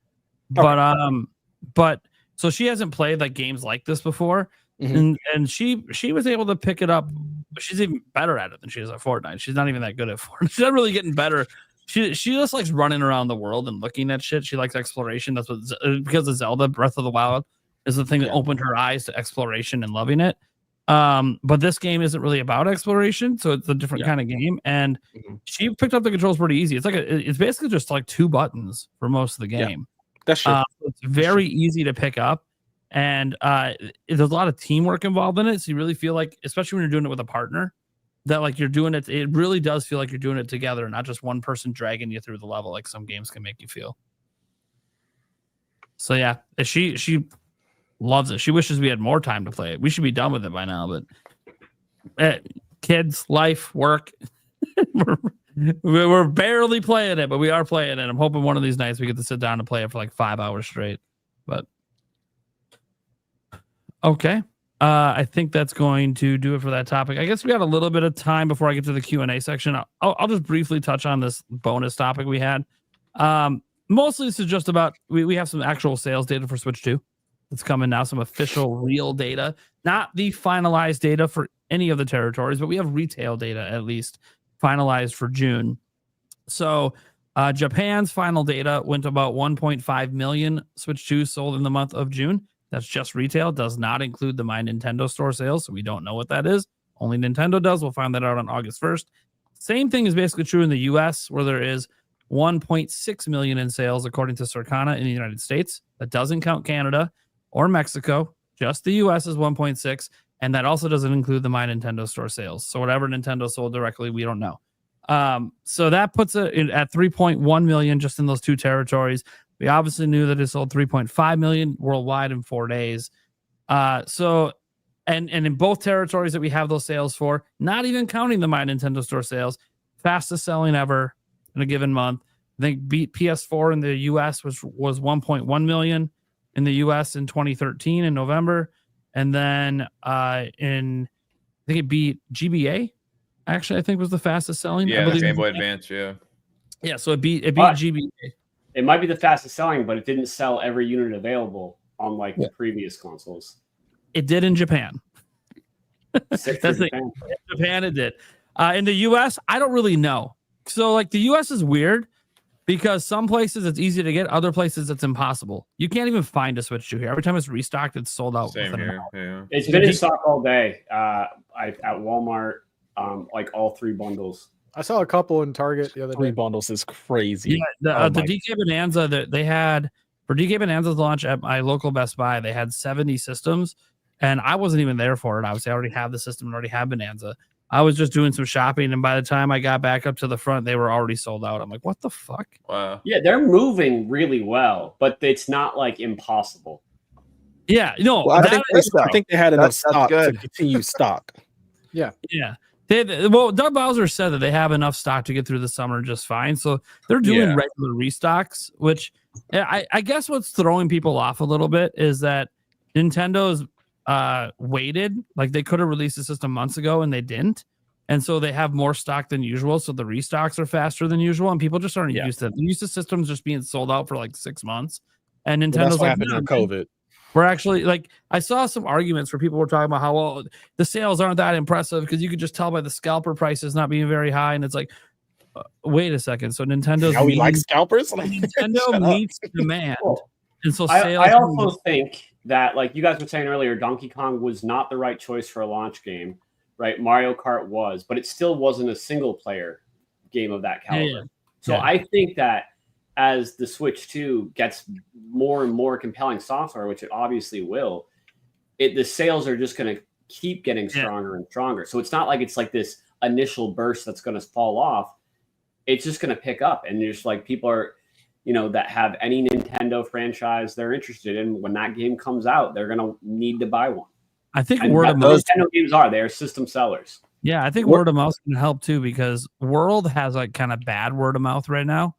but so she hasn't played like games like this before, and she was able to pick it up. She's even better at it than she is at Fortnite. She's not even that good at Fortnite. She's not really getting better. She just likes running around the world and looking at shit. She likes exploration. That's what, because of Zelda Breath of the Wild is the thing that opened her eyes to exploration and loving it. But this game isn't really about exploration, so it's a different kind of game. And she picked up the controls pretty easy. It's like it's basically just like 2 buttons for most of the game. That's true. It's very easy to pick up, and there's a lot of teamwork involved in it. So you really feel like, especially when you're doing it with a partner, that like you're doing it. It really does feel like you're doing it together, not just one person dragging you through the level, like some games can make you feel. So yeah, she loves it. She wishes we had more time to play it. We should be done with it by now, but kids, life, work. we're barely playing it, but we are playing it. I'm hoping one of these nights we get to sit down and play it for like 5 hours straight. But okay. I think that's going to do it for that topic. I guess we got a little bit of time before I get to the Q&A section. I'll just briefly touch on this bonus topic we had. Mostly this is just about, we have some actual sales data for Switch 2. It's coming now, some official real data, not the finalized data for any of the territories, but we have retail data at least finalized for June. So Japan's final data went about 1.5 million Switch 2 sold in the month of June. That's just retail, does not include the My Nintendo store sales, so we don't know what that is. Only Nintendo does. We'll find that out on August 1st. Same thing is basically true in the US, where there is 1.6 million in sales, according to Circana in the United States. That doesn't count Canada or Mexico. Just the US is 1.6, and that also doesn't include the My Nintendo store sales. So whatever Nintendo sold directly, we don't know. So that puts it at 3.1 million just in those 2 territories. We obviously knew that it sold 3.5 million worldwide in 4 days. So in both territories that we have those sales for, not even counting the My Nintendo store sales, fastest selling ever in a given month. I think beat PS4 in the US was 1.1 million in the US in 2013 in November. And then I think it beat GBA. Actually, I think was the fastest selling. Yeah, the Game Boy Advance, yeah. Yeah, so it beat GBA. It might be the fastest selling, but it didn't sell every unit available on like the previous consoles. It did in Japan. That's Japan. In Japan, it did. In the US, I don't really know. So like the US is weird because some places it's easy to get, other places it's impossible. You can't even find a Switch 2 here. Every time it's restocked, it's sold out. Same here. Yeah. It's been in stock all day. At Walmart, like all 3 bundles. I saw a couple in Target the other day. 3 bundles is crazy. Yeah, the DK Bananza that they had for DK Bananza's launch at my local Best Buy, they had 70 systems, and I wasn't even there for it. Obviously, I already have the system and already have Bananza. I was just doing some shopping, and by the time I got back up to the front, they were already sold out. I'm like, what the fuck? Wow. Yeah, they're moving really well, but it's not like impossible. Yeah, no, well, I think they had enough stock to continue stock. Yeah. Doug Bowser said that they have enough stock to get through the summer just fine. So they're doing regular restocks, which I guess what's throwing people off a little bit is that Nintendo's waited. Like they could have released the system months ago and they didn't. And so they have more stock than usual. So the restocks are faster than usual. And people just aren't used to it. They're used to systems just being sold out for like 6 months. And Nintendo's like, happened during COVID. We're actually like, I saw some arguments where people were talking about how, well, the sales aren't that impressive because you could just tell by the scalper prices not being very high. And it's like, wait a second. So Nintendo's we like scalpers? Nintendo meets demand. And so I also think that, like you guys were saying earlier, Donkey Kong was not the right choice for a launch game, right? Mario Kart was, but it still wasn't a single player game of that caliber. So I think that as the Switch 2 gets more and more compelling software, which it obviously will, the sales are just going to keep getting stronger and stronger. So it's not like it's like this initial burst that's going to fall off. It's just going to pick up. And just like people are, that have any Nintendo franchise they're interested in, when that game comes out, they're going to need to buy one. I think word of mouth. Nintendo games they are system sellers. Yeah, I think word of mouth can help too, because World has like kind of bad word of mouth right now.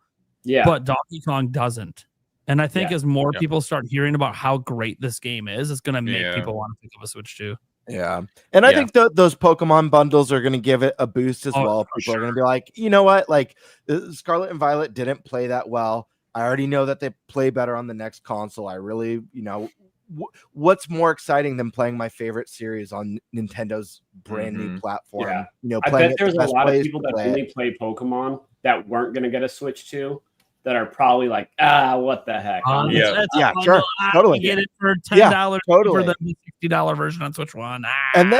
Yeah. But Donkey Kong doesn't. And I think as more people start hearing about how great this game is, it's going to make people want to pick up a Switch too. Yeah. And I think those Pokemon bundles are going to give it a boost as well. People are going to be like, you know what? Like Scarlet and Violet didn't play that well. I already know that they play better on the next console. I really, what's more exciting than playing my favorite series on Nintendo's brand new platform? Yeah. I bet there's a lot of people that only play Pokemon that weren't going to get a Switch 2 that are probably like, what the heck? Sure. Totally. You get it for $10 totally. for the $60 version on Switch 1. And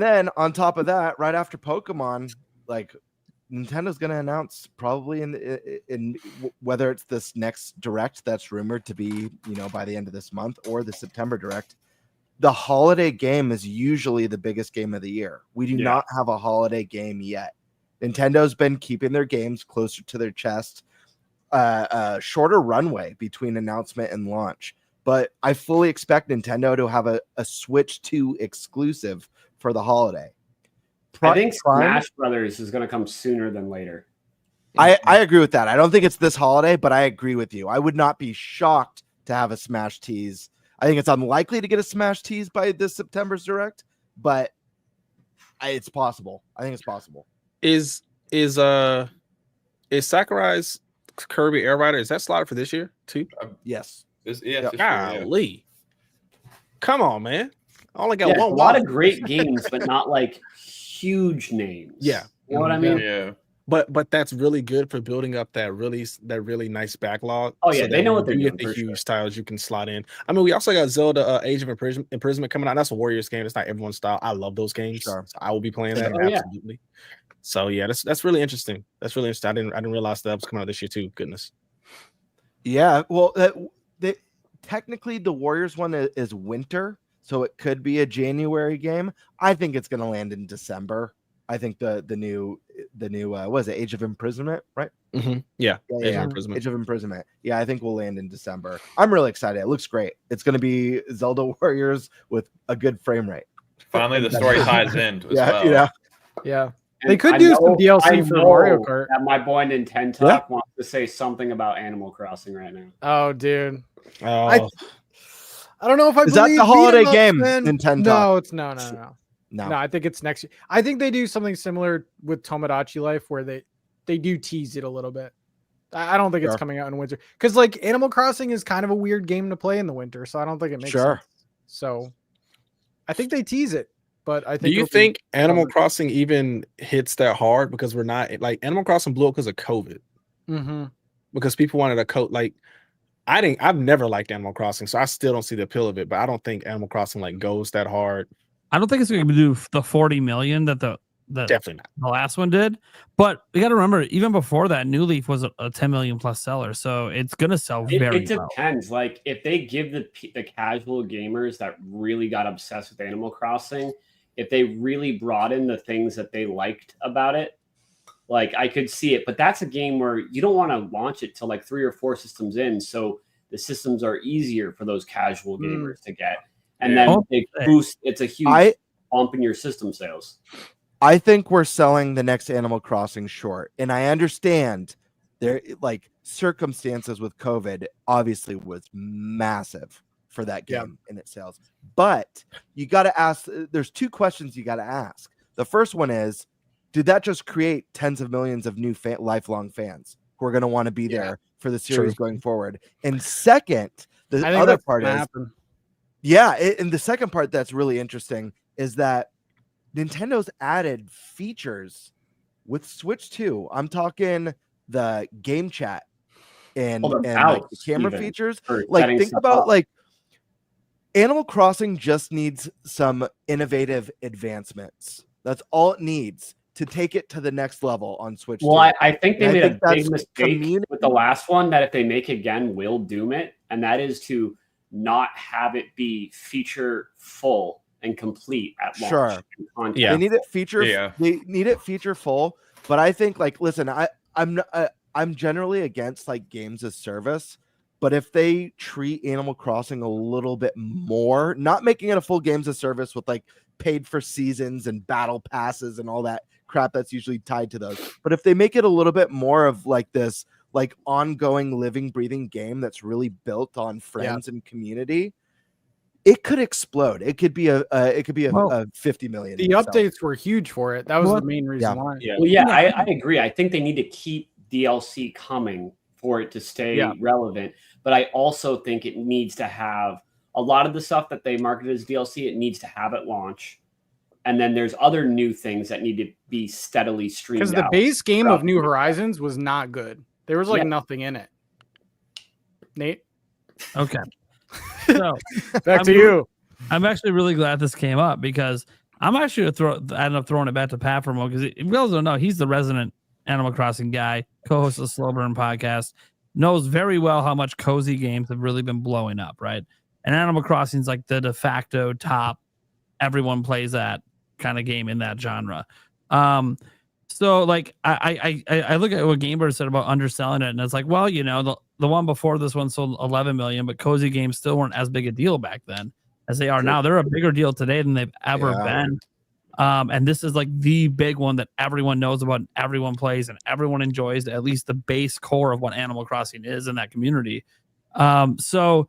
then on top of that, right after Pokemon, like Nintendo's going to announce probably in whether it's this next Direct that's rumored to be, by the end of this month, or the September Direct. The holiday game is usually the biggest game of the year. We do not have a holiday game yet. Nintendo's been keeping their games closer to their chest, shorter runway between announcement and launch. But I fully expect Nintendo to have a Switch 2 exclusive for the holiday. I think Smash Brothers is going to come sooner than later. I agree with that. I don't think it's this holiday, but I agree with you. I would not be shocked to have a Smash tease. I think it's unlikely to get a Smash tease by this September's Direct, but it's possible. I think it's possible. Is Sakurai's Kirby Air Rider, is that slotted for this year too? Yes. Golly. Come on, man. I only got one. A lot of great games, but not like huge names. Yeah. You know what I mean? Yeah. But that's really good for building up that really nice backlog. Oh yeah, they know what they're doing. The huge styles you can slot in. I mean, we also got Zelda Age of Imprisonment coming out. That's a Warriors game. It's not everyone's style. I love those games. Sure. So I will be playing that absolutely. So yeah, that's really interesting. That's really interesting. I didn't realize that was coming out this year too. Goodness. Yeah. Well, technically the Warriors one is winter, so it could be a January game. I think it's going to land in December. I think the new what is it, Age of Imprisonment, right? Mm-hmm. Yeah. Age of Imprisonment. Yeah, I think we'll land in December. I'm really excited. It looks great. It's going to be Zelda Warriors with a good frame rate. Finally, the story ties in as well. Yeah. They could do some DLC for Mario Kart. My boy Nintendo wants to say something about Animal Crossing right now. Oh, dude. Oh. I don't know if I is that the holiday game, Nintendo? No, it's no. No, I think it's next year. I think they do something similar with Tomodachi Life where they do tease it a little bit. I don't think it's coming out in winter because like Animal Crossing is kind of a weird game to play in the winter, so I don't think it makes sense. So I think they tease it. But I think. Do you think Animal Crossing even hits that hard because we're not like Animal Crossing blew up because of COVID? Mm-hmm. Because people wanted a coat. Like I've never liked Animal Crossing, so I still don't see the appeal of it. But I don't think Animal Crossing like goes that hard. I don't think it's going to do the 40 million that definitely not. The last one did. But you got to remember, even before that, New Leaf was a 10 million plus seller, so it's going to sell very well. It depends. Like if they give the casual gamers that really got obsessed with Animal Crossing, if they really brought in the things that they liked about it, like I could see it. But that's a game where you don't want to launch it till like 3 or 4 systems in, so the systems are easier for those casual gamers to get. And then it boosts. It's a huge bump in your system sales. I think we're selling the next Animal Crossing short, and I understand there like circumstances with COVID obviously was massive for that game in its sales. But you got to ask, there's two questions you got to ask. The first one is, did that just create tens of millions of new lifelong fans who are going to want to be there for the series going forward? And second, the other part is, and the second part that's really interesting is that Nintendo's added features with Switch 2. I'm talking the game chat and like the camera features. Like, think about like Animal Crossing just needs some innovative advancements. That's all it needs to take it to the next level on Switch 2. Well, I think they made a big mistake with the last one that if they make again will doom it, and that is to not have it be feature full and complete at launch. They need it feature. They need it feature full. But I think, like, listen, I'm generally against like games as service. But if they treat Animal Crossing a little bit more, not making it a full games as service with like paid for seasons and battle passes and all that crap that's usually tied to those, but if they make it a little bit more of like this like ongoing living breathing game that's really built on friends and community, it could explode. It could be a 50 million. The updates were huge for it. That was the main reason why. I agree. I think they need to keep DLC coming for it to stay relevant, but I also think it needs to have a lot of the stuff that they marketed as DLC. It needs to have at launch. And then there's other new things that need to be steadily streamed out. Because the base game of New Horizons was not good. There was like nothing in it. Nate? Okay. So back to you. I'm actually really glad this came up because I'm actually going to end up throwing it back to Pat for a moment because if you guys don't know, he's the resident Animal Crossing guy, co-host of the Slow Burn podcast, knows very well how much cozy games have really been blowing up, right? And Animal Crossing is like the de facto top, everyone plays that kind of game in that genre. So like I look at what Gamebird said about underselling it, and it's like, well, you know, the one before this one sold 11 million, but cozy games still weren't as big a deal back then as they are now. They're a bigger deal today than they've ever been. And this is like the big one that everyone knows about, and everyone plays, and everyone enjoys at least the base core of what Animal Crossing is in that community. So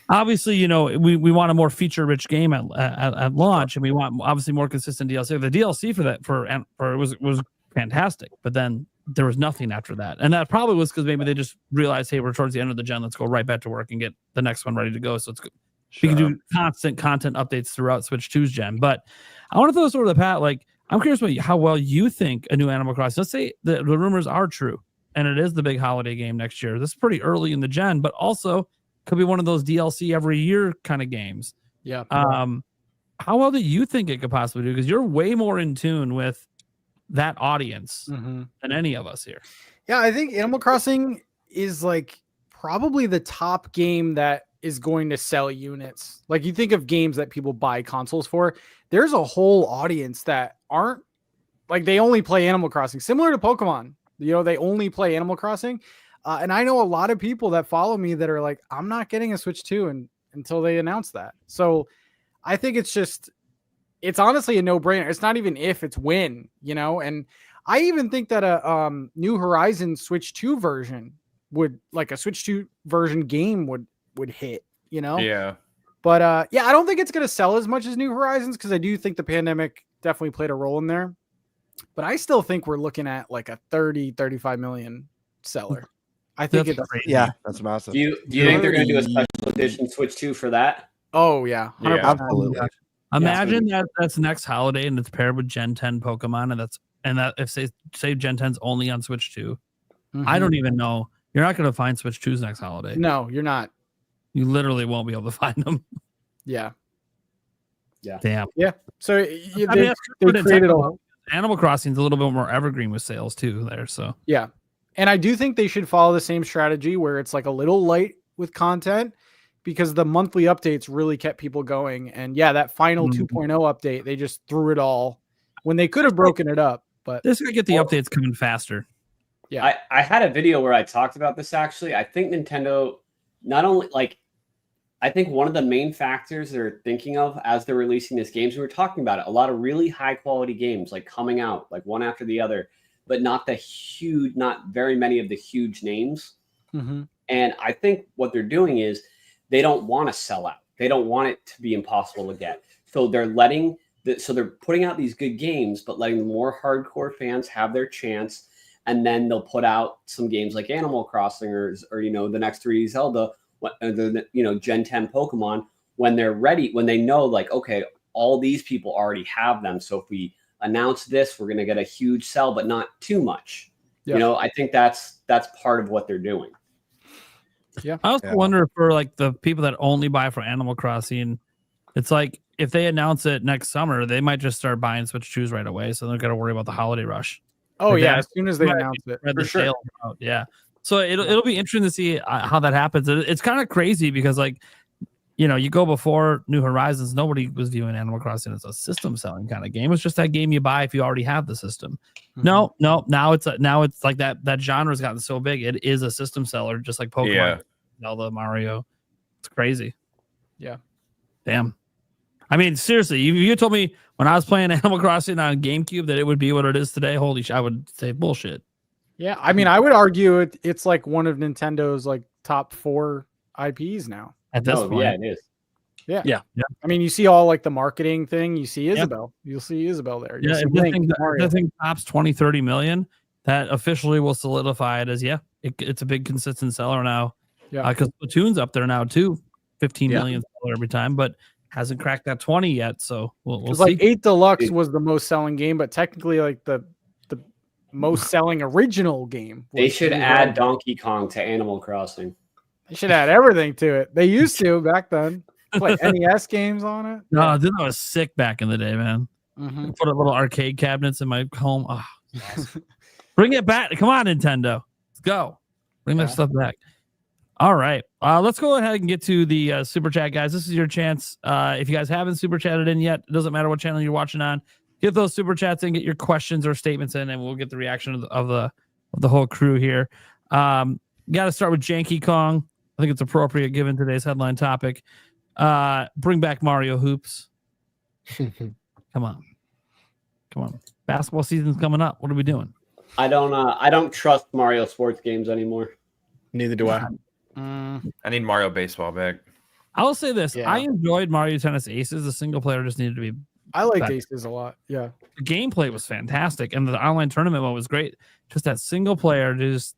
obviously, you know, we want a more feature-rich game at launch, and we want obviously more consistent DLC. The DLC for that was fantastic, but then there was nothing after that, and that probably was because maybe they just realized, hey, we're towards the end of the gen, let's go right back to work and get the next one ready to go. So it's good. We can do constant content updates throughout Switch 2's gen. But I want to throw this over to Pat. Like, I'm curious about how well you think a new Animal Crossing. Let's say the rumors are true, and it is the big holiday game next year. This is pretty early in the gen, but also could be one of those DLC every year kind of games. Yeah. How well do you think it could possibly do? Because you're way more in tune with that audience than any of us here. Yeah, I think Animal Crossing is like probably the top game that is going to sell units. Like, you think of games that people buy consoles for, there's a whole audience that aren't like, they only play Animal Crossing, similar to Pokemon. You know, they only play Animal Crossing. And I know a lot of people that follow me that are like, I'm not getting a Switch 2 until they announce that. So I think it's honestly a no-brainer. It's not even if, it's when, you know. And I even think that a New Horizons Switch 2 version would, like a Switch 2 version game would hit, you know. Yeah. But I don't think it's going to sell as much as New Horizons, because I do think the pandemic definitely played a role in there. But I still think we're looking at like a 35 million seller. I think it's crazy. Yeah, that's massive. Do you think they're going to do a special edition Switch 2 for that? Oh yeah, 100%. Absolutely. Imagine that's next holiday and it's paired with Gen 10 Pokemon, and that if say Gen 10's only on Switch 2. I don't even know. You're not going to find Switch 2's next holiday. No, you're not. You literally won't be able to find them. Yeah. Damn. Yeah. So they created Animal Crossing's a little bit more evergreen with sales too there. So yeah. And I do think they should follow the same strategy where it's like a little light with content, because the monthly updates really kept people going. And yeah, that final 2.0 update, they just threw it all when they could have broken it up. But this could get the updates coming faster. Yeah. I had a video where I talked about this actually. I think Nintendo not only I think one of the main factors they're thinking of as they're releasing this games, we were talking about it, a lot of really high quality games like coming out like one after the other, but not very many of the huge names. And I think what they're doing is they don't want to sell out. They don't want it to be impossible to get. So they're they're putting out these good games, but letting the more hardcore fans have their chance. And then they'll put out some games like Animal Crossing or the next 3D Zelda, Gen 10 Pokemon when they're ready, when they know like, okay, all these people already have them. So if we announce this, we're going to get a huge sell, but not too much. Yeah. I think that's part of what they're doing. Yeah. I also wonder for like the people that only buy for Animal Crossing, it's like if they announce it next summer, they might just start buying Switch 2s right away. So they're going to worry about the holiday rush. Oh like as soon as they announce it, for sure. Yeah, so it'll be interesting to see how that happens. It's kind of crazy because you go before New Horizons, nobody was viewing Animal Crossing as a system selling kind of game. It's just that game you buy if you already have the system. No, now it's like that genre's gotten so big, it is a system seller, just like Pokemon, Zelda, Mario. It's crazy. Yeah, damn. I mean, seriously, you told me when I was playing Animal Crossing on GameCube that it would be what it is today. Holy shit, I would say bullshit. Yeah, I mean, I would argue it's like one of Nintendo's like top 4 IPs now. At this point. Yeah, it is. Yeah. I mean, you see all like the marketing thing. You see Isabelle. You'll see Isabelle there. Yeah, if the thing tops 20-30 million, that officially will solidify it as it's a big consistent seller now. Yeah, because Splatoon's up there now too, 15 million seller every time, but hasn't cracked that 20 yet, so we'll see. Like 8 Deluxe was the most selling game, but technically like the most selling original game. They should add Donkey Kong to Animal Crossing. They should add everything to it. They used to back then. Play NES games on it. No, that was sick back in the day, man. Mm-hmm. Put a little arcade cabinets in my home. Oh, awesome. Bring it back. Come on, Nintendo. Let's go. Bring that stuff back. All right. Let's go ahead and get to the super chat, guys. This is your chance. If you guys haven't super chatted in yet, it doesn't matter what channel you're watching on. Get those super chats in, get your questions or statements in, and we'll get the reaction of the whole crew here. Got to start with Janky Kong. I think it's appropriate given today's headline topic. Bring back Mario Hoops. Come on. Basketball season's coming up. What are we doing? I don't trust Mario sports games anymore. Neither do I. I need Mario Baseball back. I will say this. I enjoyed Mario Tennis Aces. The single player just needed to be I liked Aces a lot. Yeah. The gameplay was fantastic and the online tournament mode was great. Just that single player just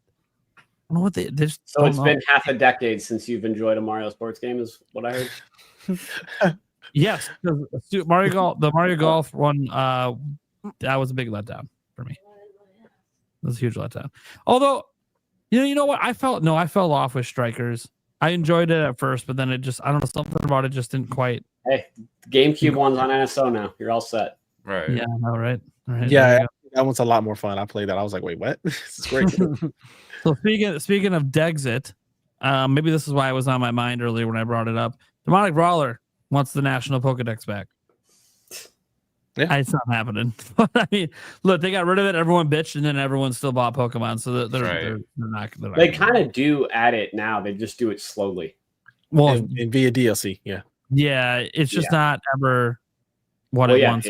I don't know what they just So it's been half a decade since you've enjoyed a Mario sports game is what I heard. Yes, the Mario Golf one that was a big letdown for me. It was a huge letdown. Although you know what? I fell off with Strikers. I enjoyed it at first, but then it just I don't know, something about it just didn't quite. Hey, GameCube one's on NSO now. You're all set. Right. Yeah, all right. Yeah, that one's a lot more fun. I played that. I was like, wait, what? This is great. So speaking of Dexit, maybe this is why it was on my mind earlier when I brought it up. Demonic Brawler wants the National Pokedex back. Yeah, it's not happening. But I mean, look, they got rid of it. Everyone bitched, and then everyone still bought Pokemon. So they're not. They kind of do add it now. They just do it slowly. Well, and via DLC. Yeah, it's just not ever what it wants.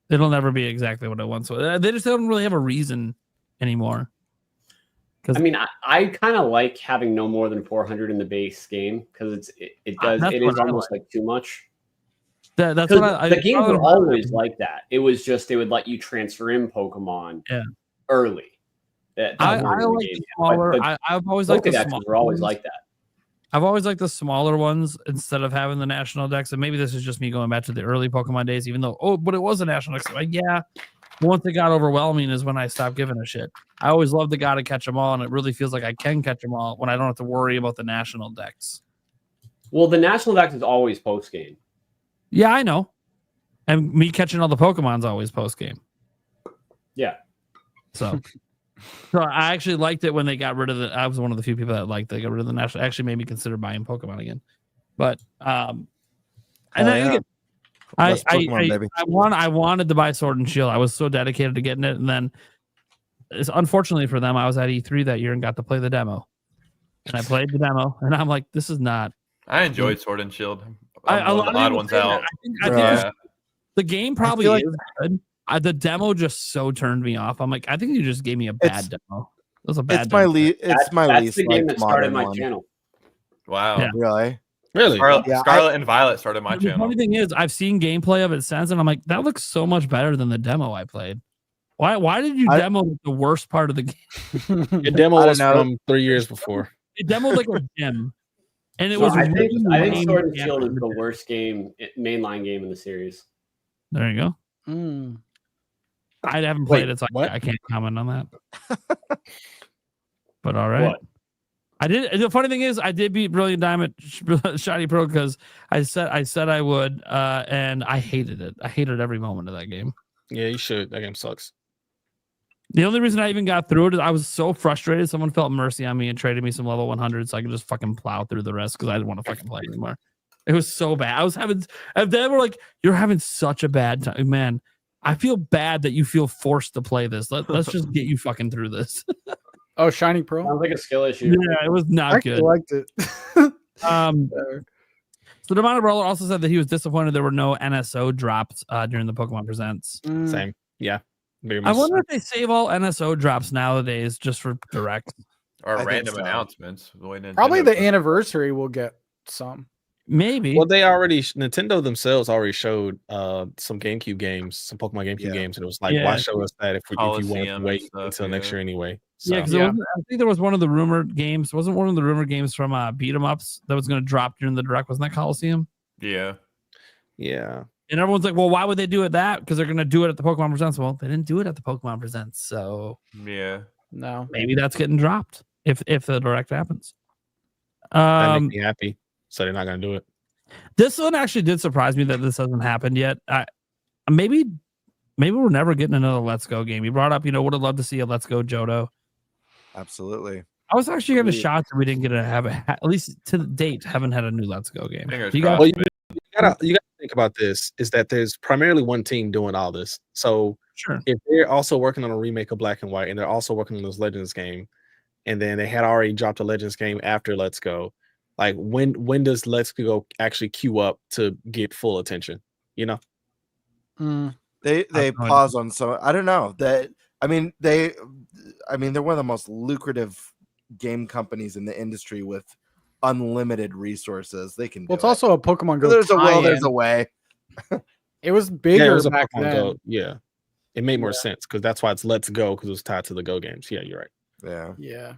It'll never be exactly what it wants. They just don't really have a reason anymore. I mean, I kind of like having no more than 400 in the base game because it is almost like too much. That's what the games were always like that. It was just they would let you transfer in Pokemon early. I like the smaller. I've always liked the smaller. Were always like that. I've always liked the smaller ones instead of having the National Dex. And maybe this is just me going back to the early Pokemon days, even though but it was a National Dex. Yeah. Once it got overwhelming is when I stopped giving a shit. I always loved the guy to catch them all, and it really feels like I can catch them all when I don't have to worry about the National Dex. Well, the National Dex is always post game. Yeah, I know. And me catching all the Pokemon's always post game. Yeah. So I actually liked it when they got rid of I was one of the few people that liked they got rid of the National. Actually made me consider buying Pokemon again. But and I wanted to buy Sword and Shield. I was so dedicated to getting it, and then unfortunately for them, I was at E3 that year and got to play the demo. And I played the demo, and I'm like, this is not. I enjoyed Sword and Shield. A lot of odd ones out. I think the game probably is good. The demo just so turned me off. I'm like, I think you just gave me a bad demo. It was a bad. It's my least. That's the game that started my channel. Wow. Yeah. Really? Scarlet and Violet started my The channel. funny thing is, I've seen gameplay of it since, and I'm like, that looks so much better than the demo I played. Why did you demo the worst part of the game? The demo was from 3 years before. It demoed like a gym, and it No, was. I think really Sword and lame Shield is gameplay. the worst mainline game in the series. There you go. I haven't played it, so I can't comment on that. But all right. What? I did. The funny thing is, I did beat Brilliant Diamond Shiny Pro because I said I would, and I hated it. I hated every moment of that game. Yeah, you should. That game sucks. The only reason I even got through it is I was so frustrated. Someone felt mercy on me and traded me some level 100 so I could just fucking plow through the rest because I didn't want to fucking play anymore. It was so bad. I was having. And they were like, "You're having such a bad time, man." I feel bad that you feel forced to play this. Let's just get you fucking through this. Oh, Shiny Pro. Sounds like a skill issue. Yeah, it was not I good. liked it. So the Demonic Brawler also said that he was disappointed there were no NSO drops during the Pokemon Presents. Same. Yeah. Very I much wonder so. if they save all NSO drops nowadays just for direct Or think random so. announcements. The way Probably Nintendo the does. anniversary will get some. Maybe. Well, Nintendo themselves already showed some GameCube games, some Pokemon GameCube games, and it was like, Yeah. why show us that if you wanted Coliseum to wait and stuff, until next yeah. year anyway? Yeah, because I think there was one of the rumored games. Wasn't one of the rumored games from Beat 'em Ups that was going to drop during the direct? Wasn't that Coliseum? Yeah. Yeah. And everyone's like, well, why would they do it that? Because they're going to do it at the Pokemon Presents. Well, they didn't do it at the Pokemon Presents. So Yeah. No. maybe that's getting dropped if the direct happens. That makes me happy. So they're not going to do it. This one actually did surprise me that this hasn't happened yet. Maybe we're never getting another Let's Go game. You brought up, would have loved to see a Let's Go Johto. Absolutely. I was actually kind of shocked that we didn't get at least to the date, haven't had a new Let's Go game. Fingers got- crossed. You gotta think about this is that there's primarily one team doing all this. So Sure. if they're also working on a remake of Black and White and they're also working on this Legends game, and then they had already dropped a Legends game after Let's Go, like when does Let's Go actually queue up to get full attention? They no pause on some. I don't know that. They're one of the most lucrative game companies in the industry with unlimited resources. They can. Well, it's also a Pokemon Go. There's a will. tie-in. There's a way. It was Yeah, bigger it was a back Pokemon then. Go. Yeah, it made more sense because that's why it's Let's Go because it was tied to the Go games. Yeah, you're right. Yeah. Yeah.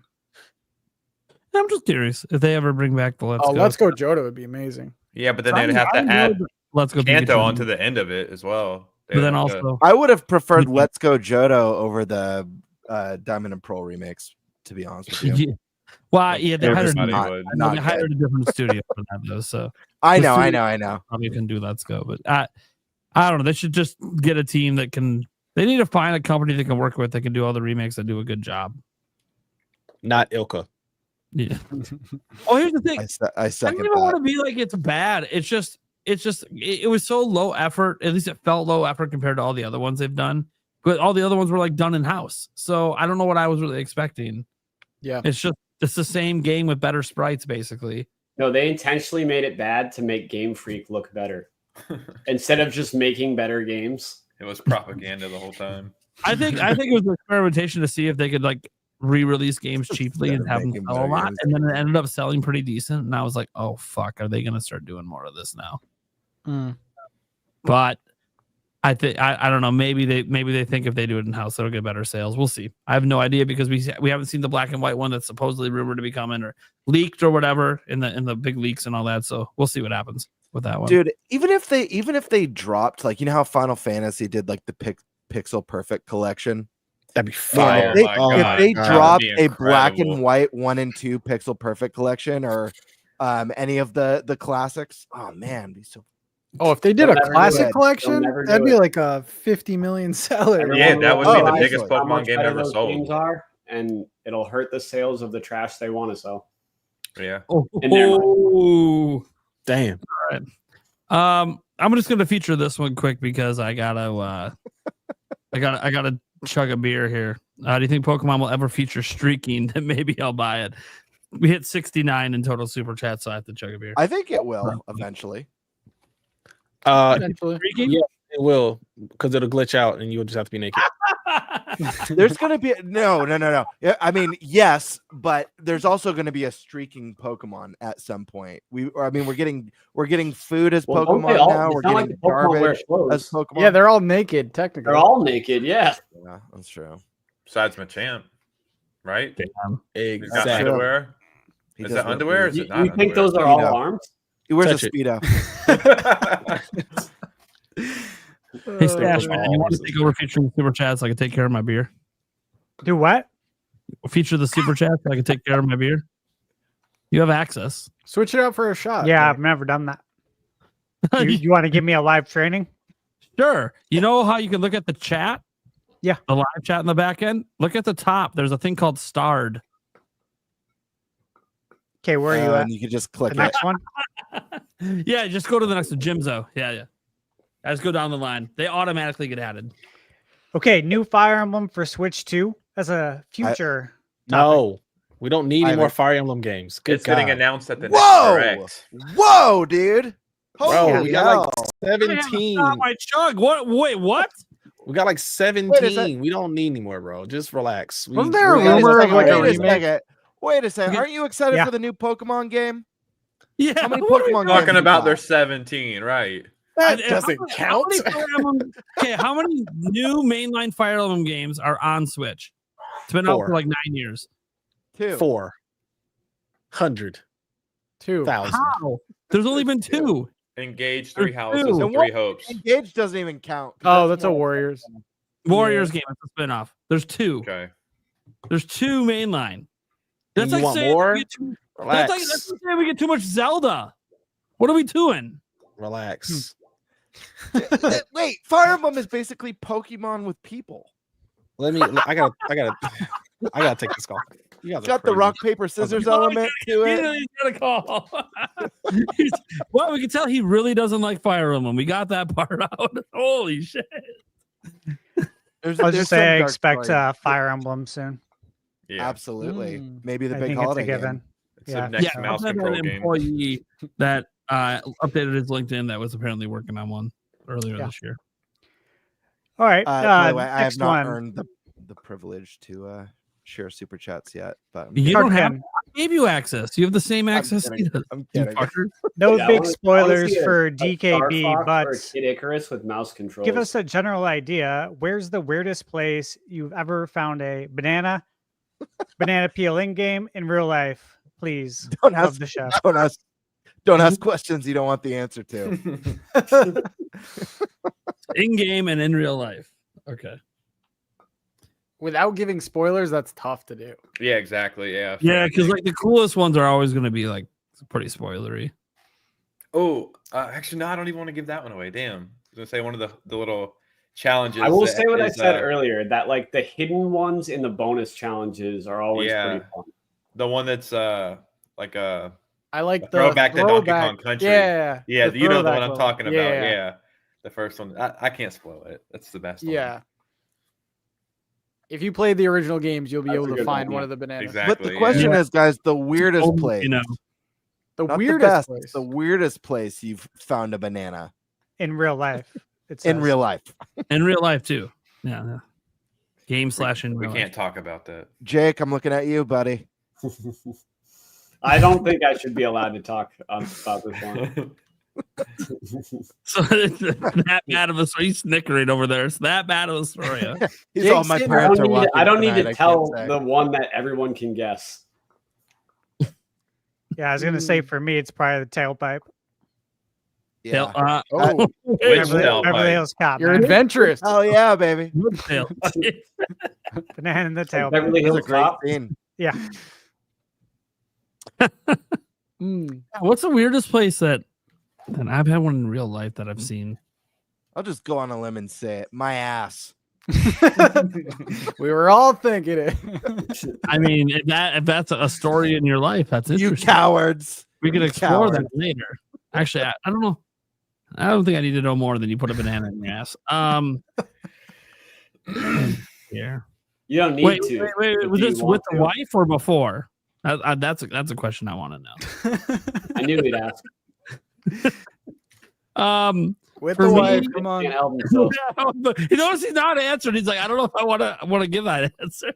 I'm just curious if they ever bring back the Let's Go. Let's Go Johto would be amazing. Yeah, but then they'd have to add Let's Go Kanto Pikachu. onto the end of it as well. But then They'd have to- also, I would have preferred Let's Go Johto over the Diamond and Pearl remakes. To be honest with you. yeah. Well, yeah, they hired, Everybody not- would. they hired a different studio for that though. So I The know. studio probably can do Let's Go, but I don't know. They should just get a team that can. They need to find a company they can work with that can do all the remakes that do a good job. Not Ilka. Yeah. Oh, here's the thing. I I second don't even want that. to be like it's bad. It was so low effort. At least it felt low effort compared to all the other ones they've done. But all the other ones were like done in house. So I don't know what I was really expecting. Yeah. It's the same game with better sprites, basically. No, they intentionally made it bad to make Game Freak look better instead of just making better games. It was propaganda the whole time. I think it was an experimentation to see if they could like re-release games cheaply and have them making sell a better lot. games. And then it ended up selling pretty decent. And I was like, oh fuck, are they gonna start doing more of this now? But I think I don't know. Maybe they think if they do it in house, they'll get better sales. We'll see. I have no idea because we haven't seen the Black and White one that's supposedly rumored to be coming or leaked or whatever in the big leaks and all that. So we'll see what happens with that one, Dude, even if they dropped, like, how Final Fantasy did like the Pixel Perfect collection. That'd be fire. If they dropped That'd be a Black and incredible. White 1 and 2 Pixel Perfect collection or any of the classics, oh man, it'd be so. Oh, if they did They'll a never do classic it. collection, They'll never that'd do be it. like a 50 million seller. Everyone Yeah, that would be will the realize biggest how Pokemon much game better ever those sold. games are, and it'll hurt the sales of the trash they want to sell. Yeah. In their mind. Oh, Damn. I'm just gonna feature this one quick because I gotta chug a beer here. Do you think Pokemon will ever feature streaking? Then maybe I'll buy it. We hit 69 in total super chat, so I have to chug a beer. I think it will eventually. Potentially. Streaking? Yeah, it will because it'll glitch out and you'll just have to be naked. There's gonna be no. Yeah, I mean, yes, but there's also gonna be a streaking Pokemon at some point. We're getting food as Pokemon now. We're getting like garbage as Pokemon. Yeah, they're all naked, technically. They're all naked, yeah. Yeah, that's true. Besides Machamp, right? Exactly. Underwear. Is that underwear? Or is it not? You think those are all arms? He wears Touch a it. Speedo. Hey, Stash, man, you want to take over featuring the super chat so I can take care of my beer? Do what? Feature the super chat so I can take care of my beer? You have access. Switch it out for a shot. Yeah, I've never done that. You want to give me a live training? Sure. You know how you can look at the chat? Yeah. The live chat in the back end? Look at the top. There's a thing called starred. Okay, where are you at? And you can just click The next one? Yeah, just go to the next one. Jimzo. Yeah. I just go down the line. They automatically get added. Okay, new Fire Emblem for Switch 2 as a future. No, we don't need any more Fire Emblem games. Good It's God. getting announced at the Whoa! next Direct. Whoa, dude! Bro, we got like Damn, 17. stop my chug. What? Wait, what? We got like Wait a 17. sec. We don't need any more, bro. Just relax. Wasn't there a rumor of like a remake? Wait a second. Aren't you excited for the new Pokemon game? Yeah. How many what are we Pokemon Talking games about you their got? 17, right? That And doesn't how many count. Fire Emblem- okay, how many new mainline Fire Emblem games are on Switch? It's been out Four. for like 9 years. 2. 400. 2,000. How? There's only been 2. Engage, There's 3 houses, two. and 3 hopes. Engage doesn't even count. Oh, that's a Warriors. Warriors game. It's a spinoff. There's 2. Okay. There's 2 mainline. That's You like want saying more? we get too, Relax. that's like saying we get too much Zelda. What are we doing? Relax. Wait, Fire Emblem is basically Pokemon with people. I gotta take this call. You guys It's are got the crazy. rock, paper, scissors element to it. He's got a call. Well, we can tell he really doesn't like Fire Emblem. We got that part out. Holy shit. There's I'll just some say I dark expect story. Fire Emblem soon. Yeah. Absolutely. Maybe the I big think it's a holiday given. game. It's Yeah. the next mouse I had control an game. employee that updated his LinkedIn that was apparently working on one earlier this year. All right. By the way, I have next not one. earned the privilege to share super chats yet, but You don't have. Ken, I gave you access. You have the same access. kidding. he does, I'm you kidding. fucker. no Yeah, I big wanna spoilers see for a DKB, Star Fox but or a Kid Icarus with mouse controls. give us a general idea. Where's the weirdest place you've ever found a banana peeling game in real life? Please, Don't love ask, the show. don't ask questions you don't want the answer to. In game and in real life. Okay. Without giving spoilers, that's tough to do. Yeah, exactly. Yeah. Yeah, because like the coolest ones are always going to be like pretty spoilery. Oh, actually, no, I don't even want to give that one away. Damn. I was going to say one of the little challenges. I will that say what I is, said earlier, that like the hidden ones in the bonus challenges are always pretty fun. The one that's like a I like the throwback to Donkey Kong Country. Yeah. Yeah, you know the throwback one I'm talking about. Yeah. Yeah. The first one. I can't spoil it. That's the best one. Yeah. If you play the original games, you'll be That's a able to good find one, one yeah. of the bananas. Exactly. But the question is, guys, the weirdest Oh, place. you know, The Not weirdest the best, place the weirdest place you've found a banana In real life. It in says. real life. in real life too. Yeah. Game slash in We real can't life. talk about that. Jake, I'm looking at you, buddy. I don't think I should be allowed to talk about this one. So it's that bad of a story. He's snickering over there. It's that bad of a story. Huh? He's all my parents are watching. I don't need tonight, to I tell can't say. the one that everyone can guess. Yeah, I was gonna say for me, it's probably the tailpipe. Tail- Yeah. Oh, Which Beverly tailpipe? Hills Cop. you're man. adventurous. Oh yeah, baby. Good tail. Banana in the tailpipe. Beverly That's a Hills great Cop. scene. Yeah. What's the weirdest place that I've had one in real life that I've seen? I'll just go on a limb and say it. My ass. We were all thinking it. I mean, if that's a story in your life, that's You interesting. cowards. We can You explore coward. that later. Actually, I don't know. I don't think I need to know more than you put a banana in your ass. Yeah. You don't need Wait, to. wait. but Was do you this with want the to? wife or before? That's a question I want to know. I knew we'd ask. With For the me- wife, come on. Can't help himself. But you notice he's not answered. He's like, I don't know if I want to give that answer.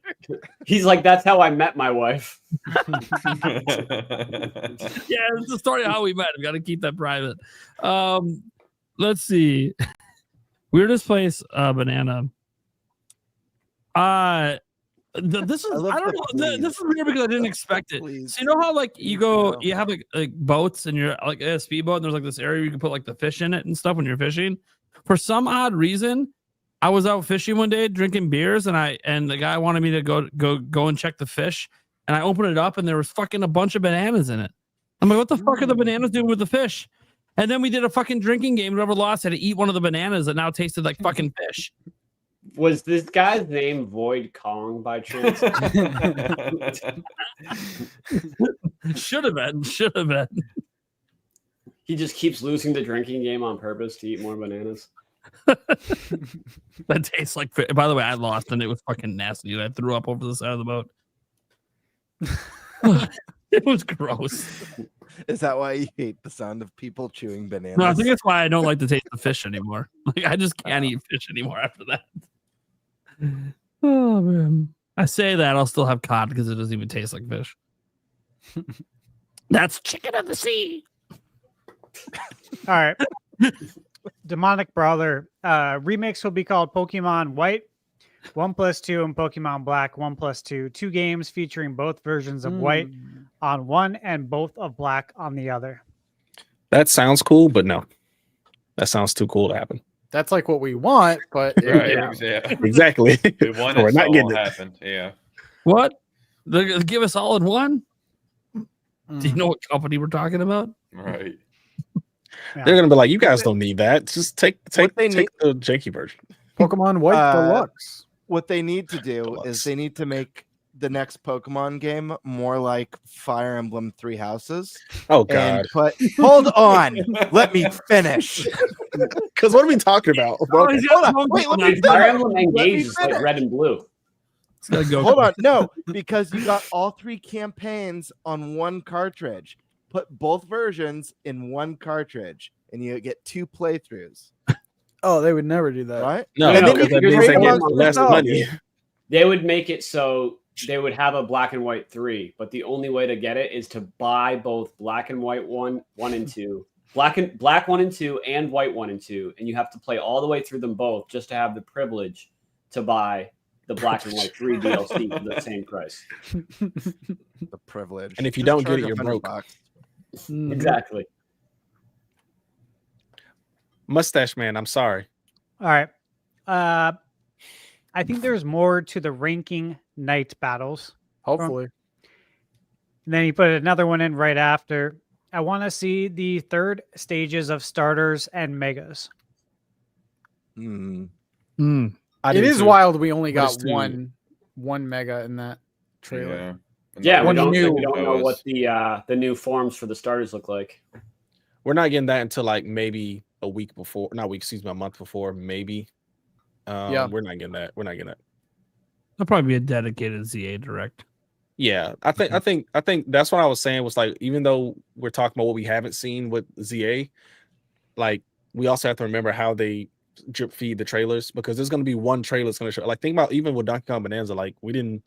He's like, that's how I met my wife. Yeah, it's the story of how we met. We got to keep that private. Let's see. Weirdest place, banana. This is I don't know. This is weird because I didn't expect it. So you know how like you go, you have like boats and you're like a speedboat, and there's like this area where you can put like the fish in it and stuff when you're fishing. For some odd reason, I was out fishing one day drinking beers, and the guy wanted me to go and check the fish, and I opened it up and there was fucking a bunch of bananas in it. I'm like, what the fuck are the bananas doing with the fish? And then we did a fucking drinking game. Whoever lost had to eat one of the bananas that now tasted like fucking fish. Was this guy's name Void Kong by chance? Should have been. He just keeps losing the drinking game on purpose to eat more bananas. That tastes like fish. By the way, I lost and it was fucking nasty. I threw up over the side of the boat. It was gross. Is that why you hate the sound of people chewing bananas? No, I think that's why I don't like to taste the fish anymore. Like I just can't eat fish anymore after that. Oh man. I say that I'll still have cod because it doesn't even taste like fish. That's chicken of the sea. All right. Demonic Brawler. Remix will be called Pokemon White 1+2 and Pokemon Black 1+2. 2 games featuring both versions of White on one and both of Black on the other. That sounds cool, but no. That sounds too cool to happen. That's like what we want, but Yeah. Exactly. We want We're it not to getting all it. happen. Yeah. What? They're gonna give us all in one? Do you know what company we're talking about? Right. They're gonna be like, you guys don't need that. Just take the janky version. Pokemon White Deluxe. What they need to do is they need to make the next Pokemon game more like Fire Emblem Three Houses. Oh God! Hold on, let me finish. Because what are we talking about? Hold on. Wait, let me finish. Fire Emblem Engage is like red and blue. Hold on, no, because you got all 3 campaigns on one cartridge. Put both versions in one cartridge, and you get 2 playthroughs. Oh, they would never do that, right? No, and then because you that means trade they get amongst less yourself. money. They would make it so they would have a Black and White 3, but the only way to get it is to buy both Black and White 1 and 2, Black 1 and 2, and White 1 and 2, and you have to play all the way through them both just to have the privilege to buy the Black and White 3 DLC for the same price. The privilege. And if you Just don't get charge it, you're $100. broke. Exactly. Mustache Man, I'm sorry. All right. I think there's more to the ranking night battles. Hopefully. And then you put another one in right after. I want to see the 3rd stages of starters and megas. It do is too. wild. We only got Those two. one mega in that trailer. Yeah, we One don't new- know what the new forms for the starters look like. We're not getting that until like maybe a week before, not a week, excuse me, a month before, maybe. Yeah. We're not getting that. We're not getting that. There'll probably be a dedicated ZA direct. Yeah, I think that's what I was saying was like, even though we're talking about what we haven't seen with ZA, like we also have to remember how they drip feed the trailers, because there's going to be one trailer that's going to show. Like think about even with Donkey Kong Bonanza, like we didn't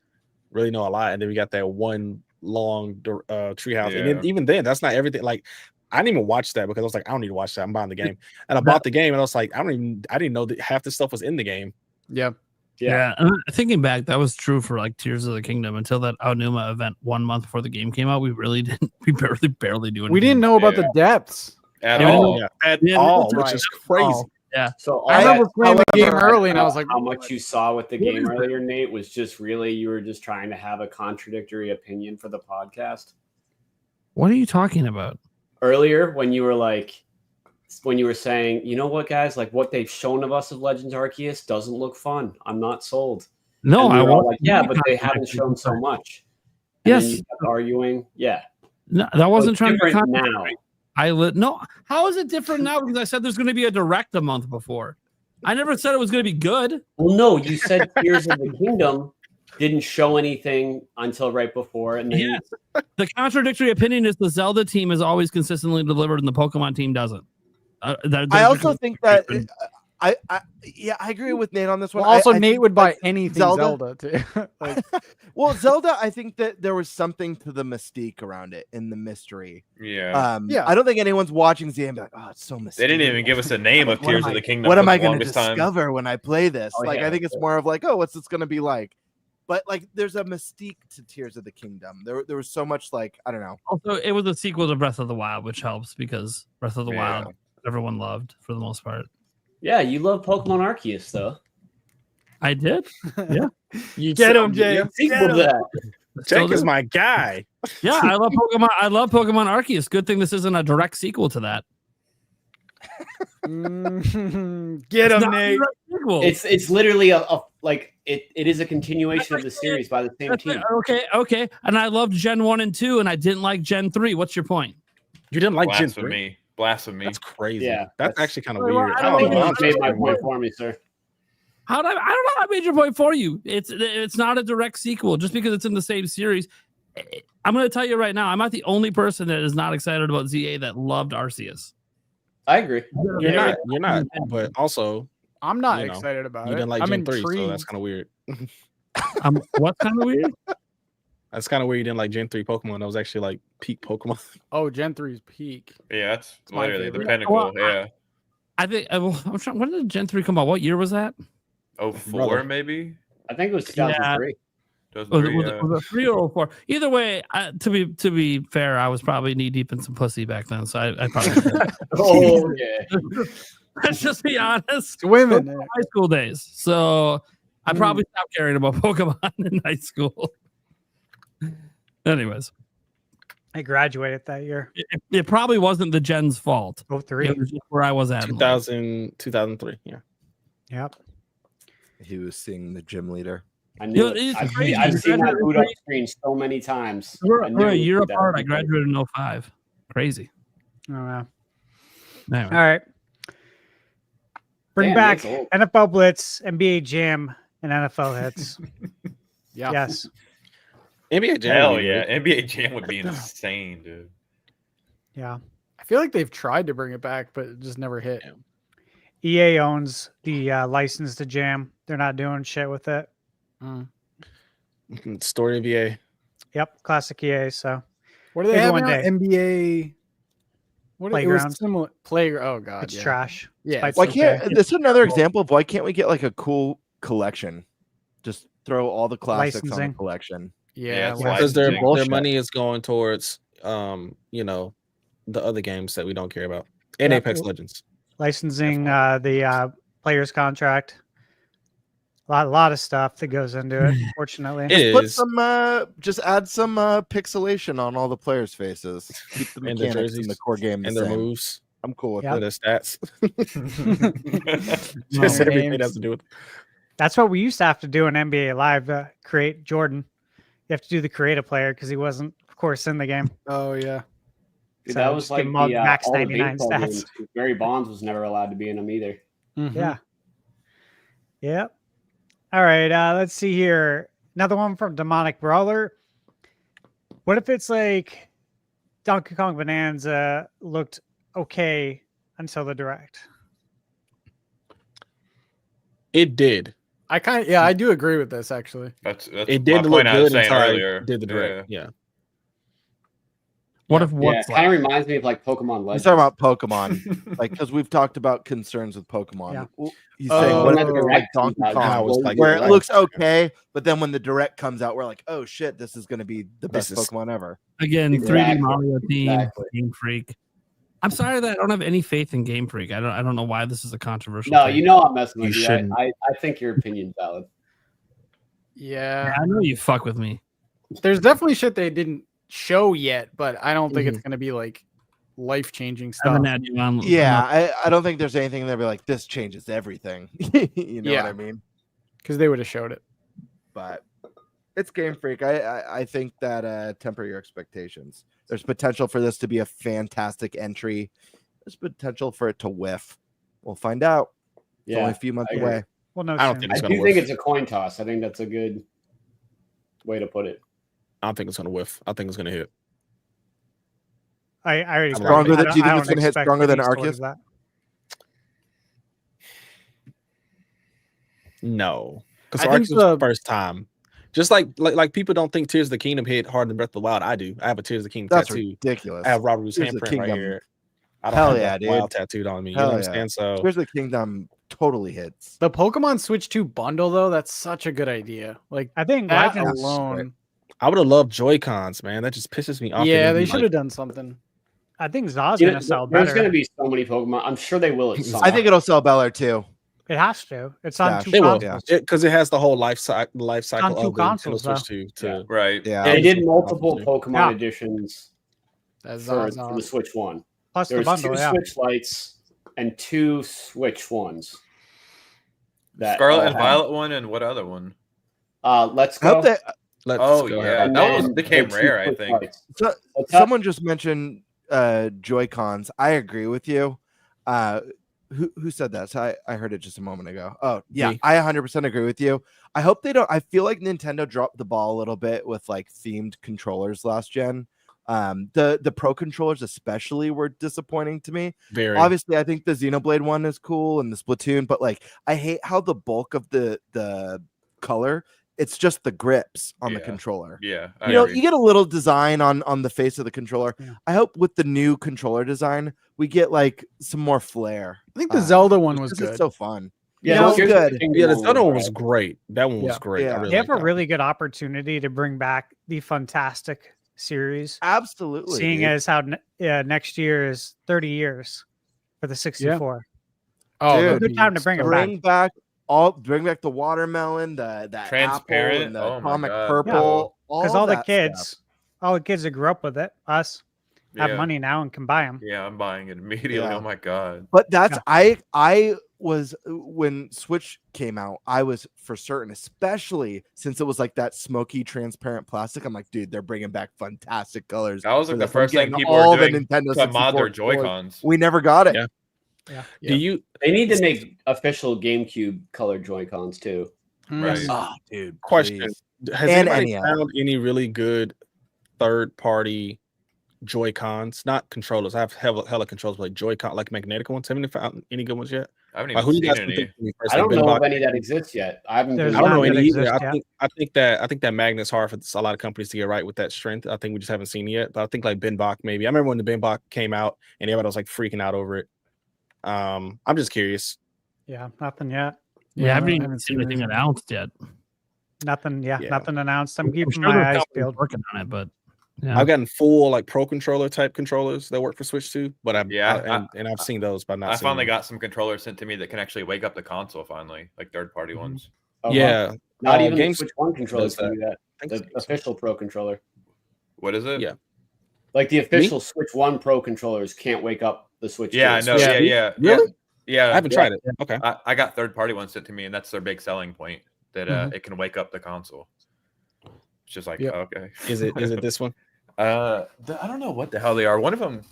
really know a lot, and then we got that one long treehouse, and then, even then, that's not everything. Like I didn't even watch that because I was like, I don't need to watch that. I'm buying the game, and I bought the game, and I was like, I didn't know that half the stuff was in the game. Yeah. Yeah. Thinking back, that was true for like Tears of the Kingdom until that Aonuma event 1 month before the game came out. We really didn't. We barely do anything. We didn't know about the depths At Yeah, all. Yeah, at Yeah, all, that's which is crazy. Yeah. So I remember playing the game early, and I was like, how much you saw with the game earlier, Nate, was just really you were just trying to have a contradictory opinion for the podcast. What are you talking about? Earlier, when you were saying, you know what, guys, like what they've shown of us of Legends Arceus doesn't look fun. I'm not sold. No, And we I were all want. like, yeah, but they haven't shown so much. And then Yes. you kept arguing. Yeah. No, that wasn't it's trying to be different contradictory. now. No. How is it different now? Because I said there's going to be a direct a month before. I never said it was going to be good. Well, no, you said Tears of the Kingdom didn't show anything until right before, and then Yes. The contradictory opinion is the Zelda team is always consistently delivered, and the Pokemon team doesn't. I also think that I agree with Nate on this one. Well, also, I Nate think would buy that anything Zelda too. Like, well, Zelda, I think that there was something to the mystique around it in the mystery. Yeah. I don't think anyone's watching Z and be like, oh, it's so mysterious. They didn't even give us a name of Tears of the Kingdom. What am for I the going to longest time. discover when I play this? Oh, I think it's more of like, oh, what's this going to be like? But like, there's a mystique to Tears of the Kingdom. There was so much like, I don't know. Also, it was a sequel to Breath of the Wild, which helps because Breath of the Wild everyone loved for the most part. Yeah, you love Pokemon Arceus, though. I did. Yeah. You get him, Jay. Jake is my guy. Yeah, I love Pokemon. I love Pokemon Arceus. Good thing this isn't a direct sequel to that. Get him, Nate. It's literally it is a continuation of the series by the same team. Okay. And I loved Gen 1 and 2, and I didn't like Gen 3. What's your point? You didn't like Gen 3? Blasphemy. That's crazy. Yeah, that's actually kind of Well, weird. I don't think You made my point for me, sir. I don't know how I made your point for you. It's not a direct sequel just because it's in the same series. I'm going to tell you right now, I'm not the only person that is not excited about ZA that loved Arceus. I agree. You're not. But also, I'm not excited about it. You didn't like I'm Gen 3, intrigued. so that's kind of weird. What's kind of weird? That's kind of weird. You didn't like Gen 3 Pokemon. That was actually like peak Pokemon. Oh, Gen 3's peak. Yeah, that's my literally the favorite. pinnacle. Well, yeah. I think I'm trying. When did Gen 3 come out? What year was that? 04 maybe. I think it was 2003. Was it 3 or 04? Either way, to be fair, I was probably knee deep in some pussy back then, so I probably. Oh yeah. Let's just be honest. Women. High school days, so I probably stopped caring about Pokemon in high school. Anyways, I graduated that year. It probably wasn't the Gen's fault. 03. It was just where I was at. 2003. Yeah. Yep. He was seeing the gym leader. I knew Yo, it. it's crazy. I've seen that Graduated boot up screen so many times. We're a year that apart. was I graduated in 05. Crazy. Oh, wow. Anyway. All right. Bring Damn, back that's old. NFL Blitz, NBA Jam, and NFL hits. Yeah. Yes. NBA Jam. Hell would be yeah. good. NBA Jam would be insane, dude. Yeah. I feel like they've tried to bring it back, but it just never hit. EA owns the license to Jam. They're not doing shit with it. Story of EA. Yep. Classic EA. So What do they maybe have one now? day. NBA. What it was Playgrounds. similar playground. Oh god, It's yeah. trash. Yeah. Spite's Why okay. can't this is another example of why can't we get like a cool collection? Just throw all the classics on Licensing. the collection. Yeah. it's like- Because their Bullshit. money is going towards the other games that we don't care about. And Yeah. Apex Legends. Licensing the player's contract. A lot of stuff that goes into it, fortunately. It Put is. some just add some pixelation on all the players' faces. Keep the And their mechanics jerseys in the core game the and their same. moves. I'm cool with Yeah. And their stats. No, Just everything names. has to do with That's what we used to have to do in NBA Live to create Jordan. You have to do the creative player because he wasn't, of course, in the game. Oh yeah. Dude, So that just was give like him all the max all the 99 baseball stats. games. Barry Bonds was never allowed to be in them either. Mhm. Yeah. Yep. All right. Let's see here. Another one from Demonic Brawler. What if it's like Donkey Kong Bonanza looked okay until the direct? it. Did. I do agree with this actually. That's It my did look point I was good saying until earlier. I did the direct. Yeah. What if Yeah, what's it kind of reminds me of like Pokemon He's Legends. talking about Pokemon, like because we've talked about concerns with Pokemon. Yeah. Well, he's Oh, saying what if that's it was like correct. Donkey How Kong, it's like where it direct. looks okay, but then when the direct comes out, we're like, oh shit, this is going to be the best This is- Pokemon ever. again? 3D Exactly. Mario theme, Exactly. Game Freak. I'm sorry that I don't have any faith in Game Freak. I don't know why this is a controversial. No, thing. you know I'm messing with You you. shouldn't. I think your opinion's valid. Yeah. I know you fuck with me. There's definitely shit they didn't show yet, but I don't think it's gonna be like life changing I haven't stuff. had you on. Yeah, I don't think there's anything that'd be like this changes everything. You know Yeah. what I mean? Because they would have showed it. But it's Game Freak. I think that temper your expectations. There's potential for this to be a fantastic entry. There's potential for it to whiff. We'll find out. It's only a few months I agree. away. Well, no, I don't soon. think I it's do gonna think whiff. it's a coin toss. I think that's a good way to put it. I don't think it's gonna whiff. I think it's gonna hit. I already Stronger I than- don't- do you think I it's don't gonna hit expect stronger than these towards Arceus? No, because I think Arceus was the first time. Just like people don't think Tears of the Kingdom hit harder than Breath of the Wild. I do. I have a Tears of the Kingdom That's tattoo. ridiculous. I have Robert Root's Tears of the handprint right Kingdom. here. I don't Hell have yeah, Breath of the Wild dude. tattooed on me. You Hell know what yeah. I'm saying? So Tears of the Kingdom totally hits. The Pokemon Switch 2 bundle, though, that's such a good idea. Like, I think that Legends alone. I would have loved Joy-Cons, man. That just pisses me off. Yeah, they should have done something. I think Zaw's You going know, to sell there's better. going to be so many Pokemon. I'm sure they will at some I think it'll sell Beller too. It has to. It's on Yeah, two It will, consoles. because it has the whole life cycle on two of the consoles, Nintendo Switch 2. Yeah. Right. Yeah. They did multiple Pokemon Yeah. editions That's for awesome. the Switch 1. Plus There the was bundle, 2 yeah. Switch Lights and 2 Switch ones. That Scarlet all and had- Violet one, and what other one? Let's I hope go. that Let's Oh go yeah, ahead. And that one then became the 2 rare. I Switch think. Lights. so, What's that? someone just mentioned Joy-Cons. I agree with you. Who said that? So I heard it just a moment ago. Oh yeah, Me. I 100% agree with you. I hope they don't. I feel like Nintendo dropped the ball a little bit with like themed controllers last gen. The Pro controllers especially were disappointing to me. Very. Obviously, I think the Xenoblade one is cool and the Splatoon, but like I hate how the bulk of the color, it's just the grips on the Yeah. controller. Yeah, You know, you get a little design on the face of the controller. Yeah. I hope with the new controller design, we get like some more flair. I think the Zelda one was It's just good. so fun. Yeah, It was Tears of the good. Kingdom Yeah, the one Zelda one was was great. That one was Yeah. great. Yeah. I really They have a liked that. really good opportunity to bring back the Fantastic series, Absolutely. seeing dude. as how next year is 30 years for the 64. Oh, Dude, that'd Good be time to bring it back. bring back the watermelon, the Transparent. apple and the Oh my atomic God. purple. Because all the that kids, stuff. all the kids that grew up with it, us, have Yeah. money now and can buy them. Yeah, I'm buying it immediately. Yeah. Oh my god. But that's I was when Switch came out, I was for certain, especially since it was like that smoky transparent plastic. I'm like, dude, they're bringing back fantastic colors. That was for like the this. I'm first thing getting people all were the doing Nintendo to mod 64 their colors. Joy-Cons. We never got it. Yeah. Yeah. Do you? They need to make official GameCube colored Joy-Cons too. Right. Oh, dude. Question: please. Has And anybody NES. found any really good third-party Joy-Cons? Not controllers. I have hella controllers, but like Joy-Con, like magnetic ones. Haven't you found any good ones yet? I haven't Like, even who do you seen guys any. think when you first, I like, don't been know bought- of any that exist yet. I haven't. There's been I don't know none that any either. exist yet. I think that magnet's hard for a lot of companies to get right with that strength. I think we just haven't seen it yet. But I think like Ben Bach maybe. I remember when the Ben Bach came out and everybody was like freaking out over it. I'm just curious. Yeah, nothing yet. Yeah, I haven't I even haven't seen seen anything anything. announced yet. Nothing. Yeah, Yeah. nothing announced. I'm I'm keeping sure my there's eyes companies peeled. working on it, but yeah. I've gotten full like pro controller type controllers that work for Switch 2, but I've I seen those, but not. I seen finally them. got some controllers sent to me that can actually wake up the console. Finally, like third-party Mm-hmm. ones. Oh, Yeah, wow. Not even Games the Switch One controllers does can do that. I think The so. official Pro controller, What is it? Yeah. like the official Switch One Pro controllers, can't wake up the Switch. Yeah, I 2. know. Yeah. Yeah. Really? Yeah. I haven't tried it. Okay. I got third-party ones sent to me, and that's their big selling point, that it can wake up the console. It's just like, Yep. okay. Is it this one? I don't know what the hell they are. One of them.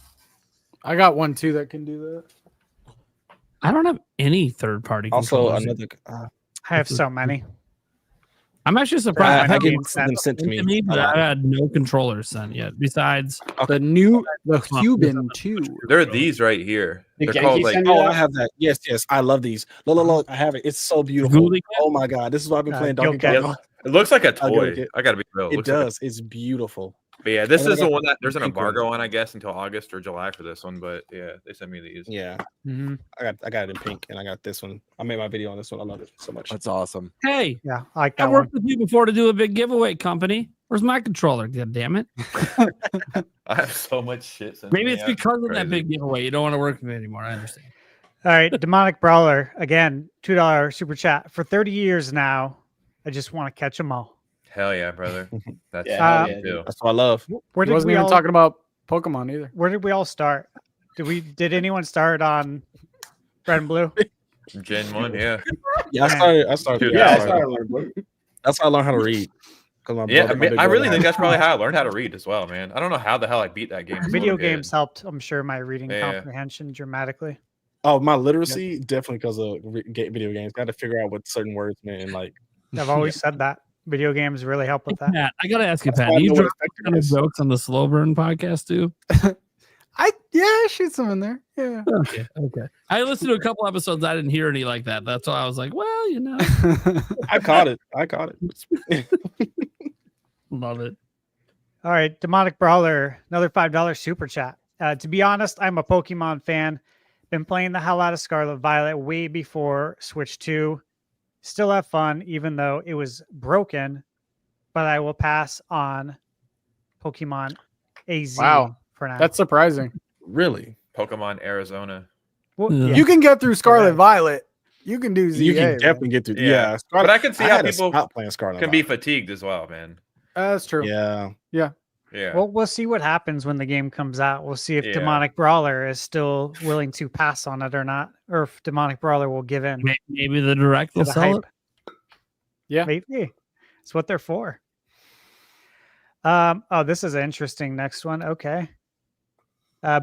I got one too that can do that. I don't have any third party. Also, controllers. another. I have so many. I'm actually surprised. I I haven't get been them sent to me. to me, but I've had no controllers sent yet. Besides, The Cuban 2. They're these right here. The They're Genki called like. Sender? Oh, I have that. Yes, I love these. Look, I have it. It's so beautiful. Ghoulie Cat? Oh my god, this is what I've been playing Donkey Gilcat. Kong. It looks like a I'll go toy. with it. I gotta be real. It looks like a- does. It's beautiful. but yeah, this And then is I the got one that there's an pink one. embargo on, I guess, until August or July for this one. But yeah, they sent me these. Yeah, Mm-hmm. I got it in pink, and I got this one. I made my video on this one. I love it so much. That's awesome. hey, Yeah, I like I that worked one. with you before to do a big giveaway company. Where's my controller? God damn it! I have so much shit. Sent Maybe to it's me. because of Crazy. that big giveaway. You don't want to work with me anymore. I understand. All right, Demonic Brawler again, $2 super chat for 30 years now. I just want to catch them all. Hell yeah, brother. That's Yeah, me yeah, too. That's what I love. Where He did wasn't we even all? talking about Pokemon either. Where did we all start? Did anyone start on Red and Blue? Gen 1, yeah. Yeah, I started. Dude, Yeah, Yeah, that's how I learned. That's how I learned how to read. 'Cause my Yeah, brother- my big I really brother think had- that's probably how I learned how to read as well, man. I don't know how the hell I beat that game. as a Video little kid. games helped, I'm sure, my reading Yeah. comprehension dramatically. Oh, my literacy definitely because of video games. Got to figure out what certain words meant. And like, I've always said that. Video games really help with that. Pat, I gotta ask you, That's Pat. why I You know drop what effective kind of is. jokes on the Slow Burn podcast too? I shoot some in there. Yeah. Okay. I listened to a couple episodes. I didn't hear any like that. That's why I was like, well, I caught it. Love it. All right, Demonic Brawler, another $5 super chat. To be honest, I'm a Pokemon fan. Been playing the hell out of Scarlet Violet way before Switch 2. Still have fun, even though it was broken. But I will pass on Pokemon AZ. Wow, for now. that's surprising. Really? Pokemon Arizona. Well, You can get through Scarlet Violet. You can do ZA. You can definitely get through. Yeah, But I can see how had to people stop playing Scarlet can be Violet. fatigued as well, man. That's true. Yeah. Yeah. Well, we'll see what happens when the game comes out. We'll see if Yeah. Demonic Brawler is still willing to pass on it or not, or if Demonic Brawler will give in. Maybe the direct to will the sell hype. it. Yeah. Maybe. It's what they're for. Oh, this is an interesting next one. Okay.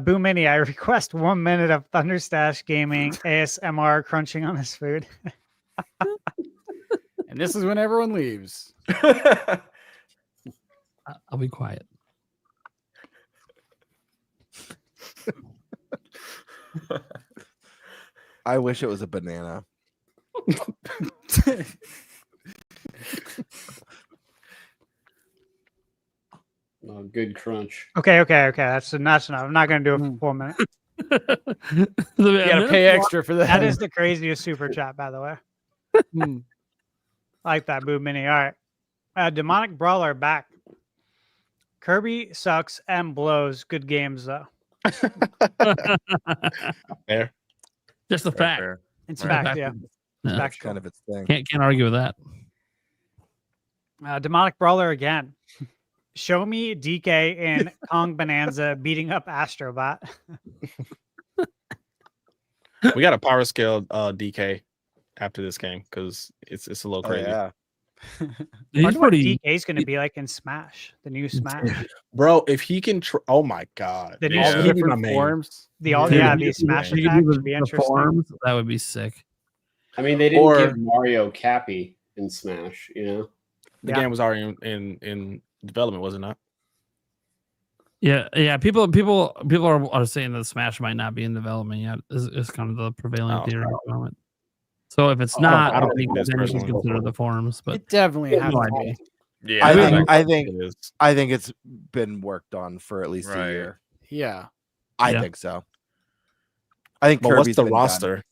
Boo Mini, I request 1 minute of Thunderstash Gaming ASMR crunching on his food. And this is when everyone leaves. I'll be quiet. I wish it was a banana. Oh, good crunch. Okay. That's enough. I'm not going to do it for 4 minutes. You gotta pay extra for that. That is the craziest super chat, by the way. I like that, Boo Mini. All right. Demonic Brawler back. Kirby sucks and blows. Good games, though. Fair. Just a fact. It's fact, yeah. Yeah. That's kind of its thing. Can't argue with that. Demonic Brawler again. Show me DK and Kong Bananza beating up Astrobot. We got a power scale DK after this game because it's a little crazy. yeah. I wonder what DK is going to be like in Smash, the new Smash. Bro, if he can, oh my god, The new all different different forms. The Smash You could attack do should be the interesting. forms, that would be sick. I mean, they didn't Or- give Mario Cappy in Smash, you know? The game was already in development, was it not? Yeah. People are saying that Smash might not be in development yet. Is kind of the prevailing theory at the moment. So if it's not, I don't then think it is you can personally. consider the forums. But It definitely has no to idea. be. Yeah. I think it's been worked on for at least Right. a year. Yeah. I think so. I think But Kirby's what's the been roster? done.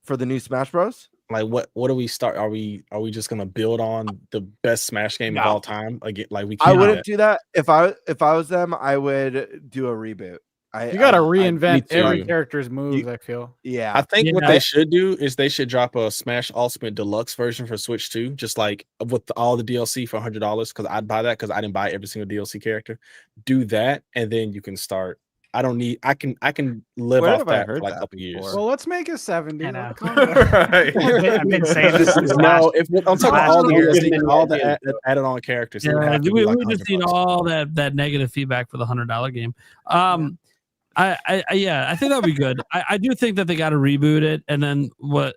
For the new Smash Bros? Like what do we start? Are we just gonna build on the best Smash game of all time? Like we can't I do wouldn't that. do that. If I was them, I would do a reboot. You got to me reinvent too. every character's moves, I feel. Yeah. I think what Yeah. they should do is they should drop a Smash Ultimate Deluxe version for Switch 2, just like with all the DLC for $100. Because I'd buy that because I didn't buy every single DLC character. Do that, and then you can start. I don't need. I can live Where off have I that for heard like a that couple years. before? Well, let's make it 70. I know. Calm down. Right. I've been saying this since No, last. if I'm talking about all the DLC, all the added on characters. it would Yeah, have to we be like just need $100. all that negative feedback for the $100 game. I think that would be good. I do think that they got to reboot it, and then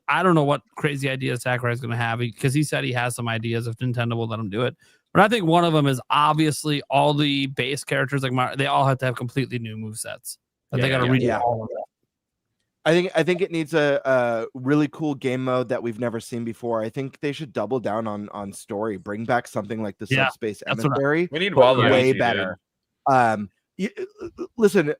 I don't know what crazy ideas Sakurai is going to have because he said he has some ideas if Nintendo will let him do it. But I think one of them is obviously all the base characters like Mario, they all have to have completely new movesets. They got to redo all of that. I think it needs a really cool game mode that we've never seen before. I think they should double down on story. Bring back something like the Yeah, Subspace that's what Emissary. We need but Waluigi, way dude. better. Listen,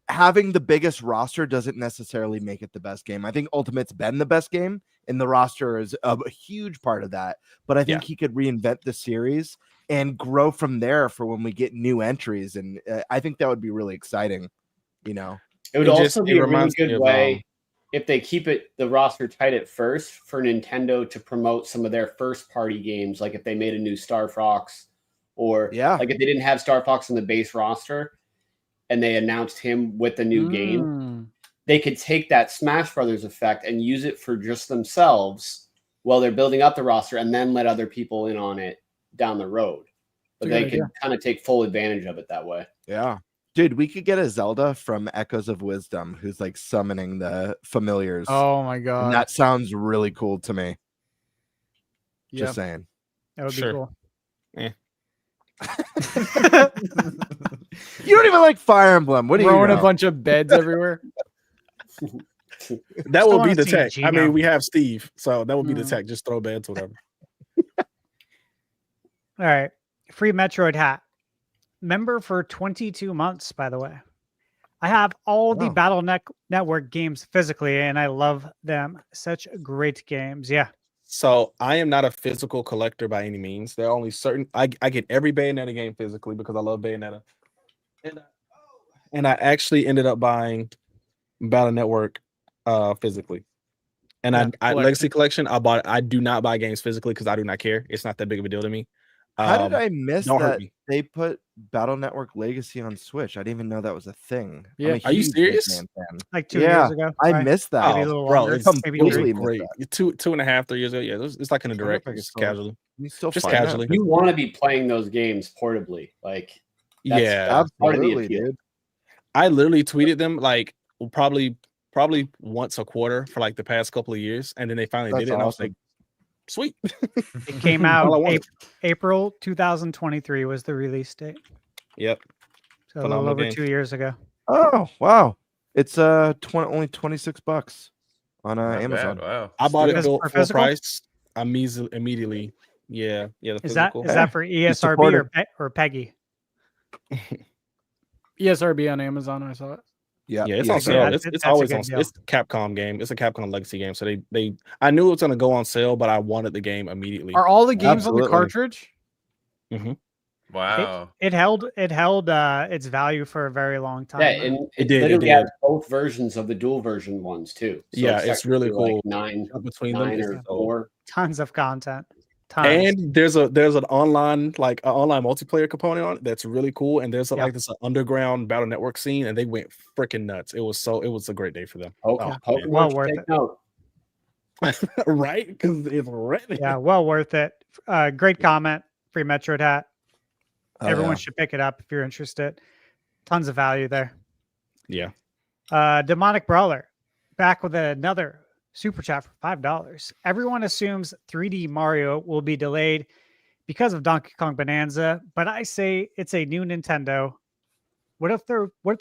having the biggest roster doesn't necessarily make it the best game. I think Ultimate's been the best game, and the roster is a huge part of that. But I think he could reinvent the series and grow from there for when we get new entries. And I think that would be really exciting. You know, It would It also just- be it a really reminds me good of, way if they keep the roster tight at first for Nintendo to promote some of their first party games, like if they made a new Star Fox, or like if they didn't have Star Fox in the base roster and they announced him with a new game, they could take that Smash Brothers effect and use it for just themselves while they're building up the roster, and then let other people in on it down the road. But they could kind of take full advantage of it that way. Yeah. Dude, we could get a Zelda from Echoes of Wisdom who's like summoning the familiars. Oh my god. And that sounds really cool to me. Yeah. Just saying. That would be Sure. cool. You don't even like Fire Emblem. What are you throwing a know? bunch of beds everywhere? That will be wanna the see tech. I Gino. mean, we have Steve, so that would be the Mm. tech. Just throw beds, whatever. All right. Free Metroid hat. Member for 22 months, by the way. I have all the Wow. Battle Network games physically, and I love them. Such great games. Yeah. So I am not a physical collector by any means. There are only certain. I get every Bayonetta game physically because I love Bayonetta, and I actually ended up buying Battle Network physically. And Yeah, I collection. Legacy Collection. I do not buy games physically because I do not care. It's not that big of a deal to me. How did I miss don't hurt that me. they put Battle Network Legacy on Switch? I didn't even know that was a thing. Yeah. I'm a Are you huge serious? Hitman fan. Like 2 Yeah, years ago. I right? missed that. Maybe a little bro, longer. it's Maybe completely three. missed great. 2.5, 3 years ago. Yeah, it's like in a Wonder direct, if I could just still- casually. Can you still Just find that? casually. You want to be playing those games portably, like that's Yeah, part of the Absolutely, appeal. dude. I literally tweeted them like probably once a quarter for like the past couple of years, and then they finally That's did it, and I was like, awesome. sweet. It came All I out wanted. April 2023 was the release date. Yep. So a little Phenomenal over game. 2 years ago. Oh wow, it's only $26 on Not Amazon. bad, wow. I bought it For full physical? price. Immediately. Yeah, the Is that physical. is that for ESRB supported. or Peggy? ESRB on Amazon. I saw it. Yeah, Yeah, it's yeah, on Okay, sale. that's It's a always good on. deal. It's a Capcom game. It's a Capcom Legacy game. So they I knew it was gonna go on sale, but I wanted the game immediately. Are all the games on the Absolutely. cartridge? Wow. It held its value for a very long time. Yeah, though. and It it did, it literally did. has both versions of the dual version ones too. So Yeah, it's really technically cool. Nine Between them, or it's so- more. Tons of content. Tons. And there's an online online multiplayer component on it that's really cool. And there's like this underground Battle Network scene, and they went freaking nuts. It was a great day for them. Pokemon well should worth take it. note. Right? Because it's ready. Yeah, well worth it. Great comment. Free Metroid hat. Oh, Everyone yeah. should pick it up if you're interested. Tons of value there. Yeah. Demonic Brawler back with another super chat for $5. Everyone assumes 3D Mario will be delayed because of Donkey Kong Bonanza, but I say it's a new Nintendo. What if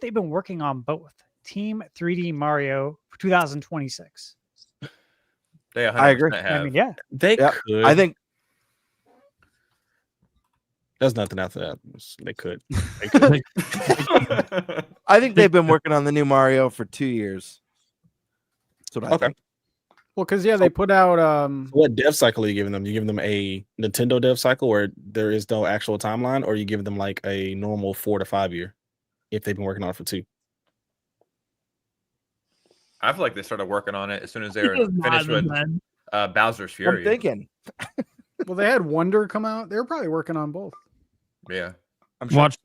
they've been working on both? Team 3D Mario for 2026. They 100% I agree. have. I mean, yeah. They Yep. could. I think there's nothing after that. They could. They could. I think they've been working on the new Mario for 2 years. That's what I Okay. think. Well, because they put out What dev cycle are you giving them? You giving them a Nintendo dev cycle where there is no actual timeline, or are you giving them like a normal 4 to 5 year if they've been working on it for 2? I feel like they started working on it as soon as they were He does not finished with understand. Bowser's Fury. I'm thinking. well, they had Wonder come out. They were probably working on both. Yeah. I'm sure. Watch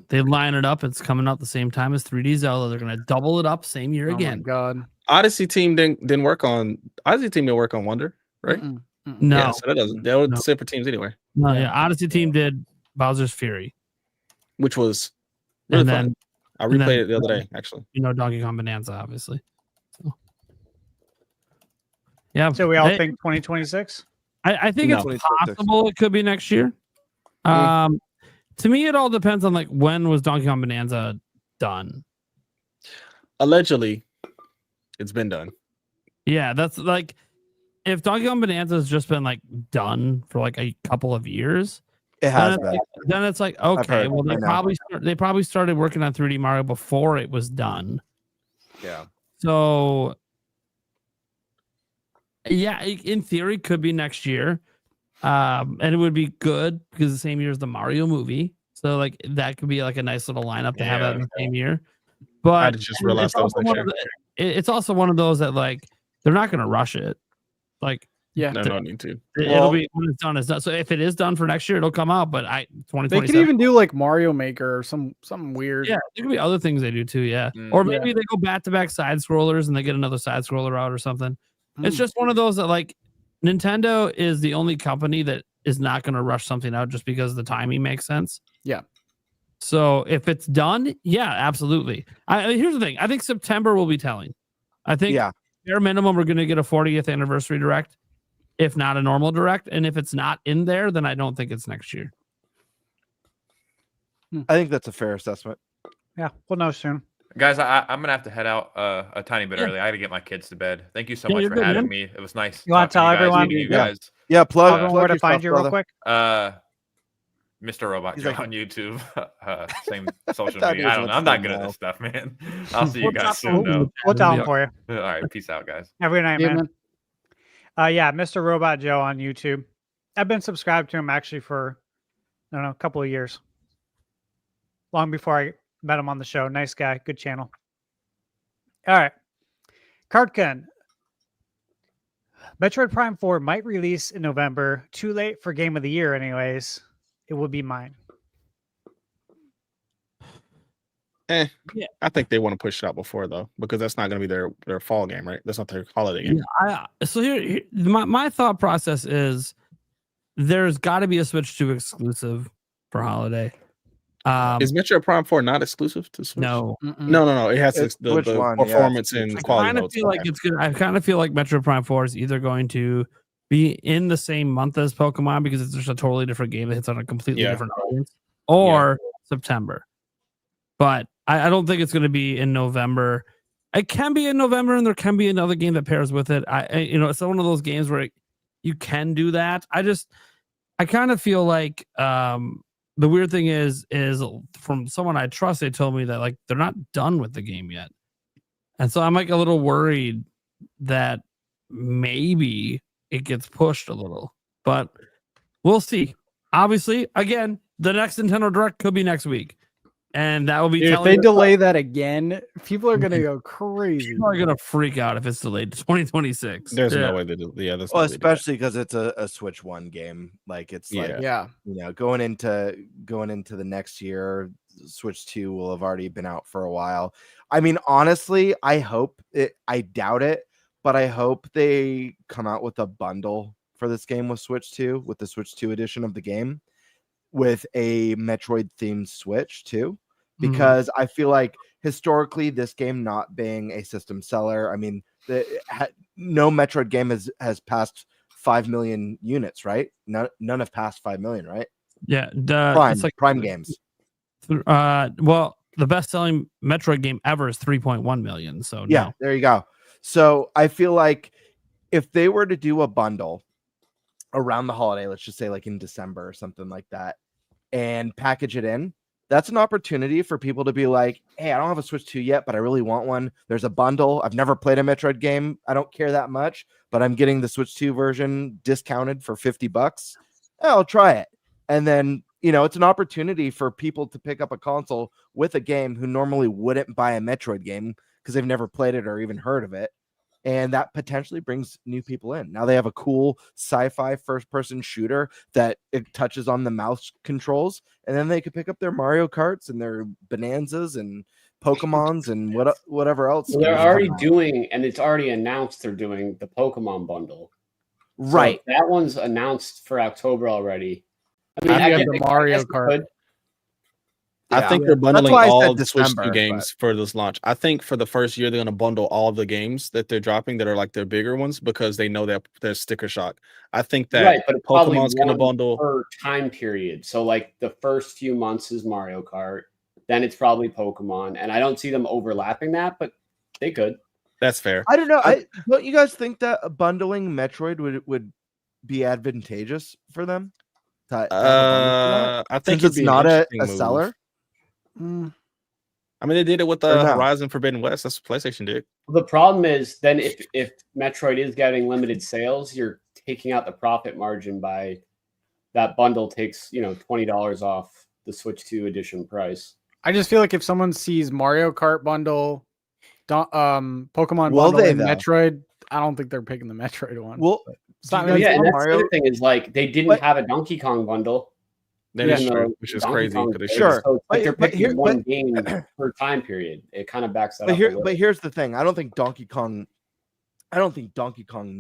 they line it up. It's coming out the same time as 3D Zelda. They're gonna double it up same year Oh my again. God. Odyssey team didn't work on Wonder, right? Mm-mm. Mm-mm. No, Yeah, so that doesn't. They were No. separate teams anyway, no, yeah. Odyssey team did Bowser's Fury, which was really and fun. then I and replayed then- it the other day, actually. Donkey Kong Bonanza, obviously. So, yeah. So we all they- think 2026? I think No. it's 2026. possible it could be next year. To me, it all depends on like when was Donkey Kong Bonanza done. Allegedly, it's been done. Yeah, that's like if Donkey Kong Bonanza has just been like done for like a couple of years, It has then, been. then it's like okay, heard. well I know. they probably started working on 3D Mario before it was done. Yeah. So yeah, in theory, could be next year, and it would be good because the same year as the Mario movie. So like that could be like a nice little lineup to have that in the same year. But I just realized that was also next one year. of it's also one of those that like they're not going to rush it. Like Yeah. No, no need to. it'll be when it's done. It's done. So if it is done for next year, it'll come out. But They 2027. could even do like Mario Maker or something weird. Yeah, there could be other things they do too. Yeah, or Yeah. maybe they go back to back side scrollers and they get another side scroller out or something. It's Mm. just one of those that like Nintendo is the only company that is not going to rush something out just because the timing makes sense. Yeah. So if it's done, yeah, absolutely. Here's the thing. I think September will be telling. I think Yeah. bare minimum we're going to get a 40th anniversary direct, if not a normal direct. And if it's not in there, then I don't think it's next year. I think that's a fair assessment. Yeah, we'll know soon. Guys, I'm gonna have to head out a tiny bit early. I got to get my kids to bed. Thank you so much for having me. It was nice. You want to tell everyone? You guys. Yeah, plug where to find you real quick. Mr. Robot Joe on YouTube, same social That media. is I don't know. what's I'm not up good at now. this stuff, man. I'll see you guys soon, though. We'll tell them for you. All right, peace out, guys. Have a good night, Yeah, man. Yeah, Mr. Robot Joe on YouTube. I've been subscribed to him actually for, I don't know, a couple of years. Long before I met him on the show. Nice guy, good channel. All right. Kartkin. Metroid Prime 4 might release in November. Too late for Game of the Year, anyways. It will be mine. I think they want to push it out before though, because that's not going to be their fall game, right? That's not their holiday game. Yeah, so here my thought process is there's got to be a Switch 2 exclusive for holiday. Is Metroid Prime 4 not exclusive to Switch? No. No. It has the performance and quality. I kind of feel like it's good. I kind of feel like Metroid Prime 4 is either going to be in the same month as Pokemon because it's just a totally different game that hits on a completely different audience, or September. But I don't think it's going to be in November. It can be in November, and there can be another game that pairs with it. It's one of those games where you can do that. I kind of feel like the weird thing is from someone I trust, they told me that like they're not done with the game yet, and so I'm like a little worried that maybe it gets pushed a little, but we'll see. Obviously, again, the next Nintendo Direct could be next week. And that will be if they delay that again, people are gonna go crazy. People are gonna freak out if it's delayed to 2026. There's no way they do. Yeah, well, especially because it's a Switch 1 game. Like it's going into the next year, Switch 2 will have already been out for a while. I mean, honestly, I hope it. I doubt it, but I hope they come out with a bundle for this game with Switch 2, with the Switch 2 edition of the game, with a Metroid themed Switch too. Because I feel like historically, this game not being a system seller, I mean, no Metroid game has passed 5 million units, right? None have passed 5 million, right? Yeah, Prime games. Well, the best-selling Metroid game ever is 3.1 million. So yeah, there you go. So I feel like if they were to do a bundle around the holiday, let's just say like in December or something like that, and package it in, that's an opportunity for people to be like, hey, I don't have a Switch 2 yet, but I really want one. There's a bundle. I've never played a Metroid game. I don't care that much, but I'm getting the Switch 2 version discounted for $50. I'll try it. And then, it's an opportunity for people to pick up a console with a game who normally wouldn't buy a Metroid game because they've never played it or even heard of it. And that potentially brings new people in. Now they have a cool sci-fi first-person shooter that it touches on the mouse controls, and then they could pick up their Mario Karts and their Bananzas and Pokemons and whatever else. Well, they're already doing, and it's already announced they're doing the Pokemon bundle. Right. So that one's announced for October already. I mean, I get the Mario Kart. I think they're bundling all the Switch 2 December, games for this launch. I think for the first year, they're going to bundle all of the games that they're dropping that are like their bigger ones because they know that there's sticker shock. I think that but Pokemon's going to bundle per time period. So like the first few months is Mario Kart, then it's probably Pokemon, and I don't see them overlapping that, but they could. That's fair. I don't know. Don't you guys think that bundling Metroid would be advantageous for them? I think it's not a seller. I mean, they did it with the Horizon Forbidden West. That's what PlayStation did. The problem is then if Metroid is getting limited sales, you're taking out the profit margin by that bundle takes $20 off the Switch 2 edition price. I just feel like if someone sees Mario Kart bundle, Pokemon bundle, and Metroid, I don't think they're picking the Metroid one. Well, and that's the other thing is like they didn't have a Donkey Kong bundle. That is true, which is crazy. Sure, so they're picking one game per time period. It kind of backs that up. But here's the thing: I don't think Donkey Kong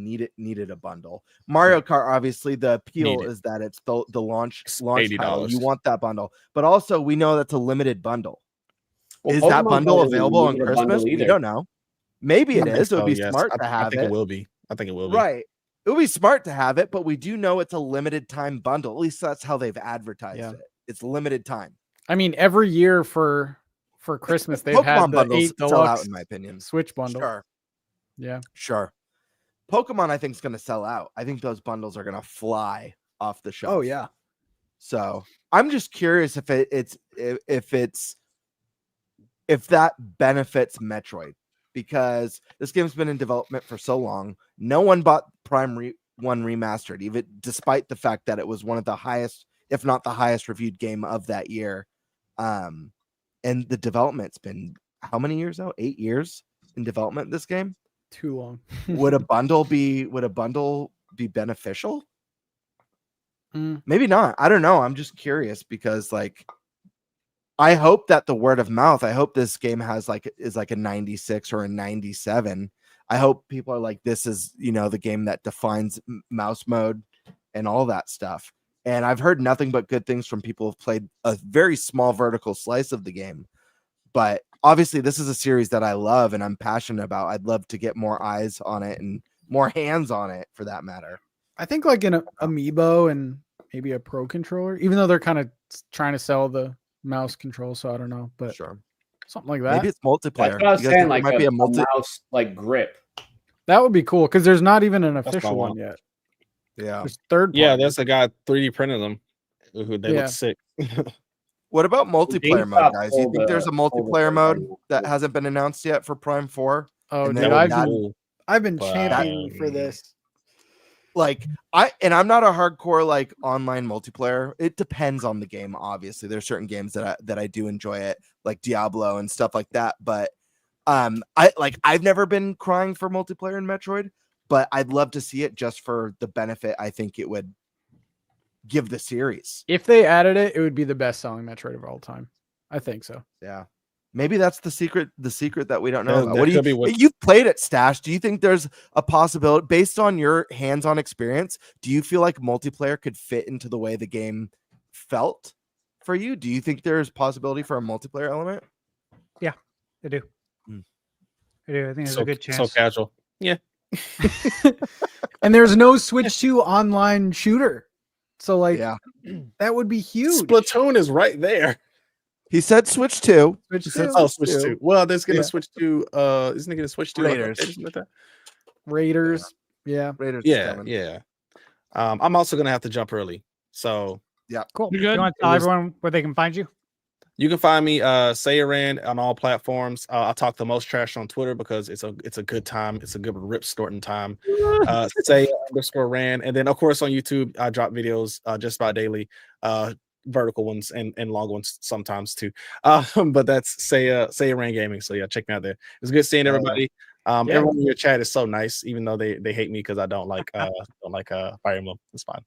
needed a bundle. Mario Kart, obviously, the appeal is that it's the launch title. You want that bundle, but also we know that's a limited bundle. Is that bundle available on Christmas? We don't know. Maybe it is. It would be smart to have it. I think it will be. Right. It would be smart to have it, but we do know it's a limited time bundle. At least that's how they've advertised it. It's limited time. I mean, every year for Christmas they've Pokemon had the bundles 8 sell deluxe out, in my opinion. Switch bundle. Sure. Yeah. Sure. Pokemon, I think, is going to sell out. I think those bundles are going to fly off the shelf. Oh yeah. So I'm just curious if that benefits Metroid, because this game's been in development for so long. No one bought Prime 1 Remastered, even despite the fact that it was one of the highest, if not the highest, reviewed game of that year. And the development's been how many years now? 8 years in development. This game. Too long. Would a bundle be beneficial? Maybe not. I don't know. I'm just curious because I hope that the word of mouth, I hope this game is like a 96 or a 97. I hope people are like, this is, the game that defines mouse mode and all that stuff. And I've heard nothing but good things from people who've played a very small vertical slice of the game. But obviously this is a series that I love and I'm passionate about. I'd love to get more eyes on it and more hands on it, for that matter. I think like an amiibo and maybe a pro controller, even though they're kind of trying to sell the mouse control. So I don't know, but sure, something like that. Maybe it's multiplayer. That's what I was saying, like might be a mouse like grip. That would be cool because there's not even an official one yet. Yeah. There's third party. Yeah, there's a guy 3D printed them. They look sick. What about multiplayer mode, guys? Do you think there's a multiplayer mode that cool. hasn't been announced yet for Prime 4? Oh, and dude, I've been championing for this. I'm not a hardcore online multiplayer. It depends on the game. Obviously, there's certain games that I do enjoy it, like Diablo and stuff like that. But I've never been crying for multiplayer in Metroid, but I'd love to see it just for the benefit I think it would give the series. If they added it, it would be the best selling Metroid of all time. I think so. Yeah. Maybe that's the secret that we don't know about. What do You've played it, Stash. Do you think there's a possibility, based on your hands-on experience, do you feel like multiplayer could fit into the way the game felt for you? Do you think there's possibility for a multiplayer element? Yeah, I do. I do. I think there's a good chance. So casual. Yeah. And there's no Switch 2 online shooter. So that would be huge. Splatoon is right there. He said Switch 2. Switch 2. Switch 2. Well, there's gonna Switch 2. Isn't it gonna Switch 2? Raiders. Raiders. Yeah. Raiders. Yeah. I'm also gonna have to jump early. So yeah. Cool. You want to tell everyone where they can find you? You can find me Sayaran on all platforms. I talk the most trash on Twitter because it's a good time. It's a good rip snorting time. Say_ran. And then of course on YouTube I drop videos just about daily. Vertical ones and long ones sometimes too. But that's Sayaran Gaming. So yeah, check me out there. It's good seeing everybody. Everyone in your chat is so nice, even though they hate me because I don't like Fire Emblem. It's fine.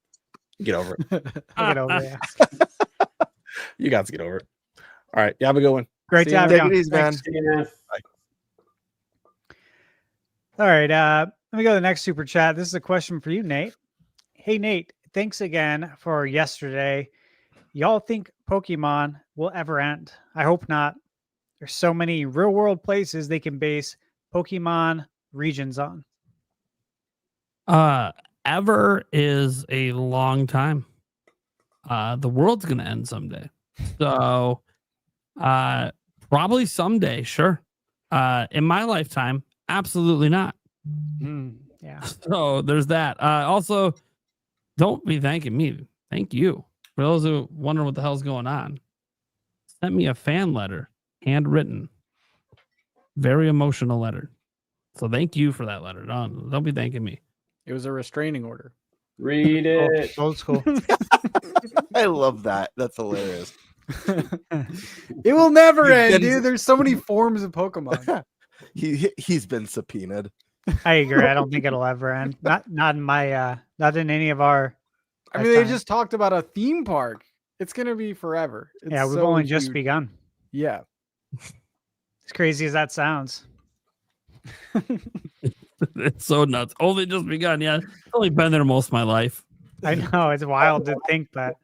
Get over it. I'll get over it. You guys get over it. All right. You have a good one. Great job, Take it easy, man. Bye. All right. Let me go to the next super chat. This is a question for you, Nate. Hey, Nate. Thanks again for yesterday. Y'all think Pokemon will ever end? I hope not. There's so many real world places they can base Pokemon regions on. Ever is a long time. The world's gonna end someday. So probably someday, sure. In my lifetime, absolutely not. Yeah. So there's that. Also, don't be thanking me. Thank you. For those who wonder what the hell's going on, sent me a fan letter, handwritten, very emotional letter. So thank you for that letter. Don't be thanking me. It was a restraining order. Read it. Old school. I love that. That's hilarious. It will never end, dude. There's so many forms of Pokemon. He's been subpoenaed. I agree. I don't think it'll ever end. Not in my not in any of our. I mean, they just talked about a theme park. It's gonna be forever. It's yeah, we've so only just huge. begun. Yeah. As crazy as that sounds. It's so nuts. Only just begun. Yeah, I've only been there most of my life. I know, it's wild to think that.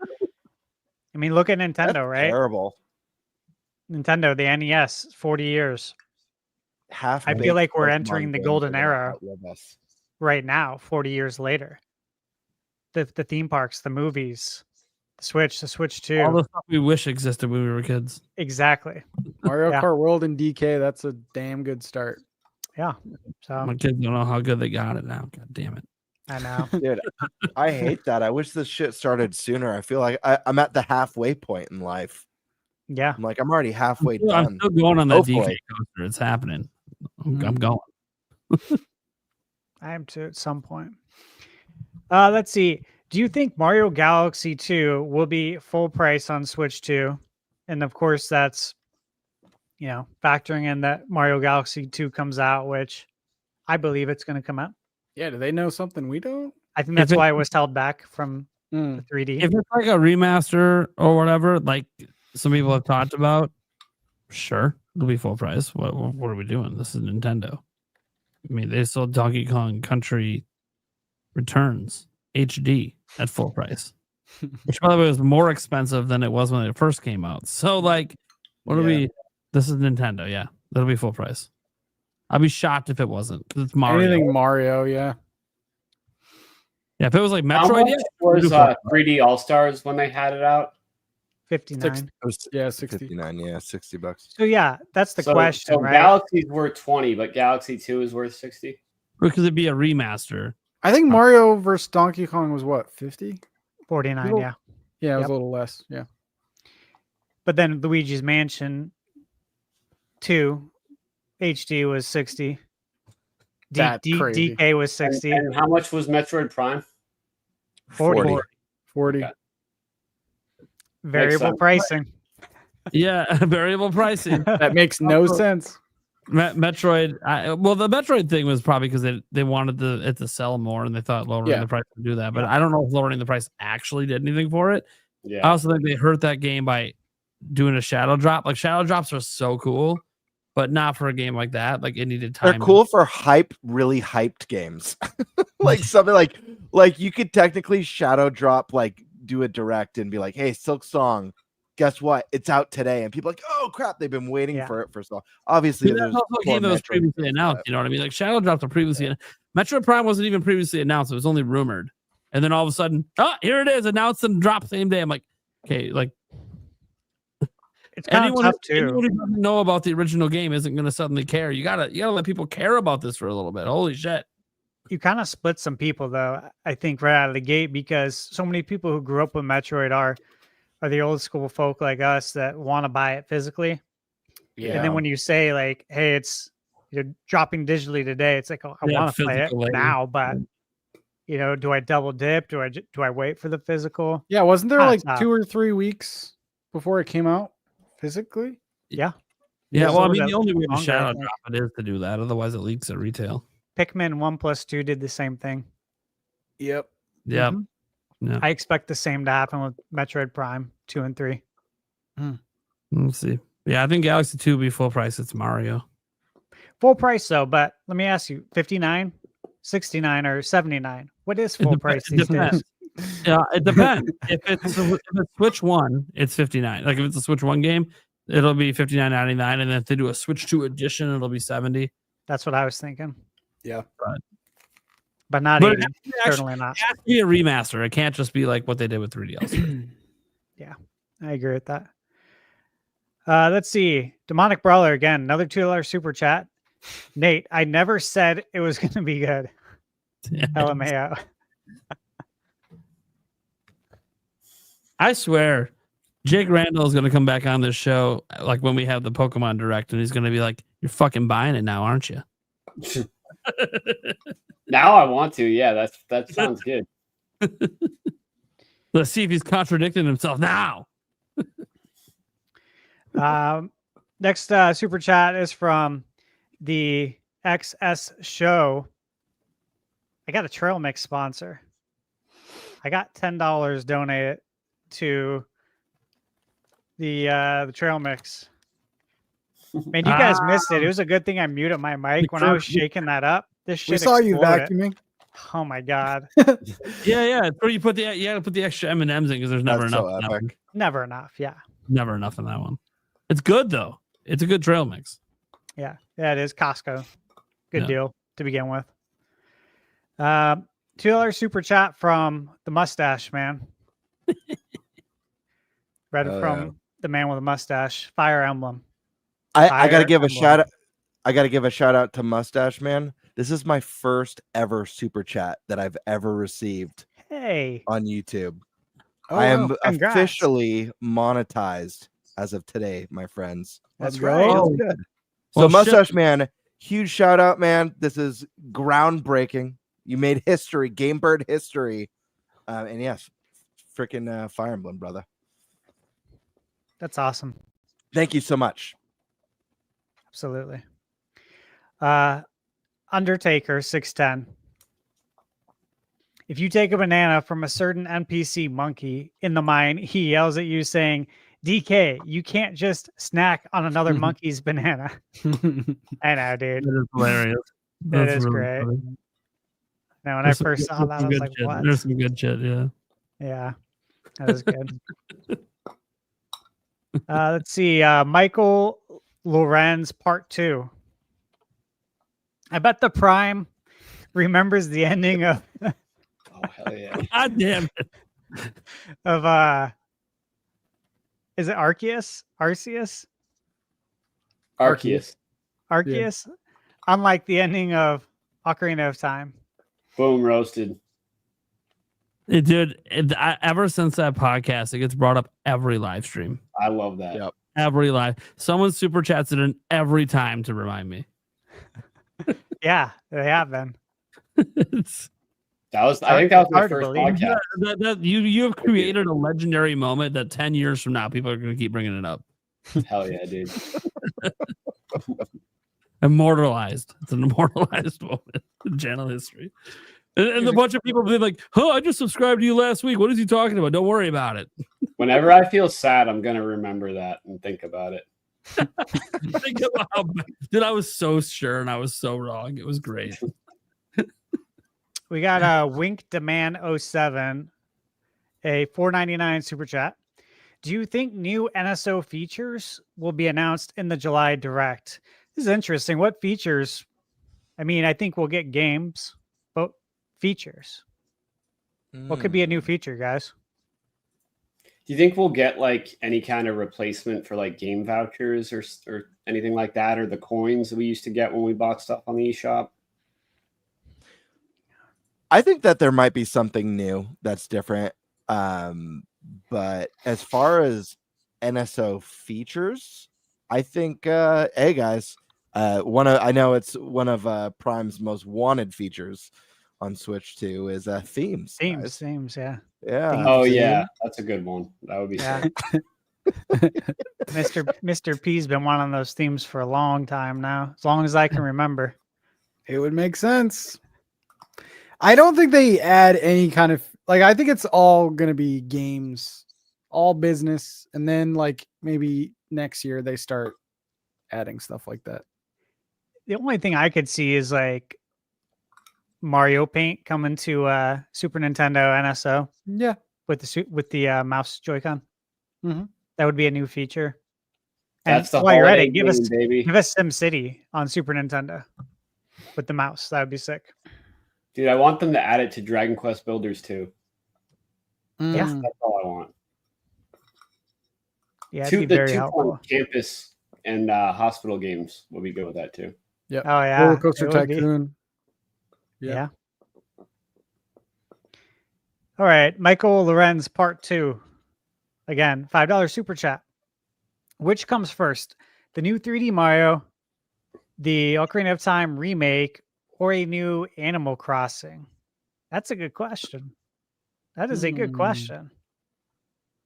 I mean, look at Nintendo, That's right? terrible. Nintendo, the NES, 40 years. I feel like we're entering the golden era right now, 40 years later. The theme parks, the movies, The Switch 2. All the stuff we wish existed when we were kids. Exactly. Mario Yeah. Kart World and DK. That's a damn good start. Yeah. So My kids don't know how good they got it now. God damn it. I know. Dude, I hate that. I wish this shit started sooner. I feel like I'm at the halfway point in life. Yeah. I'm like, I'm already halfway I'm done. still going on that Hopefully. DK coaster. It's happening. I'm going. I am too at some point. Let's see. Do you think Mario Galaxy 2 will be full price on Switch 2? And of course, that's, factoring in that Mario Galaxy 2 comes out, which I believe it's going to come out. Yeah, do they know something we don't? I think that's why it was held back from the 3D. If it's like a remaster or whatever, like some people have talked about, sure, it'll be full price. What are we doing? This is Nintendo. I mean, they sold Donkey Kong Country Returns HD at full price, which by the way was more expensive than it was when it first came out. So, like, what are we? This is Nintendo. Yeah, that'll be full price. I'd be shocked if it wasn't because it's Mario. Anything Mario, yeah. Yeah, if it was like How Metroid, much was 3D All Stars when they had it out? 59. Yeah, 60. 59, yeah, $60. So yeah, that's the question, so right? Galaxy's worth 20, but Galaxy 2 is worth 60. Because it'd be a remaster. I think Mario versus Donkey Kong was what, 50? 49, yeah. Yeah, it was Yep. a little less. Yeah. But then Luigi's Mansion 2 HD was 60. That's crazy. DK was 60. And how much was Metroid Prime? 40. 40. Okay. Variable sense. pricing. Yeah, variable pricing. That makes no sense. Metroid. Well, the Metroid thing was probably because they wanted it to sell more, and they thought lowering the price would do that. But I don't know if lowering the price actually did anything for it. Yeah. I also think they hurt that game by doing a shadow drop. Like shadow drops are so cool, but not for a game like that. Like it needed time. They're cool for really hyped games. Like something like you could technically shadow drop, like do a direct and be like, hey, Silk Song, guess what? It's out today. And people are like, oh crap, they've been waiting for it for so long. Obviously, But that's also a game that was previously announced. You know what I mean? Like shadow drops are previously Metroid Prime wasn't even previously announced. It was only rumored. And then all of a sudden, here it is, announced and dropped same day. I'm like, okay, like it's kind of tough too. Anyone who doesn't know about the original game isn't going to suddenly care. You gotta let people care about this for a little bit. Holy shit! You kind of split some people though. I think right out of the gate because so many people who grew up with Metroid are the old school folk like us that want to buy it physically. Yeah. And then when you say like, hey, you're dropping digitally today, it's like, oh, I want to play it now, but do I double dip? Do I wait for the physical? Yeah, wasn't there like 2 or 3 weeks before it came out physically? Yeah. Yeah, well, I mean, the only way to shadow drop it is to do that. Otherwise, it leaks at retail. Pikmin 1+2 did the same thing. Yep. Yeah. Mm-hmm. Yeah. I expect the same to happen with Metroid Prime 2 and 3. Let's see. Yeah, I think Galaxy 2 will be full price. It's Mario. Full price, though, but let me ask you, 59, 69, or 79? What is full price these days? Yeah, it depends. If it's Switch 1, it's 59. Like if it's a Switch 1 game, it'll be $59.99, and then if they do a Switch 2 edition, it'll be $70. That's what I was thinking. Yeah. But not But 80. Certainly not. It has to be a remaster. It can't just be like what they did with 3DS. Yeah, I agree with that. Let's see. Demonic Brawler again, another $2 super chat. Nate, I never said it was going to be good. LMAO. I swear, Jake Randall is going to come back on this show like when we have the Pokemon Direct, and he's going to be like, "You're fucking buying it now, aren't you?" Now I want to. Yeah, that sounds good. Let's see if he's contradicting himself now. Next super chat is from the XS Show. I got a trail mix sponsor. I got $10 donated to the trail mix. Man, you guys missed it. It was a good thing I muted my mic when I was shaking that up. This shit. We saw you exploded. vacuuming. Oh my god. Yeah. It's where you got to put the extra M&Ms in because there's never enough. So epic. Never enough. Yeah. Never enough in that one. It's good though. It's a good trail mix. Yeah, it is Costco. Good deal to begin with. $2 super chat from the mustache man. Read it from the man with a mustache. Fire Emblem. I gotta give Fire a shout out. I gotta give a shout out to Mustache Man. This is my first ever super chat that I've ever received. Hey. On YouTube. Oh, I am congrats. officially monetized as of today, my friends. That's right. Feels Oh. good. Well, So Mustache Man, huge shout out, man. This is groundbreaking. You made history, Game Bird history. And yes, freaking Fire Emblem, brother. That's awesome. Thank you so much. Absolutely. Undertaker 610. If you take a banana from a certain NPC monkey in the mine, he yells at you saying, DK, you can't just snack on another monkey's banana. I know, dude. That is hilarious. That That's is really great. funny. Now, when There's I first saw that, I was like, shit. what? There's some good shit, yeah. Yeah, that was good. Let's see. Michael Lorenz Part 2. I bet the Prime remembers the ending of Oh, hell yeah. God damn it. of is it Arceus? Arceus. Arceus? Unlike the ending of Ocarina of Time. Boom, roasted. Dude, ever since that podcast, it gets brought up every live stream. I love that. Yep. Every live. Someone super chats it in every time to remind me. Yeah, they have been. I think that was my hard to first believe. podcast. You have created a legendary moment that 10 years from now, people are going to keep bringing it up. Hell yeah, dude. Immortalized. It's an immortalized moment in channel history. And a bunch of people be like, "Oh, I just subscribed to you last week. What is he talking about? Don't worry about it." Whenever I feel sad, I'm gonna remember that and think about it. Think about how, dude, I was so sure and I was so wrong. It was great. We got Wink Demand 07, a $4.99 super chat. Do you think new NSO features will be announced in the July Direct? This is interesting. What features? I mean, I think we'll get games, but features. What could be a new feature, guys? Do you think we'll get like any kind of replacement for like game vouchers or anything like that, or the coins that we used to get when we bought stuff on the eShop? I think that there might be something new that's different. But as far as NSO features, I think, hey guys, I know it's one of Prime's most wanted features on Switch too is themes. Themes, yeah. Yeah. Oh yeah, that's a good one. That would be sick. Mr. P's been wanting those themes for a long time now, as long as I can remember. It would make sense. I don't think they add any kind of I think it's all gonna be games, all business, and then like maybe next year they start adding stuff like that. The only thing I could see is like Mario Paint coming to Super Nintendo NSO. Yeah, with the mouse Joy-Con. Mm-hmm. That would be a new feature. That's and the while you're at holiday it, give game, us SimCity on Super Nintendo with the mouse. That would be sick. Dude, I want them to add it to Dragon Quest Builders too. Yeah, That's all I want. Yeah, the it'd be very 2 helpful. campus and hospital games will be good with that too. Yeah. Oh yeah, Roller Coaster it would be. Tycoon. Yeah. All right, Michael Lorenz Part 2. Again, $5 super chat. Which comes first, the new 3D Mario, the Ocarina of Time remake, or a new Animal Crossing? That's a good question. That is a good question.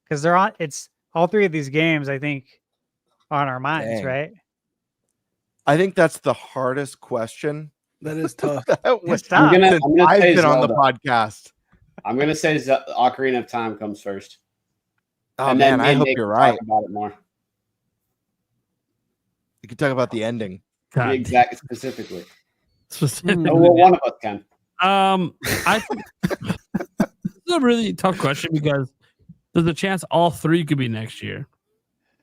Because it's all three of these games, I think, on our minds, Dang. right? I think that's the hardest question. That is tough. It's tough. I'm gonna I've say been on the Zelda. podcast. I'm gonna say Ocarina of Time comes first. Oh And then man, me I and hope Nick you're can right. talk about it more. You can talk about the ending. God. Exactly, specifically. Specifically. Oh, well, one of us can. I think this is a really tough question because there's a chance all three could be next year.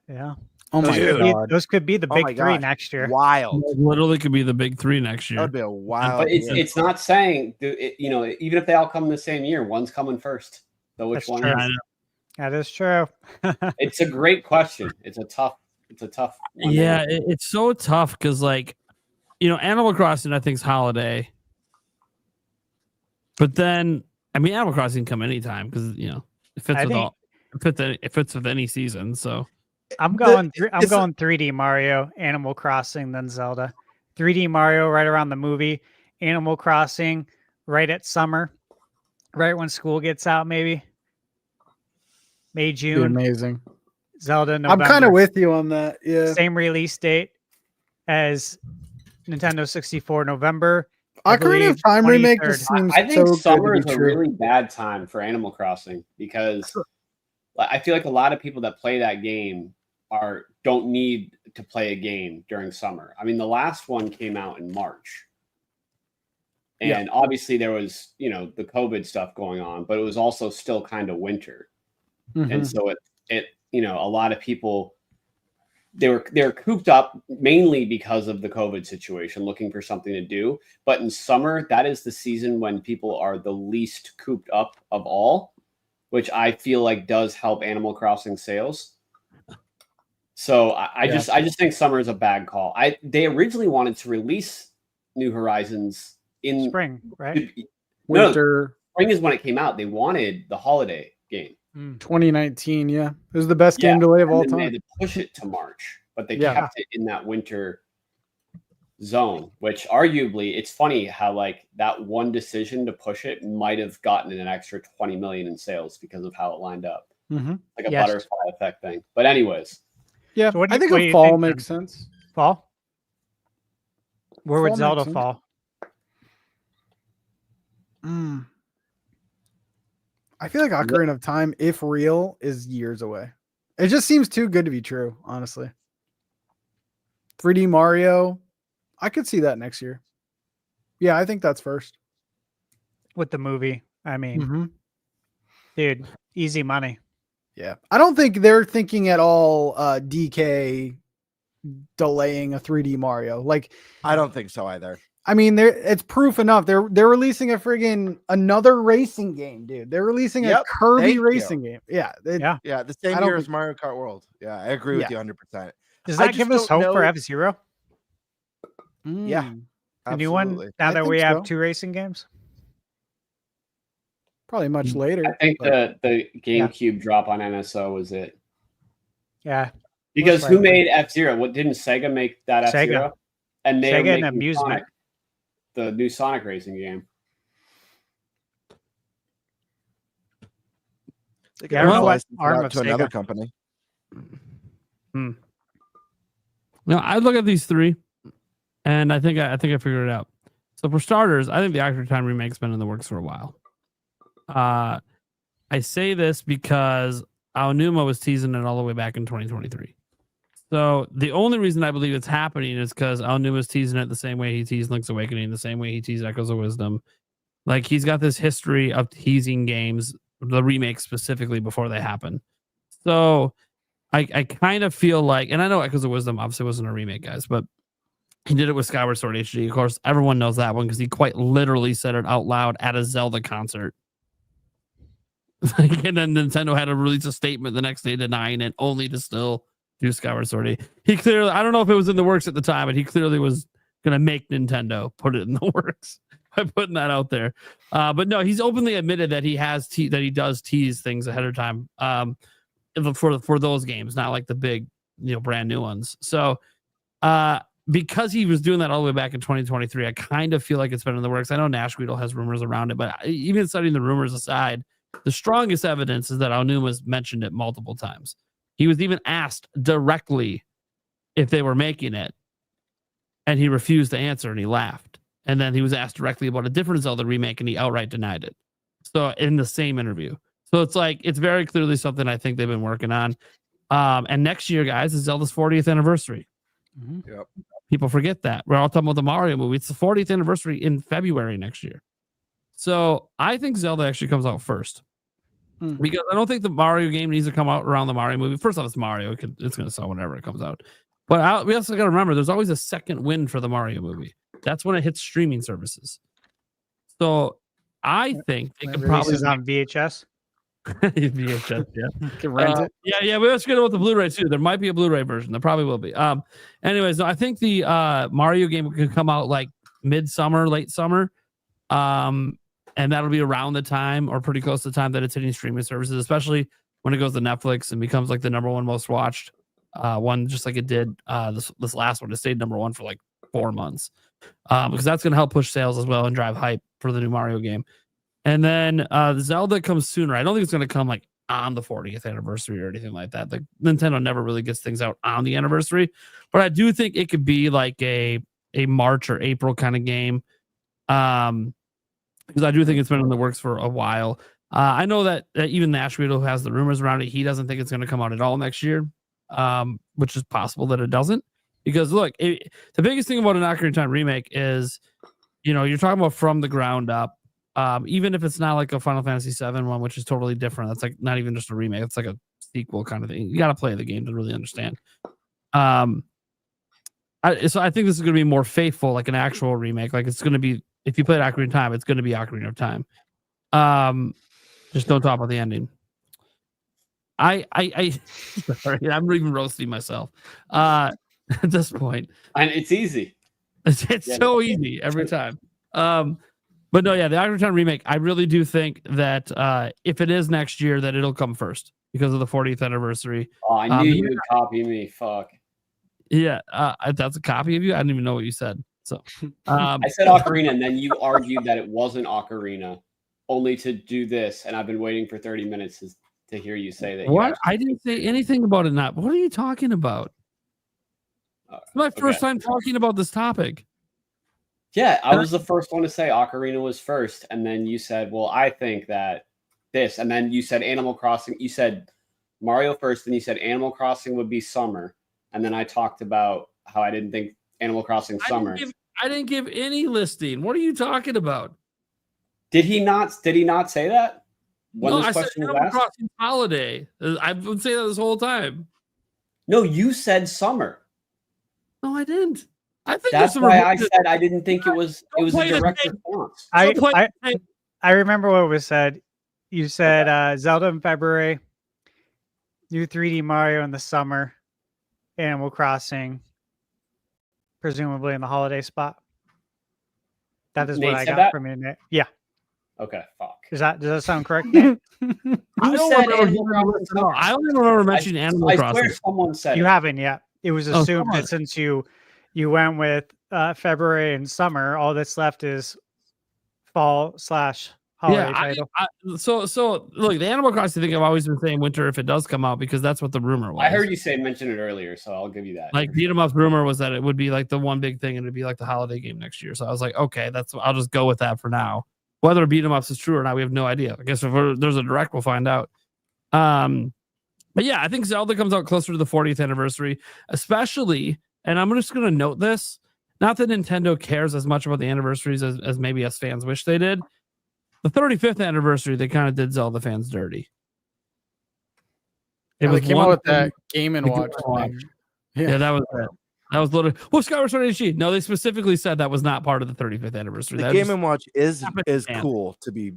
Yeah. Oh my god. Those could be the Oh my big three gosh. next year. Wild. It literally could be the big three next That year. would be a wild. But it's not saying, even if they all come in the same year, one's coming first. So which That's one true. is? I know. That is true. It's a great question. It's a tough one. Yeah, it's so tough because, like, you know, Animal Crossing I think is holiday, but then I mean, Animal Crossing can come anytime because you know it fits with any season. So I'm going 3D Mario, Animal Crossing, then Zelda. 3D Mario right around the movie, Animal Crossing right at summer, right when school gets out, maybe May, June. Amazing. Zelda, November. I'm kind of with you on that. Yeah. Same release date as Nintendo 64, November. Ocarina of Time remake just seems I think so summer good is to be a true. really bad time for Animal Crossing because I feel like a lot of people that play that game don't need to play a game during summer. I mean, the last one came out in March. And obviously there was, you know, the COVID stuff going on, but it was also still kind of winter. Mm-hmm. And so it, you know, a lot of people they're cooped up mainly because of the COVID situation, looking for something to do. But in summer, that is the season when people are the least cooped up of all, which I feel like does help Animal Crossing sales. So I just think summer is a bad call. They originally wanted to release New Horizons in spring, right? Winter. Spring is when it came out. They wanted the holiday game. 2019, yeah. It was the best game delay of all They time. had to push it to March, but they kept it in that winter zone, which arguably, it's funny how like that one decision to push it might have gotten an extra 20 million in sales because of how it lined up. Mm-hmm. Like a butterfly effect thing. But anyways. Yeah, So I think a fall makes sense. Fall? Where would Fall Zelda makes sense. fall? I feel like Ocarina of Time, if real, is years away. It just seems too good to be true, honestly. 3D Mario, I could see that next year. Yeah, I think that's first. With the movie, I mean, dude, easy money. Yeah, I don't think they're thinking at all DK delaying a 3D Mario. Like, I don't think so either. I mean, it's proof enough. They're releasing another racing game, dude. They're releasing a Kirby racing game. Yeah, the same year as Mario Kart World. Yeah, I agree with you 100%. Does that give us hope for F-Zero? Yeah, a new one. Now that we have 2 racing games, probably much later. I think the GameCube drop on NSO was it. Yeah, because who made F-Zero? What didn't Sega make that F-Zero? Sega. And they Sega were and making Amusement. The new Sonic racing game. They Yeah, I don't know what license it arm out of to another Sega. company. no, I look at these 3, and I think I figured it out. So for starters, I think the Ocarina of Time remake's been in the works for a while. I say this because Aonuma was teasing it all the way back in 2023. So the only reason I believe it's happening is because Aonuma is teasing it the same way he teased Link's Awakening, the same way he teased Echoes of Wisdom. Like, he's got this history of teasing games, the remakes specifically, before they happen. So I kind of feel like, and I know Echoes of Wisdom obviously wasn't a remake, guys, but he did it with Skyward Sword HD. Of course, everyone knows that one because he quite literally said it out loud at a Zelda concert. And then Nintendo had to release a statement the next day denying it, only to still do Skyward Sword. He clearly, I don't know if it was in the works at the time, but he clearly was going to make Nintendo put it in the works by putting that out there. But no, he's openly admitted that he has that he does tease things ahead of time for those games, not like the big, brand new ones. So because he was doing that all the way back in 2023, I kind of feel like it's been in the works. I know Nash Guido has rumors around it, but even setting the rumors aside, the strongest evidence is that Aonuma's mentioned it multiple times. He was even asked directly if they were making it, and he refused to answer, and he laughed. And then he was asked directly about a different Zelda remake, and he outright denied it. So in the same interview. So it's like, it's very clearly something I think they've been working on. And next year, guys, is Zelda's 40th anniversary. Yep. People forget that. We're all talking about the Mario movie. It's the 40th anniversary in February next year. So I think Zelda actually comes out first. Because I don't think the Mario game needs to come out around the Mario movie. First off, it's Mario. It's going to sell whenever it comes out. But we also got to remember, there's always a second win for the Mario movie. That's when it hits streaming services. So I think it could probably on VHS. VHS, yeah. Can rent it. Yeah. We let's get with the Blu-ray too. There might be a Blu-ray version. There probably will be. Anyways, I think the Mario game could come out like midsummer, late summer. And that'll be around the time or pretty close to the time that it's hitting streaming services, especially when it goes to Netflix and becomes like the number one most watched one, just like it did this last one. It stayed number one for like 4 months because that's going to help push sales as well and drive hype for the new Mario game. And then Zelda comes sooner. I don't think it's going to come like on the 40th anniversary or anything like that. Like Nintendo never really gets things out on the anniversary, but I do think it could be like a March or April kind of game. Because I do think it's been in the works for a while. I know that even Nashville, who has the rumors around it, he doesn't think it's going to come out at all next year, which is possible that it doesn't. Because look, the biggest thing about an Ocarina of Time remake is, you're talking about from the ground up. Even if it's not like a Final Fantasy VII one, which is totally different. That's like not even just a remake. It's like a sequel kind of thing. You got to play the game to really understand. So I think this is going to be more faithful, like an actual remake. Like it's going to be, if you play Ocarina of Time, it's going to be Ocarina of Time. Just don't talk about the ending. Sorry, I'm even roasting myself at this point. And it's easy. It's so easy every time. But no, yeah, the Ocarina of Time remake, I really do think that if it is next year, that it'll come first because of the 40th anniversary. Oh, I knew you would copy me. Fuck. Yeah, that's a copy of you. I didn't even know what you said. So I said Ocarina, and then you argued that it wasn't Ocarina, only to do this. And I've been waiting for 30 minutes to hear you say that. What? I didn't say anything about it. Not. What are you talking about? It's my first time talking about this topic. Yeah, I was the first one to say Ocarina was first, and then you said, "Well, I think that this," and then you said Animal Crossing. You said Mario first, and you said Animal Crossing would be summer, and then I talked about how I didn't think Animal Crossing summer. I didn't give any listing. What are you talking about? Did he not say that? No, I said Animal Crossing holiday. I've been saying that this whole time. No, you said summer. No, I didn't. I think that's why I said I didn't think it was a direct response. I remember what was said. You said Zelda in February, new 3D Mario in the summer, Animal Crossing, presumably in the holiday spot. That is what I got from you, Nick. Yeah. Okay. Fuck. Does that sound correct? I don't remember mentioning Animal Crossing. I swear someone said you haven't yet. It was assumed that since you went with February and summer, all that's left is fall/holiday title. So look, the Animal Crossing thing, I've always been saying winter if it does come out because that's what the rumor was. I heard you mention it earlier, so I'll give you that. Like Beat 'em Up's rumor was that it would be like the one big thing and it'd be like the holiday game next year. So I was like, okay, I'll just go with that for now. Whether Beat 'em Ups is true or not, we have no idea. I guess if there's a direct, we'll find out. But yeah, I think Zelda comes out closer to the 40th anniversary, especially, and I'm just going to note this, not that Nintendo cares as much about the anniversaries as maybe us fans wish they did. The 35th anniversary, they kind of did Zelda fans dirty. They came out with that Game & Watch thing. Yeah, that was it. That was literally Skyward Sword HD. No, they specifically said that was not part of the 35th anniversary. The Game & Watch is cool to be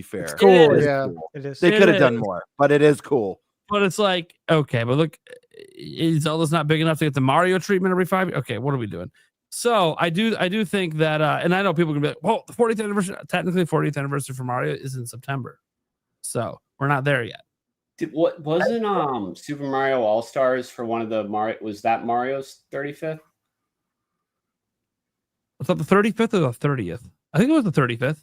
fair. It's cool, yeah. Cool. It is. They could have done more, but it is cool. But it's like, okay, but look, Zelda's not big enough to get the Mario treatment every 5 years. Okay, what are we doing? So I do think that, and I know people are gonna be like, well, the 40th anniversary, technically 40th anniversary for Mario is in September, so we're not there yet. What wasn't Super Mario All Stars for one of the Mario? Was that Mario's 35th? I thought the 35th or the 30th. I think it was the 35th.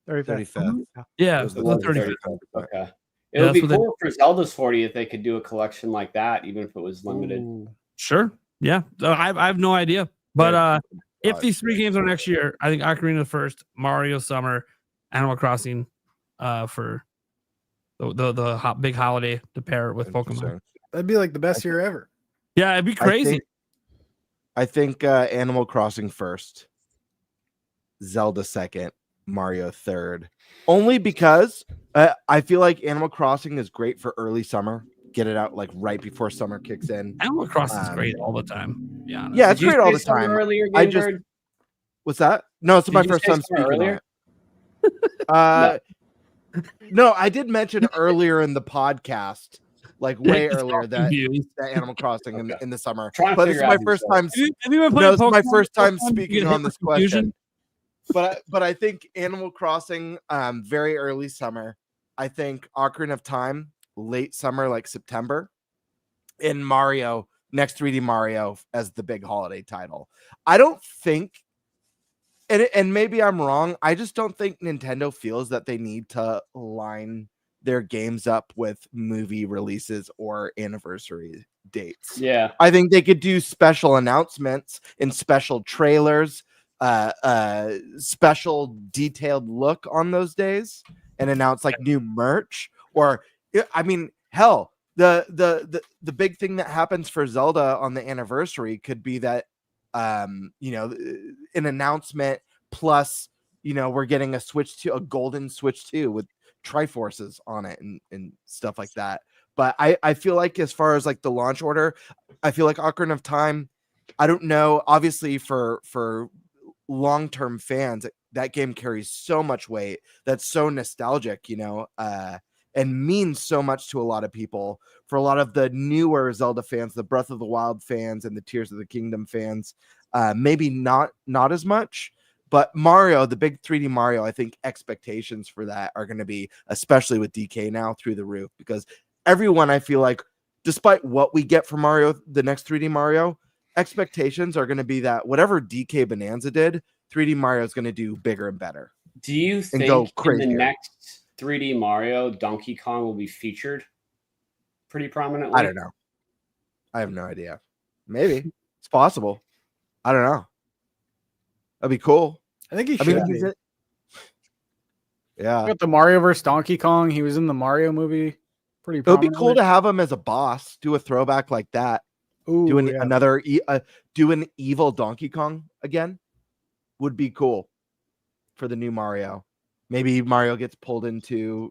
35th. Yeah, it was the 35th. Okay. It would be cool for Zelda's 40th. They could do a collection like that, even if it was limited. Ooh. Sure. Yeah. I have no idea. But if these three games are next year, I think Ocarina first, Mario summer, Animal Crossing for the big holiday to pair with Pokemon. That'd be like the best year ever. Yeah, it'd be crazy. I think Animal Crossing first, Zelda second, Mario third. Only because I feel like Animal Crossing is great for early summer. Get it out like right before summer kicks in. Animal Crossing is great all the time. Yeah, it's great all the time. Earlier, what's that? No, it's my first time speaking earlier. No, I did mention earlier in the podcast, like way earlier, that Animal Crossing in the summer. But this is my first time. No, it's my first time speaking on this question. But I think Animal Crossing, very early summer. I think Ocarina of Time, late summer, like September. In Mario, next 3D Mario as the big holiday title. I don't think, and maybe I'm wrong, I just don't think Nintendo feels that they need to line their games up with movie releases or anniversary dates. Yeah. I think they could do special announcements and special trailers, special detailed look on those days, and announce like new merch. Or, I mean, hell, the big thing that happens for Zelda on the anniversary could be that an announcement plus we're getting a golden Switch 2 with Triforces on it and stuff like that. But I feel like as far as like the launch order, I feel like Ocarina of Time, I don't know, obviously for long-term fans, that game carries so much weight that's so nostalgic, and means so much to a lot of people. For a lot of the newer Zelda fans, the Breath of the Wild fans and the Tears of the Kingdom fans, maybe not as much. But Mario, the big 3D Mario, I think expectations for that are going to be, especially with DK now, through the roof. Because everyone, I feel like, despite what we get from Mario, the next 3D Mario, expectations are going to be that whatever DK Bonanza did, 3D Mario is going to do bigger and better. Do you think in the next 3D Mario, Donkey Kong will be featured pretty prominently? I don't know. I have no idea. Maybe it's possible. I don't know. That'd be cool. I think he should. Yeah. Got the Mario vs. Donkey Kong. He was in the Mario movie. Pretty. It would be cool to have him as a boss. Do a throwback like that. Ooh, do an evil Donkey Kong again. Would be cool for the new Mario. Maybe Mario gets pulled into,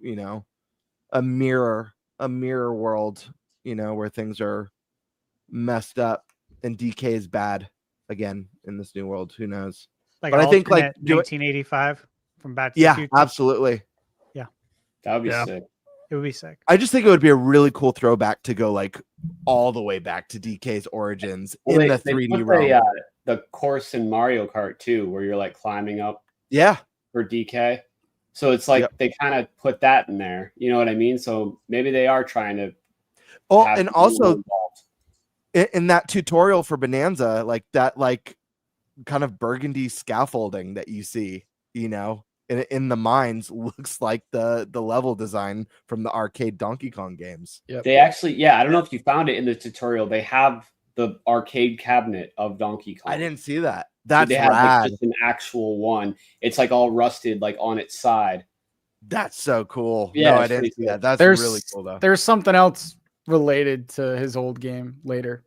a mirror world, where things are messed up and DK is bad again in this new world. Who knows? Like, but I think like 1985 from Back to the Future. Absolutely. Yeah, that would be sick. It would be sick. I just think it would be a really cool throwback to go like all the way back to DK's origins in the 3D realm. The course in Mario Kart too, where you're like climbing up. Yeah. For DK. So it's like they kind of put that in there. You know what I mean? So maybe they are trying to. Oh, and also in that tutorial for Bonanza, like that, like kind of burgundy scaffolding that you see, in the mines looks like the level design from the arcade Donkey Kong games. Yep. They actually, I don't know if you found it in the tutorial. They have the arcade cabinet of Donkey Kong. I didn't see that. That's they have rad. like just an actual one. It's like all rusted, like on its side. That's so cool. Yeah, no, I didn't see that. That's really cool though. There's something else related to his old game later,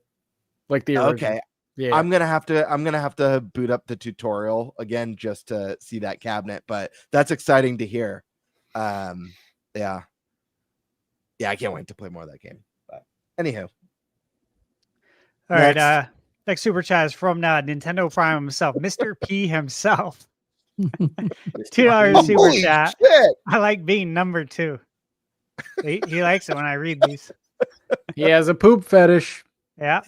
like the original. Okay. Yeah, I'm gonna have to boot up the tutorial again just to see that cabinet, but that's exciting to hear. Yeah, I can't wait to play more of that game. But anyhow, all right. Next super chat is from Nintendo Prime himself, Mr. P himself. $2 super chat. Shit. I like being number 2. He likes it when I read these. He has a poop fetish. Yeah.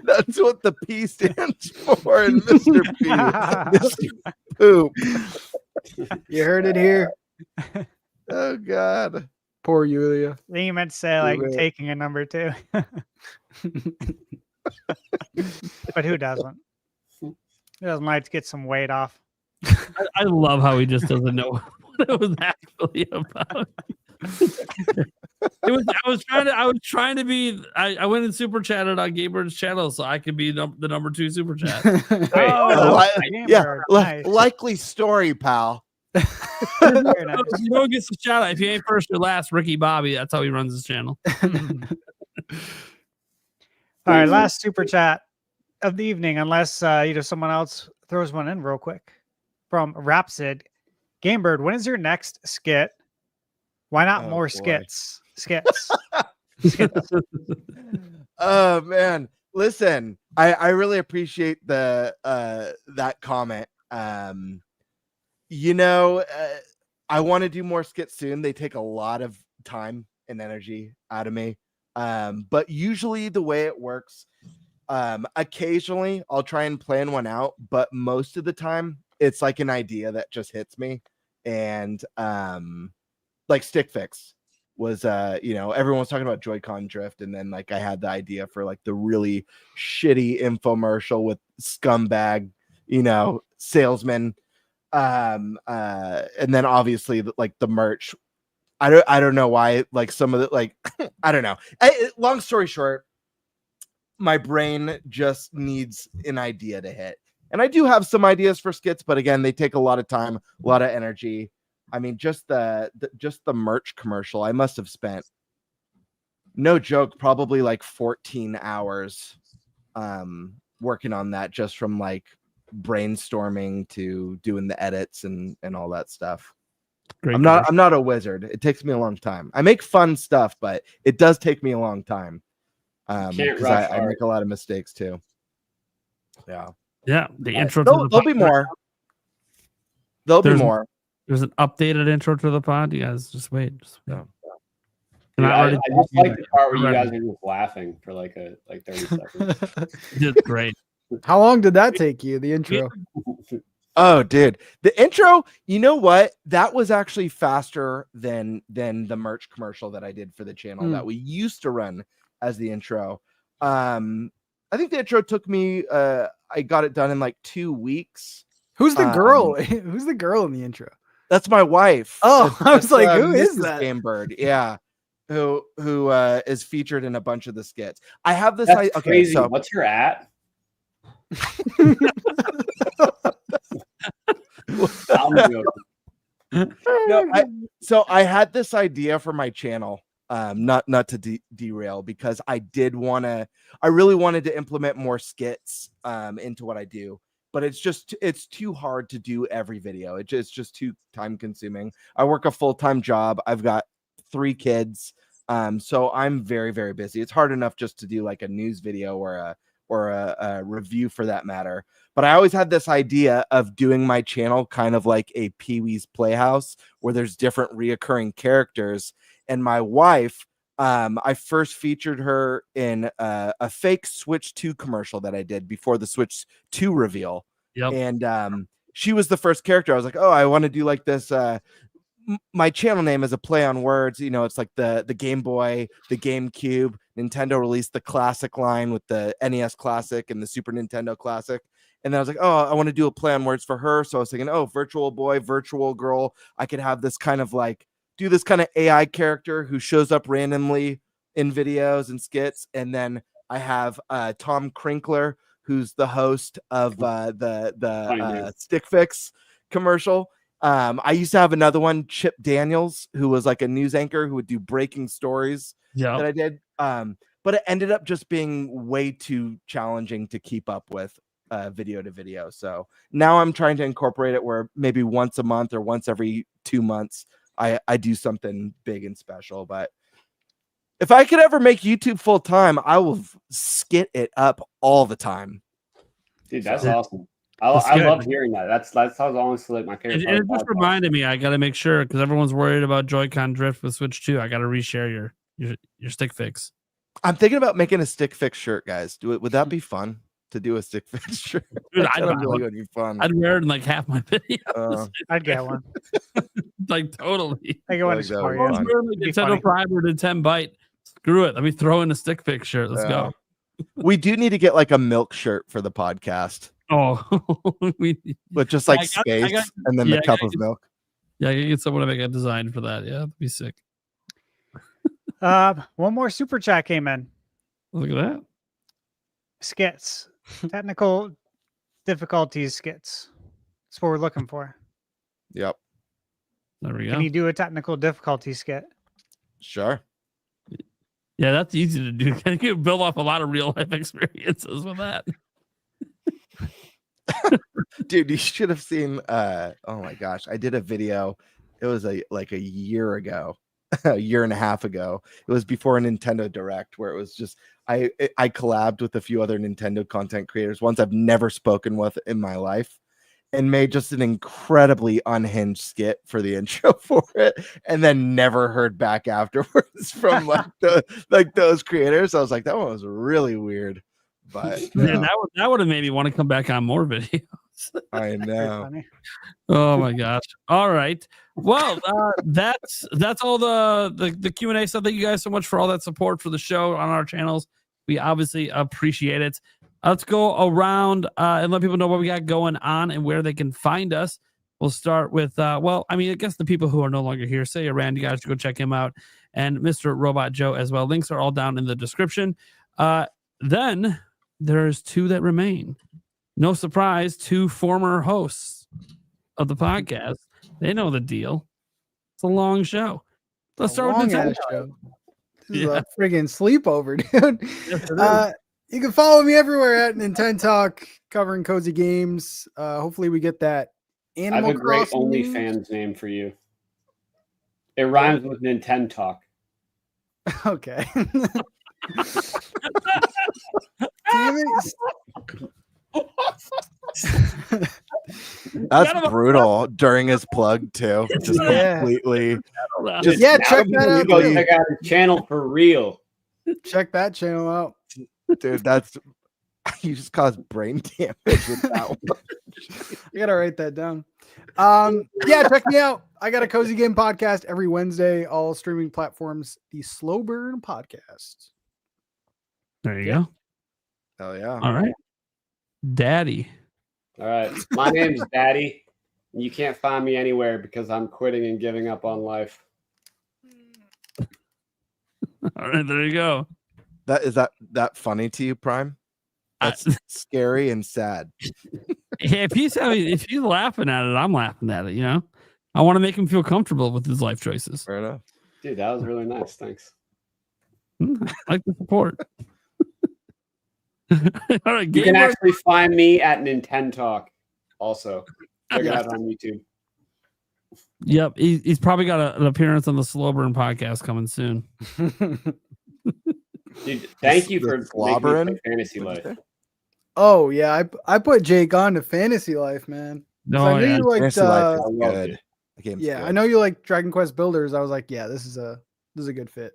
That's what the P stands for in Mr. P. Mr. Poop. You heard it here. Oh God. Poor Yulia. I think you meant to say like taking a number 2. But who doesn't? Who doesn't like to get some weight off? I love how he just doesn't know what it was actually about. I was trying to be. I went and super chatted on Gabriel's channel so I could be the number 2 super chat. Nice. Likely story, pal. Very nice. You know who gets the shout out? If you ain't first or last, Ricky Bobby. That's how he runs his channel. All right, last super chat of the evening, unless someone else throws one in real quick. From Rhapsid. Gamebird, when is your next skit? Why not more skits? Skits. Oh man. Listen, I really appreciate the that comment. I want to do more skits soon. They take a lot of time and energy out of me. But usually the way it works, occasionally I'll try and plan one out, but most of the time it's like an idea that just hits me. And like Stick Fix was everyone was talking about Joy-Con drift, and then like I had the idea for like the really shitty infomercial with scumbag salesman, and then obviously like the merch. I don't know why, like some of the like I don't know. Long story short, my brain just needs an idea to hit, and I do have some ideas for skits, but again, they take a lot of time, a lot of energy. I mean, just the merch commercial, I must have spent, no joke, probably like 14 hours working on that, just from like brainstorming to doing the edits and all that stuff. Great I'm not a wizard. It takes me a long time. I make fun stuff, but it does take me a long time. Because I make a lot of mistakes too. Yeah. Yeah. The intro. There'll be more. There'll be more. There's an updated intro to the pod. You guys just wait. Dude, I just like the part where you guys are just laughing for like 30 seconds. It's great. How long did that take you? The intro. Oh, dude, the intro. You know what? That was actually faster than the merch commercial that I did for the channel that we used to run as the intro. I think the intro took me. I got it done in like 2 weeks. Who's the girl? Who's the girl in the intro? That's my wife. Oh, I was like, who is Mrs. that? Game Bird. Yeah. Who is featured in a bunch of the skits. I have this. That's crazy. So what's your at? So I had this idea for my channel, not to derail, because I really wanted to implement more skits into what I do. But it's too hard to do every video. It's just too time consuming. I work a full-time job. I've got 3 kids. So I'm very, very busy. It's hard enough just to do like a news video or a review for that matter. But I always had this idea of doing my channel kind of like a Pee-wee's Playhouse, where there's different reoccurring characters. And my wife, I first featured her in a fake Switch 2 commercial that I did before the Switch 2 reveal. Yep. And she was the first character. I was like, oh, I want to do like this. My channel name is a play on words. It's like the Game Boy, the GameCube. Nintendo released the Classic line with the NES Classic and the Super Nintendo Classic. And then I was like, oh, I want to do a play on words for her. So I was thinking, oh, virtual boy, virtual girl. I could have this kind of like, do this kind of AI character who shows up randomly in videos and skits. And then I have Tom Crinkler, who's the host of the Stick Fix commercial. I used to have another one, Chip Daniels, who was like a news anchor who would do breaking stories that I did. But it ended up just being way too challenging to keep up with video to video. So now I'm trying to incorporate it where maybe once a month or once every 2 months, I do something big and special. But if I could ever make YouTube full time, I will skit it up all the time. Dude, that's awesome. I love hearing that. That's how honestly like my favorite. It just reminded me. I got to make sure, because everyone's worried about Joy-Con drift with Switch 2. I got to reshare your Stick Fix. I'm thinking about making a Stick Fix shirt, guys. Would that be fun to do a Stick Fix shirt? Dude, would be fun. I'd wear it in like half my videos. I'd get one. Like totally. I get one to support you. Nintendo Prime or Nintenbyte. Screw it. Let me throw in a Stick Fix shirt. Let's go. We do need to get like a milk shirt for the podcast. Oh, with just like space and then the cup of milk. Yeah, I can get someone to make a design for that. Yeah, that'd be sick. One more super chat came in. Look at that. Skits. Technical difficulties skits. That's what we're looking for. Yep. There we go. Can you do a technical difficulty skit? Sure. Yeah, that's easy to do. Can you build off a lot of real life experiences with that? Dude, you should have seen oh my gosh, I did a video. It was a year ago, a year and a half ago. It was before a Nintendo Direct, where it was just I collabed with a few other Nintendo content creators, ones I've never spoken with in my life. and made just an incredibly unhinged skit for the intro for it, and then never heard back afterwards from those creators. I was like, that one was really weird. But Man, that would have made me want to come back on more videos. I know. Oh my gosh. All right. Well, that's all the Q&A stuff. Thank you guys so much for all that support for the show on our channels. We obviously appreciate it. Let's go around and let people know what we got going on and where they can find us. We'll start with, I guess the people who are no longer here. Say Rand, you guys should go check him out. And Mr. Robot Joe as well. Links are all down in the description. Then there's two that remain. No surprise, two former hosts of the podcast. They know the deal. It's a long show. Let's start with the show. This is a friggin' sleepover, dude. Yes, you can follow me everywhere at Nintendo Talk, covering cozy games. Hopefully we get that Animal I have a great Crossing OnlyFans name for you. It rhymes with Nintendo Talk. Okay. Damn it. That's brutal during his plug too. Just completely. Check that out. Check out his channel for real. Check that channel out, dude. That's you just caused brain damage with that one. I gotta write that down. Check me out. I got a cozy game podcast every Wednesday, all streaming platforms. The Slow Burn Podcast. There you go. Hell yeah! All right, Daddy. All right, my name's Daddy. You can't find me anywhere because I'm quitting and giving up on life. All right, there you go. That funny to you, Prime? That's scary and sad. If he's laughing at it, I'm laughing at it. You know, I want to make him feel comfortable with his life choices. Fair enough, dude. That was really nice. Thanks. I like the support. All right, you can actually find me at Nintendo Talk. Also, check it out on YouTube. Yep, he's probably got an appearance on the Slow Burn Podcast coming soon. Dude, thank you for making me play Fantasy Life. Oh yeah, I put Jake on to Fantasy Life, man. No, I knew you liked. Fantasy Life is good. Yeah, good. I know you like Dragon Quest Builders. I was like, yeah, this is a good fit.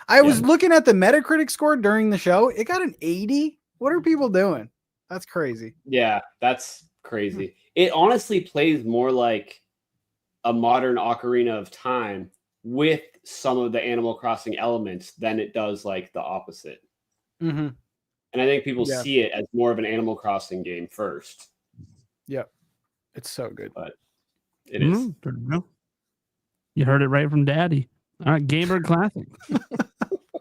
I was looking at the Metacritic score during the show. It got an 80. What are people doing? That's crazy. Yeah, that's crazy. It honestly plays more like a modern Ocarina of Time with some of the Animal Crossing elements than it does like the opposite. Mm-hmm. And I think people see it as more of an Animal Crossing game first. Yep. It's so good. But it is. You heard it right from Daddy. All right, Gamer Classic.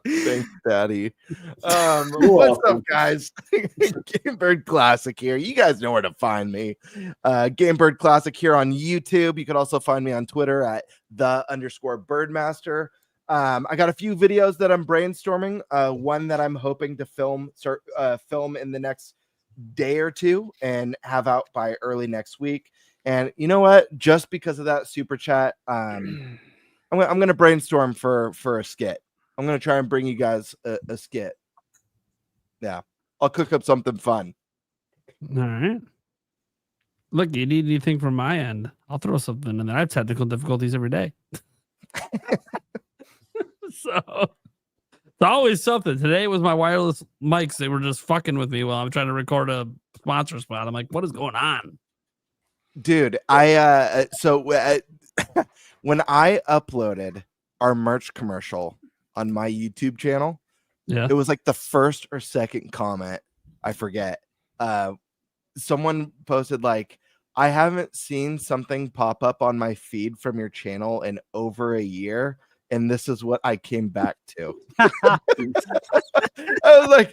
Thanks, Daddy. What's up, guys? Gamebird Classic here. You guys know where to find me. Gamebird Classic here on YouTube. You can also find me on Twitter at _Birdmaster. I got a few videos that I'm brainstorming. One that I'm hoping to film in the next day or two and have out by early next week. And you know what? Just because of that super chat, I'm going to brainstorm for a skit. I'm going to try and bring you guys a skit. Yeah. I'll cook up something fun. All right. Look, you need anything from my end? I'll throw something in there. I have technical difficulties every day. So it's always something. Today was my wireless mics. They were just fucking with me while I'm trying to record a sponsor spot. I'm like, what is going on? Dude, when I uploaded our merch commercial on my YouTube channel, it was like the first or second comment, I forget. Someone posted like, I haven't seen something pop up on my feed from your channel in over a year, and this is what I came back to. I was like,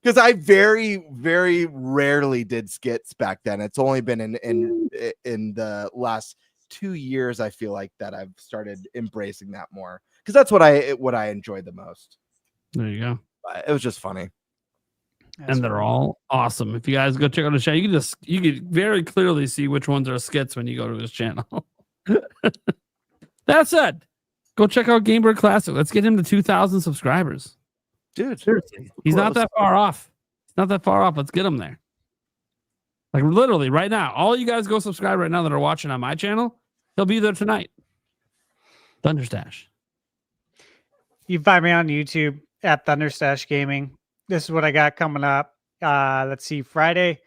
because I very, very rarely did skits back then. It's only been in the last 2 years, I feel like, that I've started embracing that more, because that's what I enjoy the most. There you go. It was just funny. And they're all awesome. If you guys go check out the show, you can very clearly see which ones are skits when you go to his channel. That said, go check out Gamebird Classic. Let's get him to 2,000 subscribers. Dude, seriously, he's not that far off. He's not that far off. Let's get him there. Like literally right now. All you guys go subscribe right now that are watching on my channel. He'll be there tonight. Thunderstash. You can find me on YouTube at Thunderstash Gaming. This is what I got coming up. Let's see. Friday,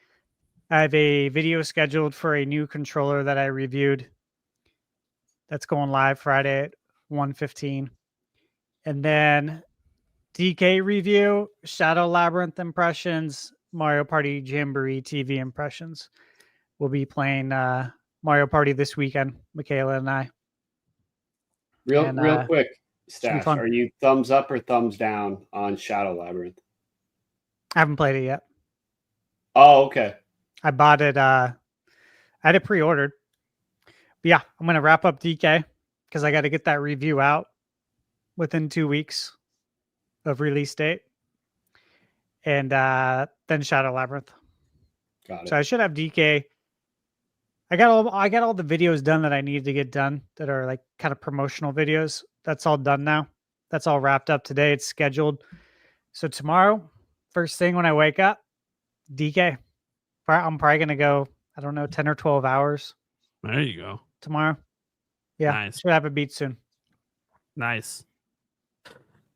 I have a video scheduled for a new controller that I reviewed. That's going live Friday at 1:15. And then DK review, Shadow Labyrinth impressions, Mario Party Jamboree TV impressions. We'll be playing Mario Party this weekend, Michaela and I. Real quick, Stash, fun. are you thumbs up or thumbs down on Shadow Labyrinth? I haven't played it yet. Oh, okay. I bought it. I had it pre-ordered. But yeah, I'm gonna wrap up DK because I got to get that review out within 2 weeks of release date, and then Shadow Labyrinth. Got it. So I should have DK. I got all the videos done that I needed to get done that are like kind of promotional videos. That's all done now. That's all wrapped up today. It's scheduled. So tomorrow, first thing when I wake up, DK. I'm probably gonna go, I don't know, 10 or 12 hours. There you go. Tomorrow. Yeah. Nice. Should have a beat soon. Nice.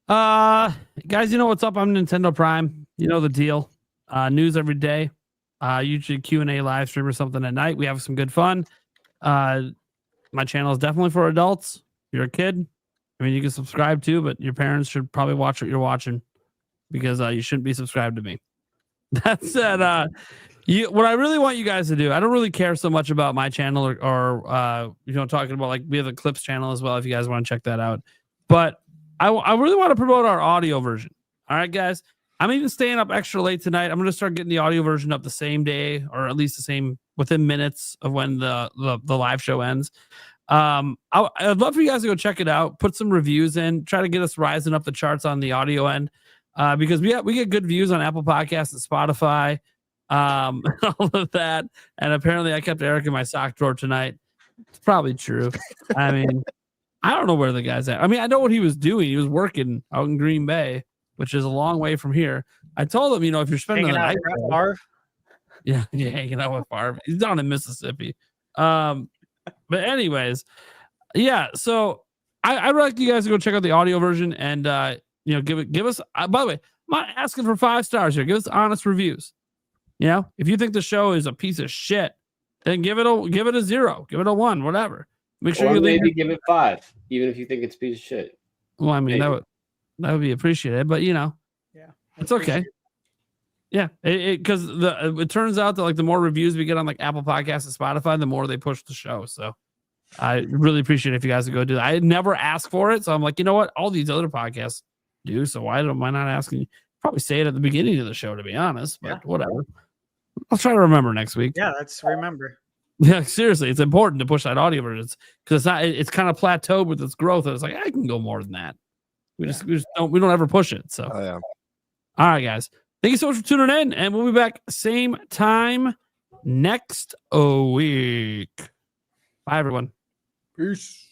Guys, you know what's up? I'm Nintendo Prime. You know the deal. News every day. Usually Q&A live stream or something at night. We have some good fun. My channel is definitely for adults. If you're a kid, I mean, you can subscribe too, but your parents should probably watch what you're watching because you shouldn't be subscribed to me. That said, what I really want you guys to do, I don't really care so much about my channel or talking about, like, we have a clips channel as well if you guys want to check that out. But I really want to promote our audio version. All right, guys. I'm even staying up extra late tonight. I'm going to start getting the audio version up the same day, or at least the same within minutes of when the live show ends. I'd love for you guys to go check it out, put some reviews in, try to get us rising up the charts on the audio end, because we get good views on Apple Podcasts and Spotify, all of that. And apparently I kept Eric in my sock drawer tonight. It's probably true. I mean, I don't know where the guy's at. I mean, I know what he was doing. He was working out in Green Bay, which is a long way from here. I told him, if you're spending the night, hanging out with Barb. He's down in Mississippi. But anyways, yeah. So I'd like you guys to go check out the audio version and give us. By the way, I'm not asking for 5 stars here. Give us honest reviews. If you think the show is a piece of shit, then give it a 0, give it a 1, whatever. Make sure maybe give it 5, even if you think it's a piece of shit. Well, I mean, that would be appreciated, but it's okay. Yeah, because it turns out that, like, the more reviews we get on, like, Apple Podcasts and Spotify, the more they push the show. So I really appreciate it if you guys would go do that. I never ask for it, so I'm like, you know what? All these other podcasts do, so why not asking you? Probably say it at the beginning of the show, to be honest, but whatever. I'll try to remember next week. Yeah, let's remember. Yeah, seriously, it's important to push that audio version because it's kind of plateaued with its growth, and it's like I can go more than that. We just don't ever push it. So, all right, guys, thank you so much for tuning in, and we'll be back same time next week. Bye, everyone. Peace.